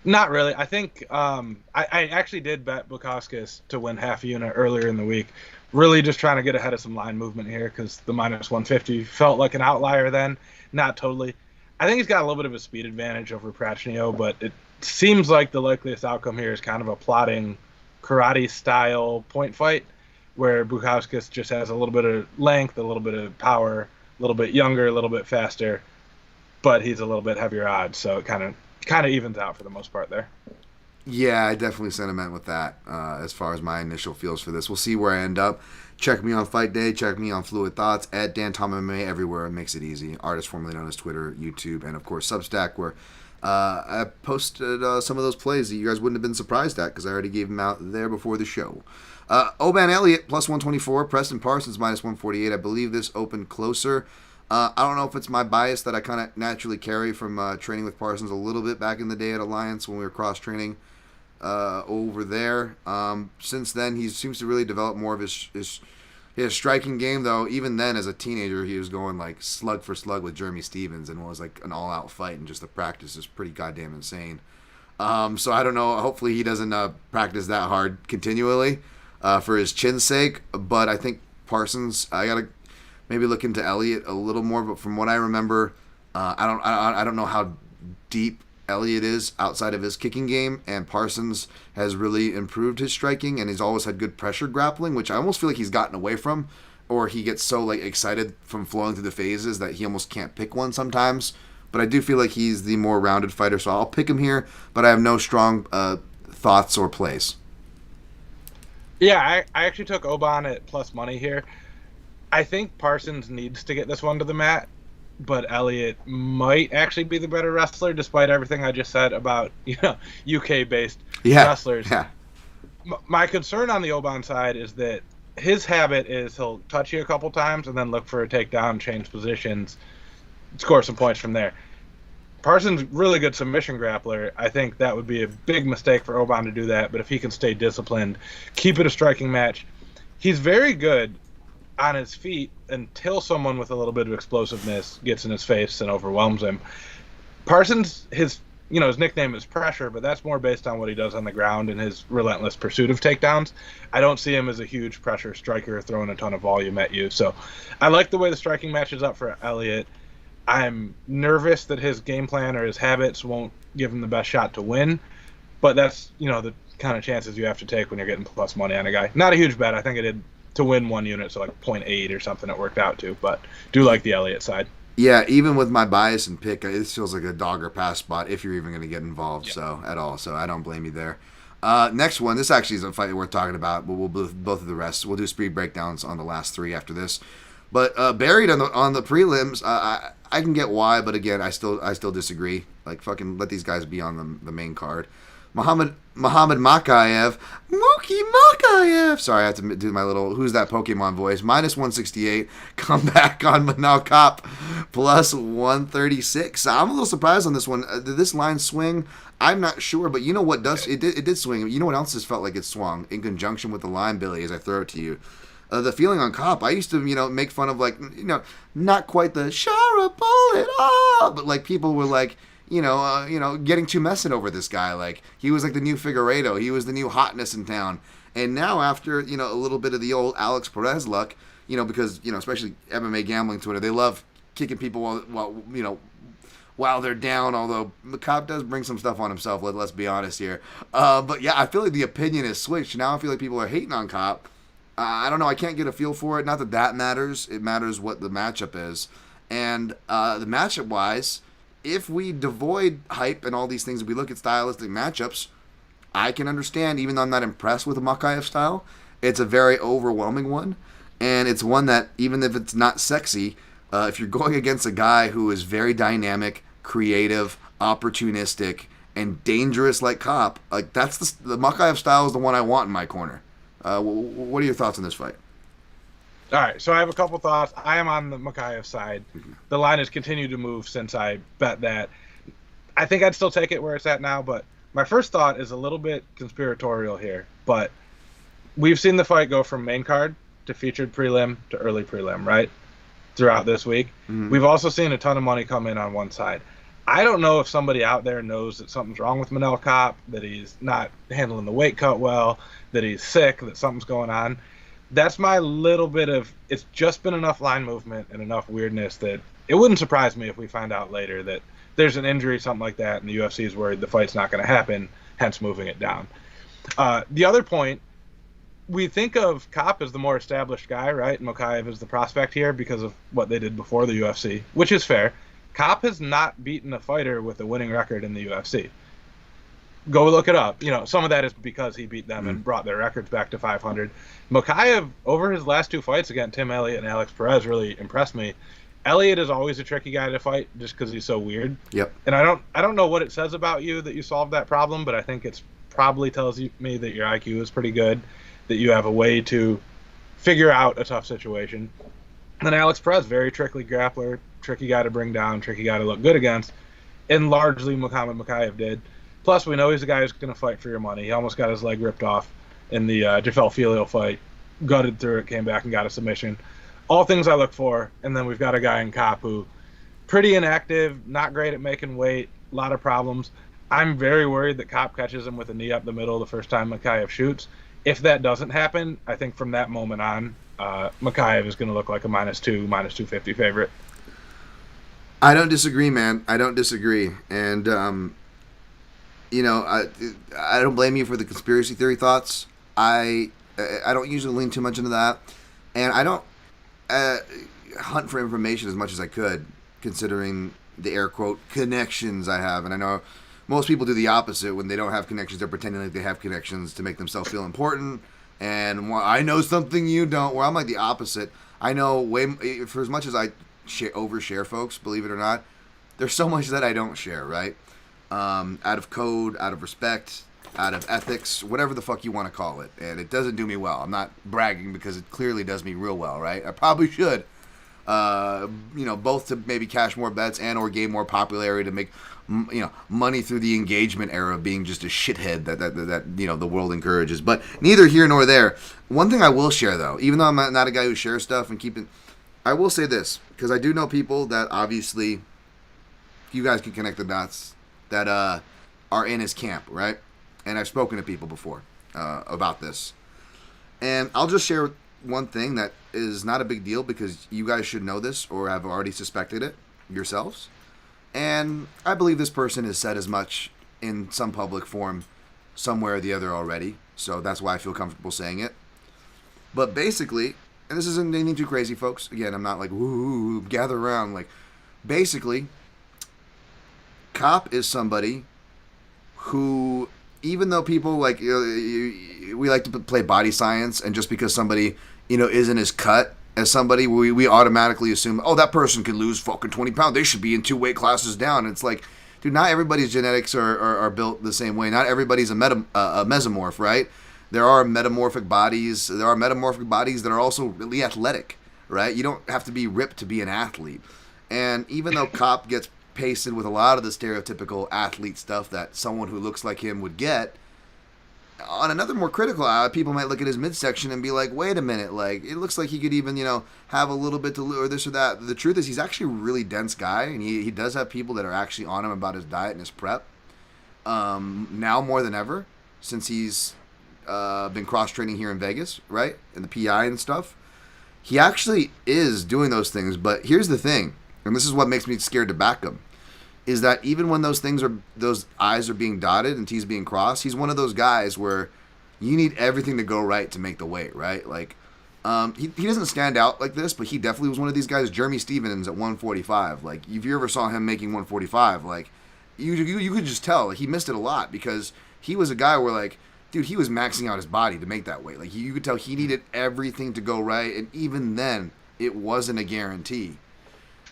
[SPEAKER 2] Not really. I think I actually did bet Bukauskas to win half a unit earlier in the week. Really just trying to get ahead of some line movement here, because the minus 150 felt like an outlier then. Not totally. I think he's got a little bit of a speed advantage over Prachnio, but it seems like the likeliest outcome here is kind of a plotting karate-style point fight, where Bukauskas just has a little bit of length, a little bit of power, a little bit younger, a little bit faster, but he's a little bit heavier odds, so it kind of evens out for the most part there.
[SPEAKER 1] Yeah, I definitely sentiment with that as far as my initial feels for this. We'll see where I end up. Check me on Fight Day. Check me on Fluid Thoughts at Dan Tom MMA everywhere. It makes it easy. Artist formerly known as Twitter, YouTube, and of course Substack, where I posted some of those plays that you guys wouldn't have been surprised at because I already gave them out there before the show. Bannon-Alderaan plus 124, Preston Parsons minus 148. I believe this opened closer. I don't know if it's my bias that I kind of naturally carry from training with Parsons a little bit back in the day at Alliance when we were cross-training over there. Since then, he seems to really develop more of his striking game, though. Even then, as a teenager, he was going like slug for slug with Jeremy Stevens and was like an all-out fight, and just the practice is pretty goddamn insane. So I don't know. Hopefully he doesn't practice that hard continually for his chin's sake. But I think Parsons, I got to maybe look into Elliott a little more. But from what I remember, I don't know how deep Elliott is outside of his kicking game, and Parsons has really improved his striking, and he's always had good pressure grappling, which I almost feel like he's gotten away from, or he gets so like excited from flowing through the phases that he almost can't pick one sometimes. But I do feel like he's the more rounded fighter, so I'll pick him here, but I have no strong thoughts or plays.
[SPEAKER 2] Yeah, I actually took Oban at plus money here. I think Parsons needs to get this one to the mat, but Elliott might actually be the better wrestler, despite everything I just said about UK-based wrestlers.
[SPEAKER 1] Yeah.
[SPEAKER 2] My concern on the Oban side is that his habit is he'll touch you a couple times and then look for a takedown, change positions, score some points from there. Parsons, really good submission grappler. I think that would be a big mistake for Oban to do that, but if he can stay disciplined, keep it a striking match. He's very good on his feet until someone with a little bit of explosiveness gets in his face and overwhelms him. Parsons, his nickname is Pressure, but that's more based on what he does on the ground and his relentless pursuit of takedowns. I don't see him as a huge pressure striker throwing a ton of volume at you. So I like the way the striking matches up for Elliott. I'm nervous that his game plan or his habits won't give him the best shot to win, but that's, the kind of chances you have to take when you're getting plus money on a guy. Not a huge bet. I think I did to win one unit, so like 0.8 or something it worked out to, but do like the Elliott side.
[SPEAKER 1] Yeah, even with my bias and pick, it feels like a dog or pass spot if you're even going to get involved, so I don't blame you there. Next one, this actually is a fight worth talking about, but we'll do both of the rest. We'll do speed breakdowns on the last three after this. But buried on the prelims, I can get why, but again, I still disagree. Like, fucking let these guys be on the main card. Muhammad Mokaev, Mookie Mokaev. Sorry, I have to do my little who's that Pokemon voice. Minus 168. Come back on McNall-Kape plus 136. I'm a little surprised on this one. Did this line swing? I'm not sure, but you know what does it did swing. You know what else has felt like it swung in conjunction with the line, Billy, as I throw it to you. The feeling on Kape, I used to, make fun of, like, not quite the Shara bullet, but like people were like, getting too messy over this guy. Like, he was like the new Figueiredo. He was the new hotness in town. And now after, a little bit of the old Alex Perez luck, because, especially MMA gambling Twitter, they love kicking people while they're down, although Kape does bring some stuff on himself, let's be honest here. But yeah, I feel like the opinion has switched. Now I feel like people are hating on Kape. I don't know. I can't get a feel for it. Not that matters. It matters what the matchup is. And the matchup-wise, if we devoid hype and all these things, we look at stylistic matchups, I can understand, even though I'm not impressed with the Mokaev style, it's a very overwhelming one. And it's one that, even if it's not sexy, if you're going against a guy who is very dynamic, creative, opportunistic, and dangerous like Kape, like that's the Mokaev style is the one I want in my corner. What are your thoughts on this fight?
[SPEAKER 2] All right, so I have a couple thoughts. I am on the Mokaev side. Mm-hmm. The line has continued to move since I bet that. I think I'd still take it where it's at now, but my first thought is a little bit conspiratorial here. But we've seen the fight go from main card to featured prelim to early prelim, right? Throughout this week. Mm-hmm. We've also seen a ton of money come in on one side. I don't know if somebody out there knows that something's wrong with McNall-Kape, that he's not handling the weight cut well, that he's sick, that something's going on. That's my little bit of, it's just been enough line movement and enough weirdness that it wouldn't surprise me if we find out later that there's an injury, something like that, and the UFC is worried the fight's not going to happen, hence moving it down. The other point, we think of Kape as the more established guy, right? And Mokaev is the prospect here because of what they did before the UFC, which is fair. Kape has not beaten a fighter with a winning record in the UFC. Go look it up. Some of that is because he beat them and brought their records back to 500. Mokaev, over his last two fights against Tim Elliott and Alex Perez, really impressed me. Elliott is always a tricky guy to fight just because he's so weird.
[SPEAKER 1] Yep.
[SPEAKER 2] And I don't know what it says about you that you solved that problem, but I think it's probably tells me that your IQ is pretty good, that you have a way to figure out a tough situation. And then Alex Perez, very tricky grappler, tricky guy to bring down, tricky guy to look good against, and largely Muhammad Mokaev did. Plus, we know he's a guy who's going to fight for your money. He almost got his leg ripped off in the Jafel Filio fight, gutted through it, came back and got a submission. All things I look for. And then we've got a guy in Kape who pretty inactive, not great at making weight, a lot of problems. I'm very worried that Kape catches him with a knee up the middle the first time Mokaev shoots. If that doesn't happen, I think from that moment on, Mokaev is going to look like a -2, -250 favorite.
[SPEAKER 1] I don't disagree, man. I don't disagree. And, you know, I don't blame you for the conspiracy theory thoughts. I don't usually lean too much into that. And I don't hunt for information as much as I could, considering the air quote connections I have. And I know most people do the opposite. When they don't have connections, they're pretending like they have connections to make themselves feel important. And I know something you don't. Where I'm like the opposite. I know way, for as much as I overshare, folks, believe it or not, there's so much that I don't share, right? Out of code, out of respect, out of ethics, whatever the fuck you want to call it. And it doesn't do me well. I'm not bragging because it clearly does me real well, right? I probably should. You know, both to maybe cash more bets and or gain more popularity to make, you know, money through the engagement era of being just a shithead that you know, the world encourages. But neither here nor there. One thing I will share, though, even though I'm not a guy who shares stuff and keep it, I will say this, because I do know people that obviously, you guys can connect the dots, that are in his camp, right? And I've spoken to people before about this. And I'll just share one thing that is not a big deal because you guys should know this or have already suspected it yourselves. And I believe this person has said as much in some public forum somewhere or the other already. So that's why I feel comfortable saying it. But basically, and this isn't anything too crazy, folks. Again, I'm not like, woo, gather around. Like, basically, Kape is somebody who, even though people like, we like to play body science, and just because somebody, you know, isn't as cut as somebody, we automatically assume, oh, that person can lose fucking 20 pounds. They should be in 2 weight classes down. And it's like, dude, not everybody's genetics are built the same way. Not everybody's a mesomorph, right? There are metamorphic bodies. There are metamorphic bodies that are also really athletic, right? You don't have to be ripped to be an athlete. And even though Kape gets pasted with a lot of the stereotypical athlete stuff that someone who looks like him would get, on another more critical eye, people might look at his midsection and be like, wait a minute, like, it looks like he could even, you know, have a little bit to lose or this or that. The truth is he's actually a really dense guy, and he does have people that are actually on him about his diet and his prep. Now more than ever, since he's been cross-training here in Vegas, right? And the PI and stuff. He actually is doing those things, but here's the thing, and this is what makes me scared to back him, is that even when those I's are being dotted and T's being crossed, he's one of those guys where you need everything to go right to make the weight, right? Like, he doesn't stand out like this, but he definitely was one of these guys, Jeremy Stevens at 145. Like, if you ever saw him making 145, like, you could just tell he missed it a lot because he was a guy where, like, dude, he was maxing out his body to make that weight. Like, you could tell he needed everything to go right, and even then, it wasn't a guarantee.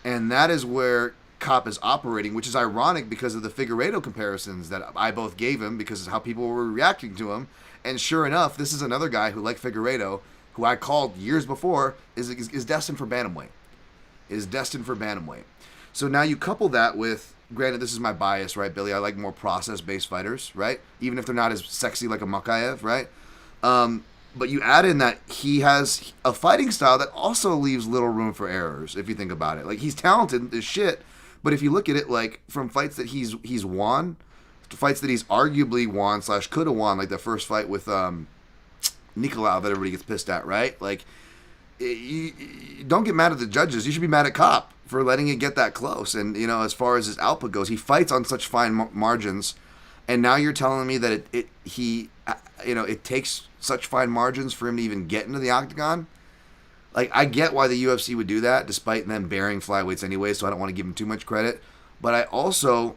[SPEAKER 1] And that is where Kape is operating, which is ironic because of the Figueiredo comparisons that I both gave him because of how people were reacting to him. And sure enough, this is another guy who, like Figueiredo, who I called years before, is destined for bantamweight. Is destined for bantamweight. So now you couple that with, granted, this is my bias, right, Billy? I like more process-based fighters, right? Even if they're not as sexy like a Mokaev, right? But you add in that he has a fighting style that also leaves little room for errors, if you think about it. Like, he's talented as shit, but if you look at it, like, from fights that he's won to fights that he's arguably won / could have won, like the first fight with Nicolau that everybody gets pissed at, right? Like, you don't get mad at the judges. You should be mad at Kape for letting it get that close. And, you know, as far as his output goes, he fights on such fine margins. And now you're telling me that it takes such fine margins for him to even get into the octagon? Like, I get why the UFC would do that, despite them bearing flyweights anyway, so I don't want to give him too much credit. But I also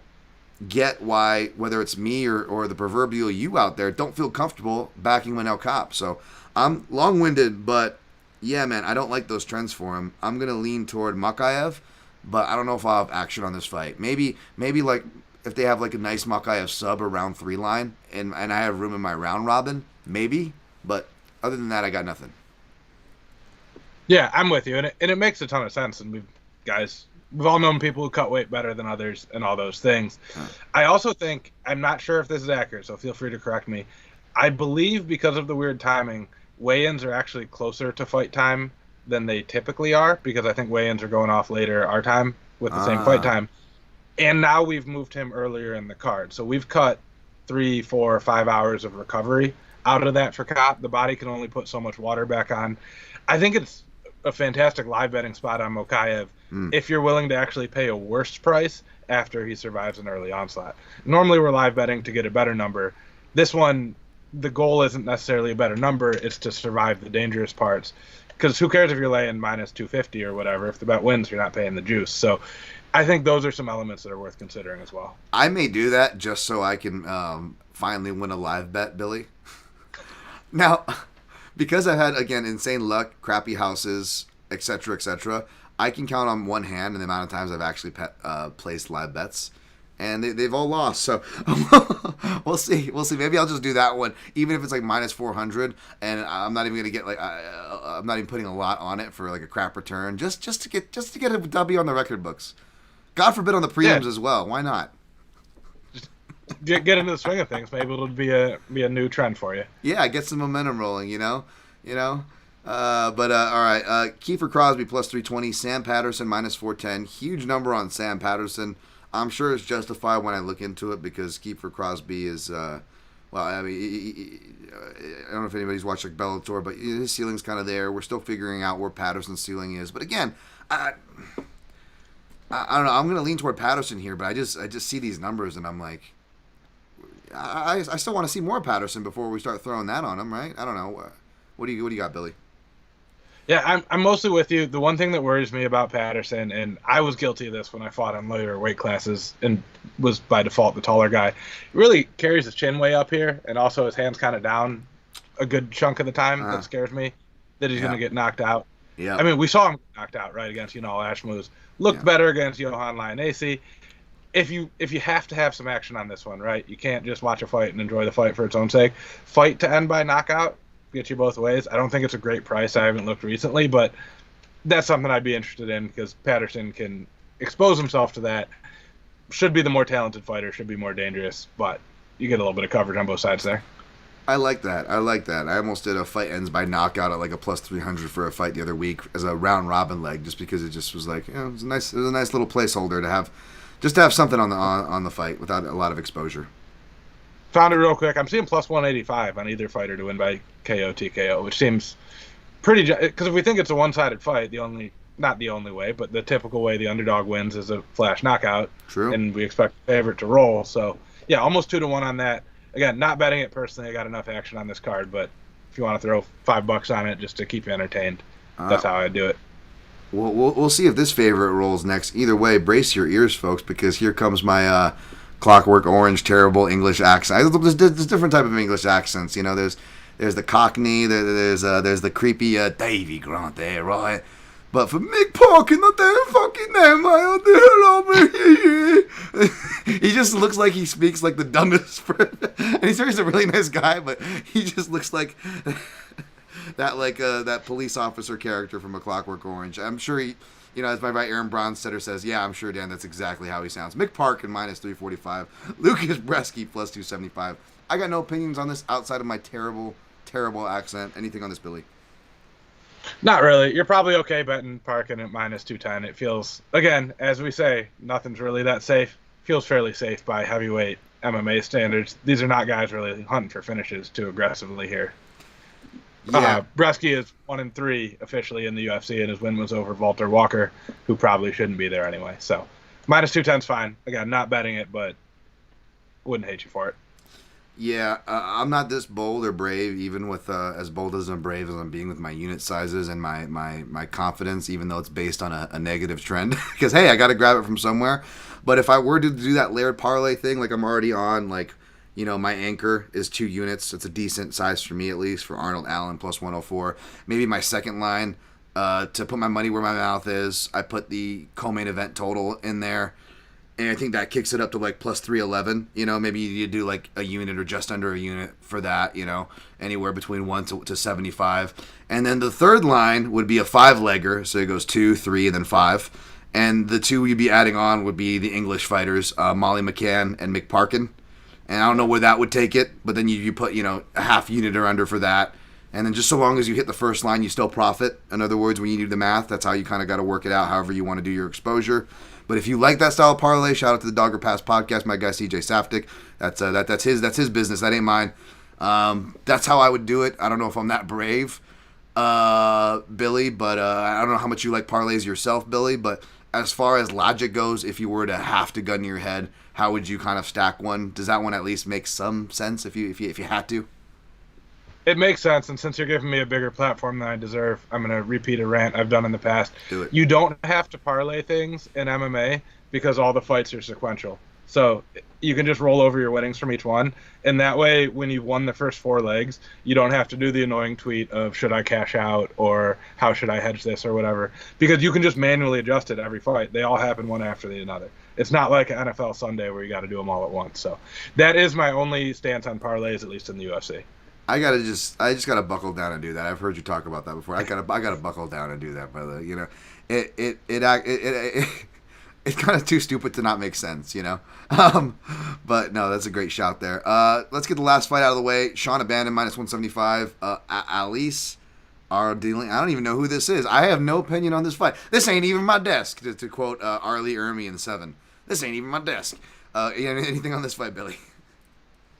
[SPEAKER 1] get why, whether it's me or the proverbial you out there, don't feel comfortable backing Manel Kape. So I'm long-winded, but Yeah, man, I don't like those trends for him. I'm gonna lean toward Mokaev, but I don't know if I'll have action on this fight. Maybe like if they have like a nice Mokaev sub or round 3 line, and I have room in my round robin, maybe. But other than that, I got nothing.
[SPEAKER 2] Yeah, I'm with you, and it makes a ton of sense. And we've all known people who cut weight better than others and all those things.
[SPEAKER 1] Huh.
[SPEAKER 2] I also think, I'm not sure if this is accurate, so feel free to correct me. I believe because of the weird timing, weigh-ins are actually closer to fight time than they typically are, because I think weigh-ins are going off later our time with the same fight time. And now we've moved him earlier in the card. So we've cut 3, 4, 5 hours of recovery out of that for Kape. The body can only put so much water back on. I think it's a fantastic live betting spot on Mokaev if you're willing to actually pay a worse price after he survives an early onslaught. Normally we're live betting to get a better number. This one, the goal isn't necessarily a better number, it's to survive the dangerous parts. Because who cares if you're laying minus 250 or whatever? If the bet wins, you're not paying the juice. So I think those are some elements that are worth considering as well.
[SPEAKER 1] I may do that just so I can finally win a live bet, Billy. Now, because I've had, again, insane luck, crappy houses, etc., I can count on one hand the amount of times I've actually placed live bets, and they've all lost. So we'll see. Maybe I'll just do that one, even if it's like minus 400, and I'm not even gonna get like I'm not even putting a lot on it for like a crap return, just to get a W on the record books. God forbid on the prelims as well. Why not?
[SPEAKER 2] Get into the swing of things. Maybe it'll be a new trend for you.
[SPEAKER 1] Yeah, get some momentum rolling. All right. Kiefer Crosbie plus 320. Sam Patterson minus 410. Huge number on Sam Patterson. I'm sure it's justified when I look into it because Kiefer Crosbie is, I don't know if anybody's watched like Bellator, but his ceiling's kind of there. We're still figuring out where Patterson's ceiling is. But again, I don't know. I'm going to lean toward Patterson here, but I just see these numbers and I'm like, I still want to see more Patterson before we start throwing that on him, right? I don't know. What do you got, Billy?
[SPEAKER 2] Yeah, I'm mostly with you. The one thing that worries me about Patterson, and I was guilty of this when I fought on later weight classes and was by default the taller guy, he really carries his chin way up here, and also his hands kind of down a good chunk of the time. That scares me, that he's going to get knocked out. Yeah. I mean, we saw him get knocked out, right, against Ashmouz. Looked better against Johan Lionesi. If you have to have some action on this one, right, you can't just watch a fight and enjoy the fight for its own sake. Fight to end by knockout. Get you both ways. I don't think it's a great price. I haven't looked recently, but that's something I'd be interested in because Patterson can expose himself to that. Should be the more talented fighter, should be more dangerous, but you get a little bit of coverage on both sides there.
[SPEAKER 1] I like that. I almost did a fight ends by knockout at like a plus 300 for a fight the other week as a round robin leg, just because it just was like, it was a nice little placeholder to have something on the fight without a lot of exposure.
[SPEAKER 2] Found it real quick. I'm seeing plus 185 on either fighter to win by KO TKO, which seems pretty. Because if we think it's a one-sided fight, not the only way, but the typical way the underdog wins is a flash knockout.
[SPEAKER 1] True.
[SPEAKER 2] And we expect the favorite to roll. So yeah, almost 2-1 on that. Again, not betting it personally. I got enough action on this card, but if you want to throw $5 on it just to keep you entertained, that's how I do it.
[SPEAKER 1] We'll see if this favorite rolls next. Either way, brace your ears, folks, because here comes my Clockwork Orange terrible English accent. There's different type of English accents. There's the Cockney. There's the creepy Davy Grant there, right? But for Mick Parkin, not that fucking name, he just looks like he speaks like the dumbest person. And he's a really nice guy, but he just looks like that police officer character from A Clockwork Orange. I'm sure he. As my right Aaron Bronstetter says, yeah, I'm sure, Dan, that's exactly how he sounds. Mick Parkin minus 345. Lucas-Brzeski plus 275. I got no opinions on this outside of my terrible, terrible accent. Anything on this, Billy?
[SPEAKER 2] Not really. You're probably okay betting Parkin at minus 210. It feels, again, as we say, nothing's really that safe. Feels fairly safe by heavyweight MMA standards. These are not guys really hunting for finishes too aggressively here. Yeah. Brzeski is 1-3 officially in the UFC, and his win was over Walter Walker, who probably shouldn't be there anyway. So, minus 210's fine. Again, not betting it, but wouldn't hate you for it.
[SPEAKER 1] Yeah, I'm not this bold or brave, even with as bold as I'm brave as I'm being with my unit sizes and my confidence, even though it's based on a negative trend. Because, hey, I got to grab it from somewhere. But if I were to do that layered parlay thing, like I'm already on, like, My anchor is 2 units. It's a decent size for me, at least, for Arnold Allen plus 104. Maybe my second line, to put my money where my mouth is, I put the co-main event total in there. And I think that kicks it up to like plus 311. Maybe you do like a unit or just under a unit for that, anywhere between 1 to 75. And then the third line would be a 5-legger. So it goes 2, 3, and then 5. And the 2 you'd be adding on would be the English fighters, Molly McCann and Mick Parkin. And I don't know where that would take it, but then you put, a half unit or under for that. And then just so long as you hit the first line, you still profit. In other words, when you do the math, that's how you kind of got to work it out, however you want to do your exposure. But if you like that style of parlay, shout out to the Dogger Pass podcast, my guy CJ Saftik. That's his business. That ain't mine. That's how I would do it. I don't know if I'm that brave, Billy, but I don't know how much you like parlays yourself, Billy. But as far as logic goes, if you were to have to gun to your head, how would you kind of stack one? Does that one at least make some sense if you had to?
[SPEAKER 2] It makes sense, and since you're giving me a bigger platform than I deserve, I'm going to repeat a rant I've done in the past.
[SPEAKER 1] Do it.
[SPEAKER 2] You don't have to parlay things in MMA because all the fights are sequential. So you can just roll over your winnings from each one, and that way, when you've won the first 4 legs, you don't have to do the annoying tweet of should I cash out or how should I hedge this or whatever, because you can just manually adjust it every fight. They all happen one after the another. It's not like an NFL Sunday where you got to do them all at once. So that is my only stance on parlays, at least in the UFC.
[SPEAKER 1] I just gotta buckle down and do that. I've heard you talk about that before. I gotta buckle down and do that, brother. It's kind of too stupid to not make sense, But no, that's a great shout there. Let's get the last fight out of the way. Sean Bannon minus 175. Alice are dealing. I don't even know who this is. I have no opinion on this fight. This ain't even my desk. To quote Arlie Ermy in 7. This ain't even my desk. Anything on this fight, Billy?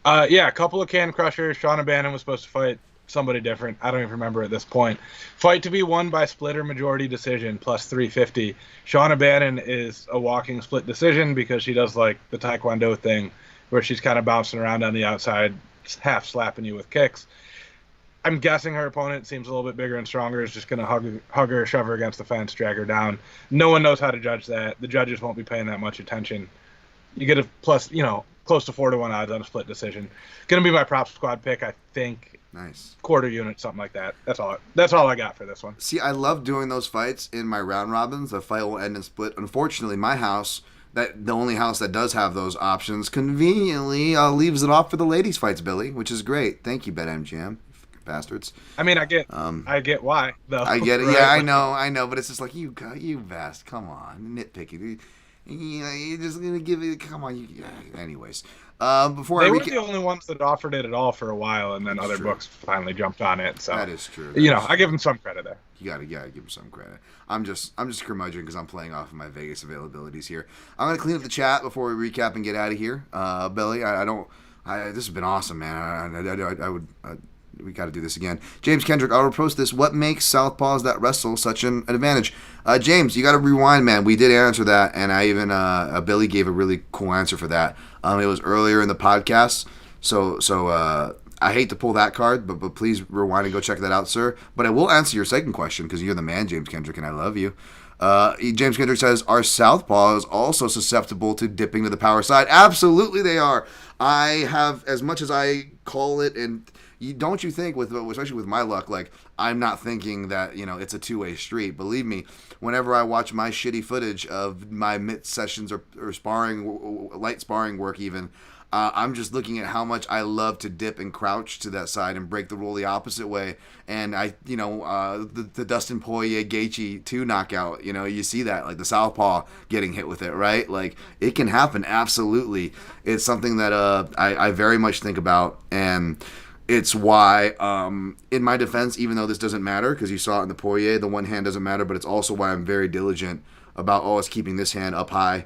[SPEAKER 2] Yeah, a couple of can crushers. Sean Bannon was supposed to fight somebody different. I don't even remember at this point. Fight to be won by split or majority decision, plus 350. Sean Bannon is a walking split decision because she does like the Taekwondo thing where she's kind of bouncing around on the outside, half slapping you with kicks. I'm guessing her opponent seems a little bit bigger and stronger, is just going to hug her, shove her against the fence, drag her down. No one knows how to judge that. The judges won't be paying that much attention. You get a plus, close to 4-1 odds on a split decision. Going to be my prop squad pick, I think.
[SPEAKER 1] Nice. Quarter
[SPEAKER 2] unit, something like that. That's all I got for this one.
[SPEAKER 1] See, I love doing those fights in my round robins. The fight will end in split. Unfortunately, my house, the only house that does have those options, conveniently leaves it off for the ladies' fights, Billy, which is great. Thank you, BetMGM. Bastards.
[SPEAKER 2] I mean, I get why, though.
[SPEAKER 1] I get it. Right? Yeah, I know, but it's just like you bastard. Come on, nitpicking. You're just gonna give it. Come on, anyways. Before
[SPEAKER 2] they were the only ones that offered it at all for a while, and then other books finally jumped on it. So
[SPEAKER 1] that is true.
[SPEAKER 2] I give them some credit there.
[SPEAKER 1] You gotta give them some credit. I'm just curmudgeon because I'm playing off of my Vegas availabilities here. I'm gonna clean up the chat before we recap and get out of here. Billy, this has been awesome, man. We got to do this again. James Kendrick, I'll repost this. What makes southpaws that wrestle such an advantage? James, you got to rewind, man. We did answer that, and I even Billy gave a really cool answer for that. It was earlier in the podcast, so I hate to pull that card, but please rewind and go check that out, sir. But I will answer your second question because you're the man, James Kendrick, and I love you. James Kendrick says, are southpaws also susceptible to dipping to the power side? Absolutely they are. I have, as much as I call it, and don't you think, especially with my luck, like, I'm not thinking that, it's a two-way street. Believe me, whenever I watch my shitty footage of my mitt sessions or sparring, light sparring work even, I'm just looking at how much I love to dip and crouch to that side and break the rule the opposite way. And the Dustin Poirier Gaethje 2 knockout, you see that, like the southpaw getting hit with it, right? Like, it can happen, absolutely. It's something that I very much think about, and it's why, in my defense, even though this doesn't matter, because you saw it in the Poirier, the one hand doesn't matter, but it's also why I'm very diligent about always keeping this hand up high,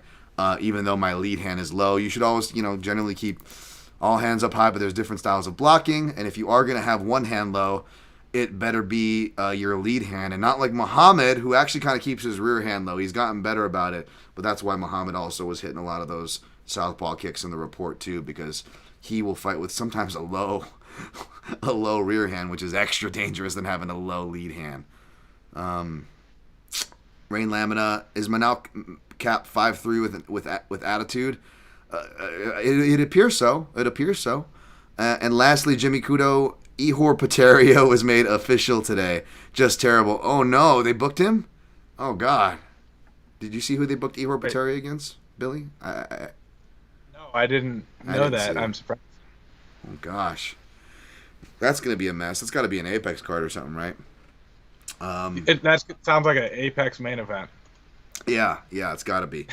[SPEAKER 1] even though my lead hand is low. You should always, generally keep all hands up high, but there's different styles of blocking, and if you are going to have one hand low, it better be your lead hand, and not like Muhammad, who actually kind of keeps his rear hand low. He's gotten better about it, but that's why Muhammad also was hitting a lot of those southpaw kicks in the report, too, because he will fight with sometimes a low rear hand, which is extra dangerous than having a low lead hand. Rain Lamina, is Manal Cap 5'3" with attitude? It appears so. It appears so. And lastly, Jimmy Kudo, Ihor Potierio was made official today. Just terrible. Oh no, they booked him? Oh God. Did you see who they booked Ihor Potierio against, Billy?
[SPEAKER 2] No, I didn't know that. I'm surprised.
[SPEAKER 1] Oh gosh. That's going to be a mess. It's got to be an Apex card or something, right?
[SPEAKER 2] That sounds like an Apex main event.
[SPEAKER 1] Yeah, it's got to be.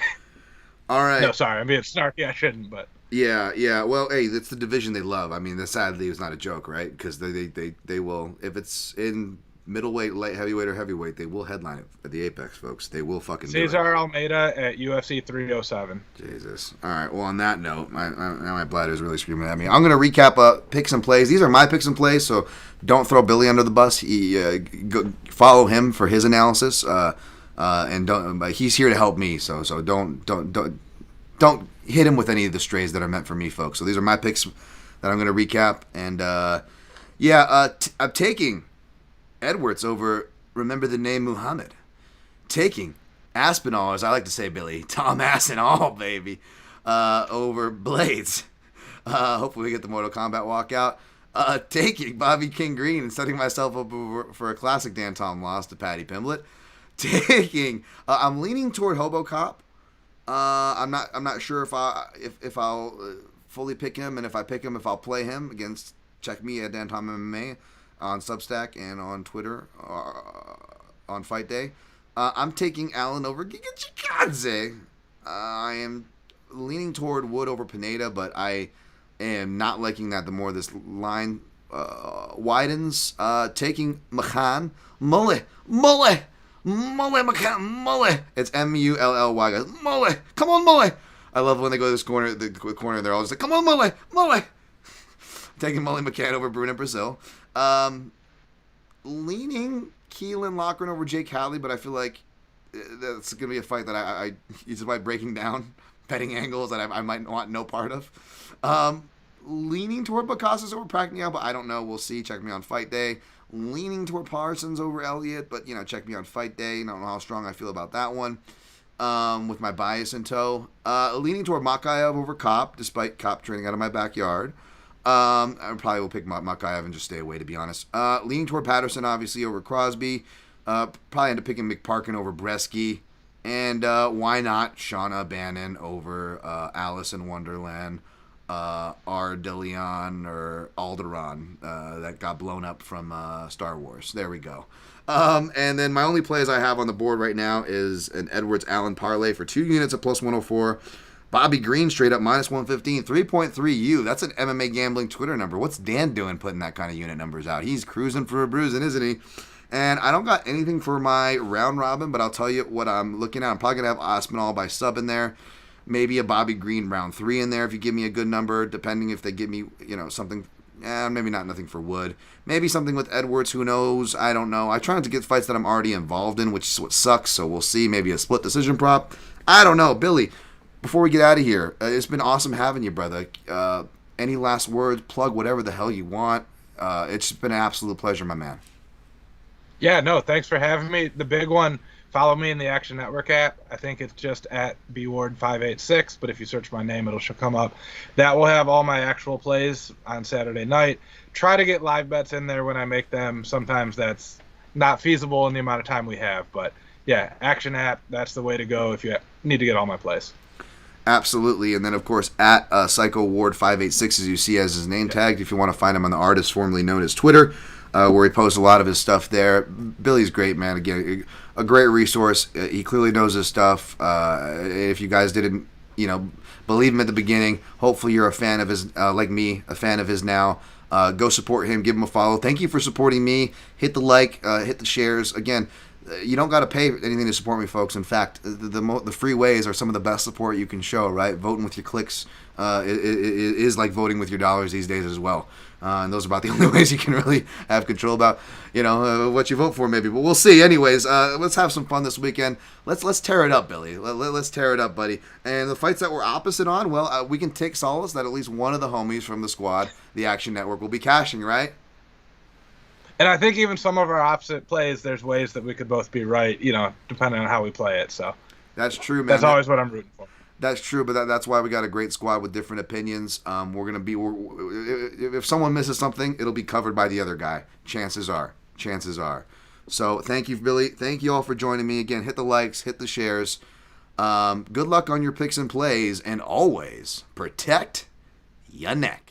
[SPEAKER 1] All right.
[SPEAKER 2] No, sorry, I'm being snarky. I shouldn't, but
[SPEAKER 1] yeah. Well, hey, that's the division they love. I mean, sadly, it's not a joke, right? Because they will, if it's in middleweight, light heavyweight, or heavyweight, they will headline it at the Apex, folks. They will fucking do it.
[SPEAKER 2] Cesar Almeida at UFC 307.
[SPEAKER 1] Jesus. All right. Well, on that note, now my bladder's really screaming at me. I'm gonna recap picks and plays. These are my picks and plays, so don't throw Billy under the bus. Go follow him for his analysis. And don't. He's here to help me. So don't hit him with any of the strays that are meant for me, folks. So these are my picks that I'm gonna recap. And I'm taking Edwards over, remember the name Muhammad. Taking Aspinall, as I like to say, Billy, Tom Aspinall, baby, over Blaydes. Hopefully we get the Mortal Kombat walkout. Taking Bobby King Green and setting myself up for a classic Dan Tom loss to Patty-Pimblett. Taking, I'm leaning toward HOBOCOP. I'm not sure if I'll fully pick him, and if I pick him, if I'll play him against. Check me at Dan Tom MMA on Substack and on Twitter on Fight Day. I'm taking Allen over Allen-Chikadze. I am leaning toward Wood over Pineda, but I am not liking that the more this line widens. Taking McCann. Mully. It's M-U-L-L-Y, guys. Mully. Come on, Mully. I love when they go to this corner, they're all just like, come on, Mully. Taking Mully McCann over Bannon-Alderaan. Leaning Keelan Loughran over Jake Hadley, but I feel like that's going to be a fight that I it's by breaking down betting angles that I might want no part of. Leaning toward Bukake-Prachnio, but I don't know. We'll see. Check me on Fight Day. Leaning toward Parsons over Elliott, but check me on Fight Day. I don't know how strong I feel about that one. With my bias in tow. Leaning toward Mokaev over Kape, despite Kape training out of my backyard. I probably will pick Mokaev and just stay away, to be honest. Leaning toward Patterson, obviously, over Crosbie. Probably end up picking McParkin over Brzeski. And why not Shauna Bannon over Alice in Wonderland, Ardelion or Alderaan that got blown up from Star Wars. There we go. And then my only plays I have on the board right now is an Edwards-Allen parlay for 2 units at plus 104. Bobby Green straight up minus 115, 3.3U. That's an MMA gambling Twitter number. What's Dan doing putting that kind of unit numbers out? He's cruising for a bruising, isn't he? And I don't got anything for my round robin, but I'll tell you what I'm looking at. I'm probably going to have Aspinall by sub in there. Maybe a Bobby Green round 3 in there if you give me a good number, depending if they give me, something. Maybe not nothing for Wood. Maybe something with Edwards, who knows? I don't know. I try not to get fights that I'm already involved in, which is what sucks, so we'll see. Maybe a split decision prop. I don't know. Billy, before we get out of here, it's been awesome having you, brother. Any last words? Plug whatever the hell you want. It's been an absolute pleasure, my man.
[SPEAKER 2] Yeah, no, thanks for having me. The big one, follow me in the Action Network app. I think it's just at bward586, but if you search my name, it'll come up. That will have all my actual plays on Saturday night. Try to get live bets in there when I make them. Sometimes that's not feasible in the amount of time we have, but yeah, Action app, that's the way to go if you need to get all my plays.
[SPEAKER 1] Absolutely. And then, of course, at Psycho Ward 586, as you see as his name tagged, if you want to find him on the artist formerly known as Twitter, where he posts a lot of his stuff there. Billy's great, man. Again, a great resource. He clearly knows his stuff. If you guys didn't, believe him at the beginning, hopefully you're a fan of his, like me, a fan of his now. Go support him. Give him a follow. Thank you for supporting me. Hit the like, hit the shares. Again, you don't got to pay anything to support me, folks. In fact, the free ways are some of the best support you can show, right? Voting with your clicks is like voting with your dollars these days as well. And those are about the only ways you can really have control about, what you vote for maybe. But we'll see. Anyways, let's have some fun this weekend. Let's tear it up, Billy. Let's tear it up, buddy. And the fights that we're opposite on, well, we can take solace that at least one of the homies from the squad, the Action Network, will be cashing, right?
[SPEAKER 2] And I think even some of our opposite plays, there's ways that we could both be right, depending on how we play it. So
[SPEAKER 1] that's true, man.
[SPEAKER 2] That's always what I'm rooting for.
[SPEAKER 1] That's true, but that's why we got a great squad with different opinions. If someone misses something, it'll be covered by the other guy. Chances are. So thank you, Billy. Thank you all for joining me again. Hit the likes, hit the shares. Good luck on your picks and plays, and always protect your neck.